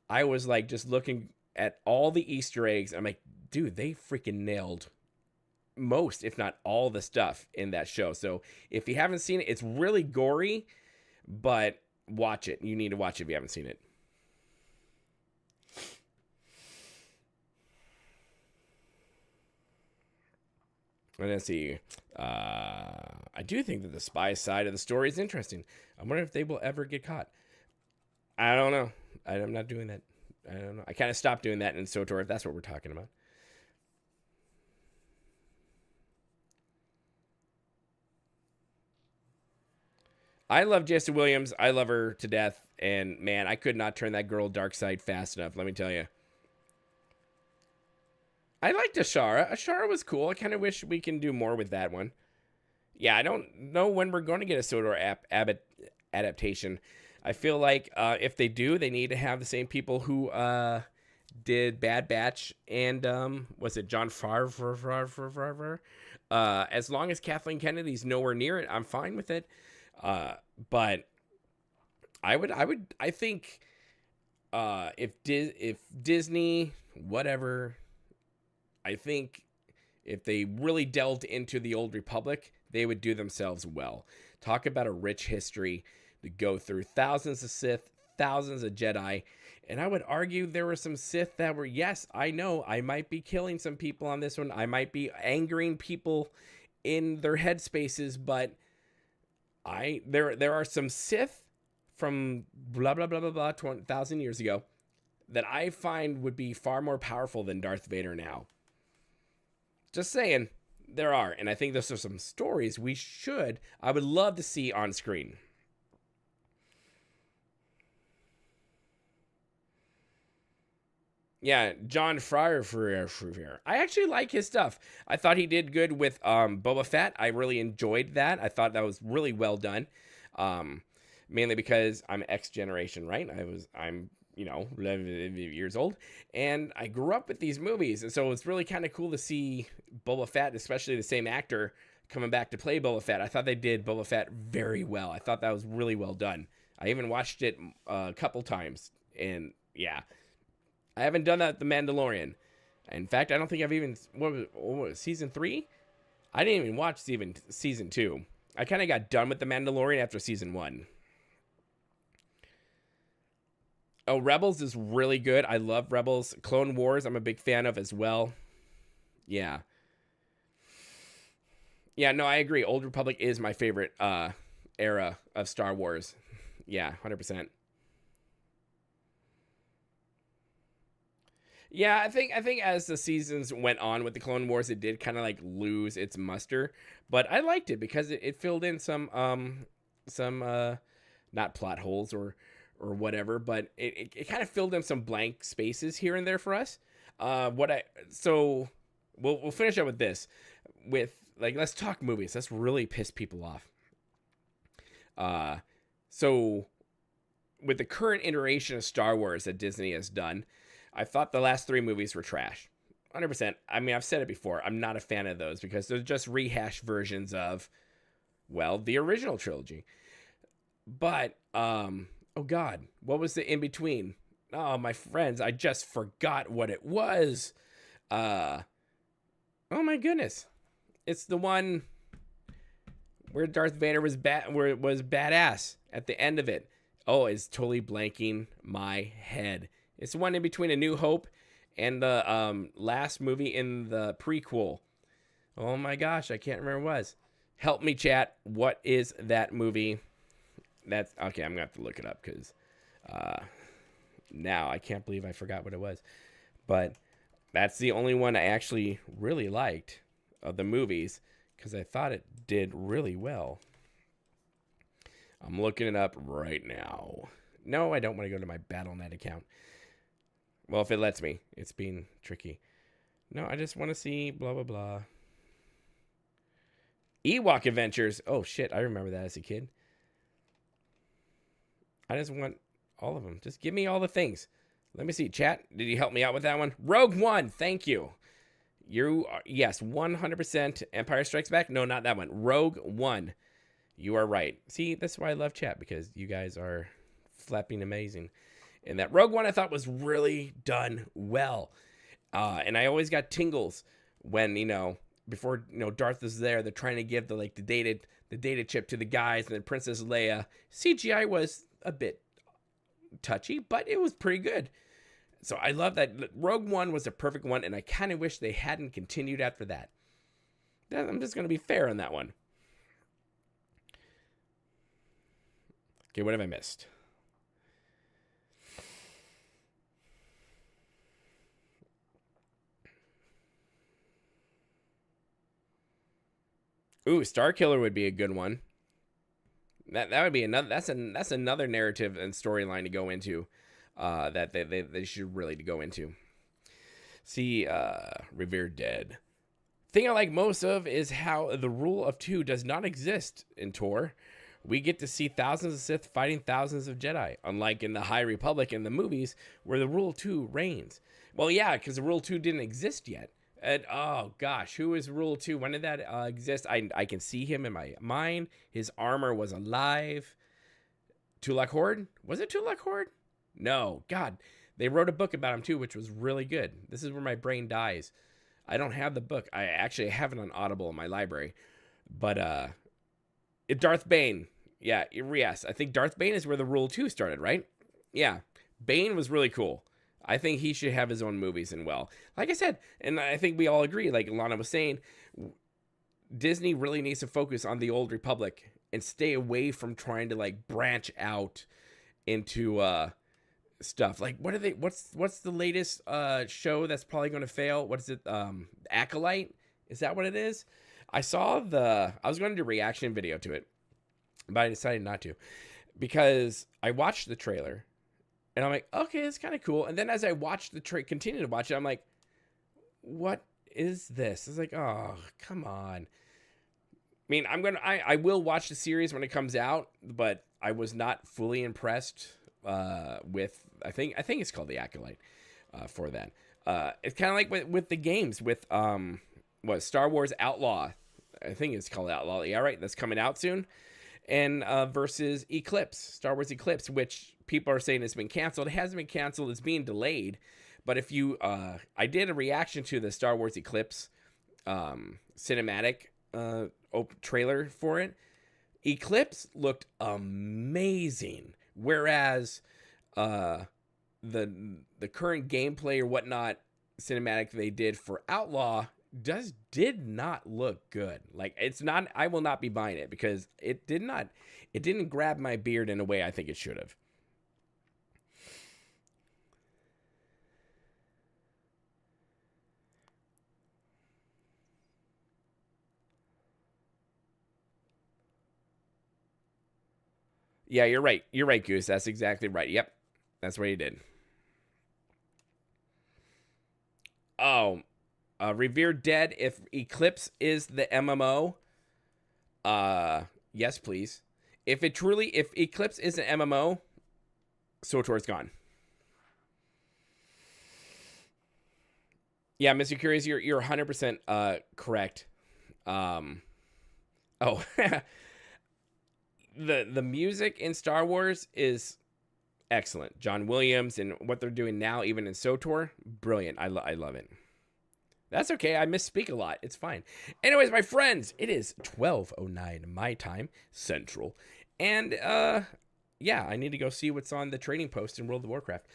I was like just looking at all the Easter eggs. I'm like, dude, they freaking nailed most, if not all, the stuff in that show. So if you haven't seen it, it's really gory, but watch it. You need to watch it if you haven't seen it. Let's see. I do think that the spy side of the story is interesting. I wonder if they will ever get caught. I don't know. I'm not doing that. I don't know. I kind of stopped doing that in Swtor, if that's what we're talking about. I love Jesse Williams. I love her to death. And man, I could not turn that girl dark side fast enough. Let me tell you. I liked Ashara. Ashara was cool. I kind of wish we can do more with that one. Yeah, I don't know when we're going to get a Swtor adaptation. I feel like if they do, they need to have the same people who did Bad Batch and was it John Favreau? As long as Kathleen Kennedy's nowhere near it, I'm fine with it. But I think if Disney, whatever, I think if they really delved into the Old Republic, they would do themselves well. Talk about a rich history to go through thousands of Sith, thousands of Jedi. And I would argue there were some Sith that were, yes, I know I might be killing some people on this one. I might be angering people in their headspaces, but there are some Sith from blah, blah, blah, blah, blah, 20,000 years ago that I find would be far more powerful than Darth Vader now. Just saying, there are. And I think those are some stories I would love to see on screen. Yeah, John Favreau. I actually like his stuff. I thought he did good with Boba Fett. I really enjoyed that. I thought that was really well done. Mainly because I'm X generation, right? I'm 11 years old, and I grew up with these movies, and so it's really kind of cool to see Boba Fett, especially the same actor, coming back to play Boba Fett. I thought they did Boba Fett very well. I thought that was really well done. I even watched it a couple times, and yeah. I haven't done that with The Mandalorian. In fact, I don't think I've even... What was season 3? I didn't even watch season 2. I kind of got done with The Mandalorian after season 1. Oh, Rebels is really good. I love Rebels. Clone Wars, I'm a big fan of as well. Yeah. Yeah, no, I agree. Old Republic is my favorite era of Star Wars. Yeah, 100%. Yeah, I think as the seasons went on with the Clone Wars, it did kind of like lose its muster, but I liked it because it filled in some not plot holes or whatever, but it kind of filled in some blank spaces here and there for us. So we'll finish up with this, with like, let's talk movies. Let's really piss people off. So with the current iteration of Star Wars that Disney has done, I thought the last 3 movies were trash. 100%. I mean, I've said it before. I'm not a fan of those because they're just rehashed versions of, well, the original trilogy. But, oh God, what was the in-between? Oh, my friends, I just forgot what it was. Oh my goodness. It's the one where Darth Vader was badass at the end of it. Oh, it's totally blanking my head. It's the one in between A New Hope and the last movie in the prequel. Oh my gosh, I can't remember what it was. Help me, chat. What is that movie? That's okay. I'm gonna have to look it up because now I can't believe I forgot what it was. But that's the only one I actually really liked of the movies because I thought it did really well. I'm looking it up right now. No, I don't want to go to my Battle.net account. Well, if it lets me. It's being tricky. No, I just want to see blah, blah, blah. Ewok Adventures. Oh, shit. I remember that as a kid. I just want all of them. Just give me all the things. Let me see. Chat, did you help me out with that one? Rogue One. Thank you. You are, yes, 100% Empire Strikes Back. No, not that one. Rogue One. You are right. See, that's why I love chat, because you guys are flapping amazing. And that Rogue One I thought was really done well. And I always got tingles when, before, Darth is there, they're trying to give the data chip to the guys, and then Princess Leia. CGI was a bit touchy, but it was pretty good. So I love that. Rogue One was a perfect one, and I kind of wish they hadn't continued after that. I'm just going to be fair on that one. Okay, what have I missed? Ooh, Starkiller would be a good one. That would be another. That's another narrative and storyline to go into. That they should really go into. See, Revered Dead. Thing I like most of is how the rule of 2 does not exist in Tor. We get to see thousands of Sith fighting thousands of Jedi, unlike in the High Republic in the movies where the rule 2 reigns. Well, yeah, because the rule 2 didn't exist yet. And oh gosh, who is rule 2? When did that exist? I can see him in my mind. His armor was alive. Tulak Horde? Was it Tulak Horde? No, God. They wrote a book about him too, which was really good. This is where my brain dies. I don't have the book. I actually have it on Audible in my library. But Darth Bane. Yeah, yes. I think Darth Bane is where the rule 2 started, right? Yeah. Bane was really cool. I think he should have his own movies. And well, like I said, and I think we all agree, like Lana was saying, Disney really needs to focus on the Old Republic and stay away from trying to like branch out into stuff. Like what are they, what's the latest show that's probably going to fail? What is it? Acolyte? Is that what it is? I was going to do a reaction video to it, but I decided not to because I watched the trailer. And I'm like, okay, it's kind of cool. And then as I watched continue to watch it, I'm like, what is this? It's like, oh, come on. I mean, I will watch the series when it comes out, but I was not fully impressed with, I think it's called The Acolyte for that. It's kind of like with the games with, Star Wars Outlaw. I think it's called Outlaw. Yeah, right. That's coming out soon. And versus Eclipse, Star Wars Eclipse, which people are saying it's been canceled. It hasn't been canceled. It's being delayed. But if you, I did a reaction to the Star Wars Eclipse cinematic trailer for it. Eclipse looked amazing, whereas the current gameplay or whatnot cinematic they did for Outlaw did not look good. Like it's not. I will not be buying it because it didn't grab my beard in a way I think it should have. Yeah, you're right. You're right, Goose. That's exactly right. Yep. That's what he did. Oh, Revered Dead. If Eclipse is the MMO, yes, please. If Eclipse is an MMO, Swtor's gone. Yeah, Mr. Curious, you're 100% correct. The music in Star Wars is excellent. John Williams and what they're doing now, even in Swtor, brilliant. I love it. That's okay. I misspeak a lot. It's fine. Anyways, my friends, it is 12:09 my time, Central. And, yeah, I need to go see what's on the trading post in World of Warcraft.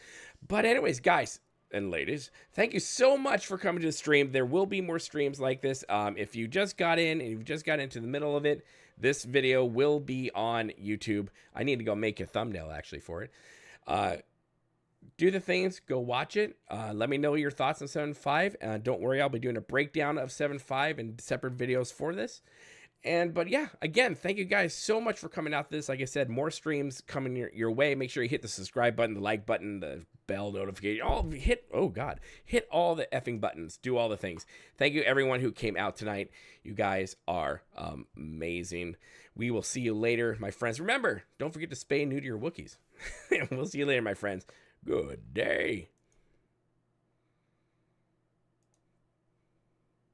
But anyways, guys and ladies, thank you so much for coming to the stream. There will be more streams like this. If you just got in and you just got into the middle of it, this video will be on YouTube. I need to go make a thumbnail actually for it. Do the things, go watch it. Let me know your thoughts on 7.5. Don't worry, I'll be doing a breakdown of 7.5 and separate videos for this. But yeah, again, thank you guys so much for coming out to this. Like I said, more streams coming your way. Make sure you hit the subscribe button, the like button, the bell notification. Hit all the effing buttons. Do all the things. Thank you everyone who came out tonight. You guys are amazing. We will see you later, my friends. Remember, don't forget to spay and neuter your Wookiees. We'll see you later, my friends. Good day.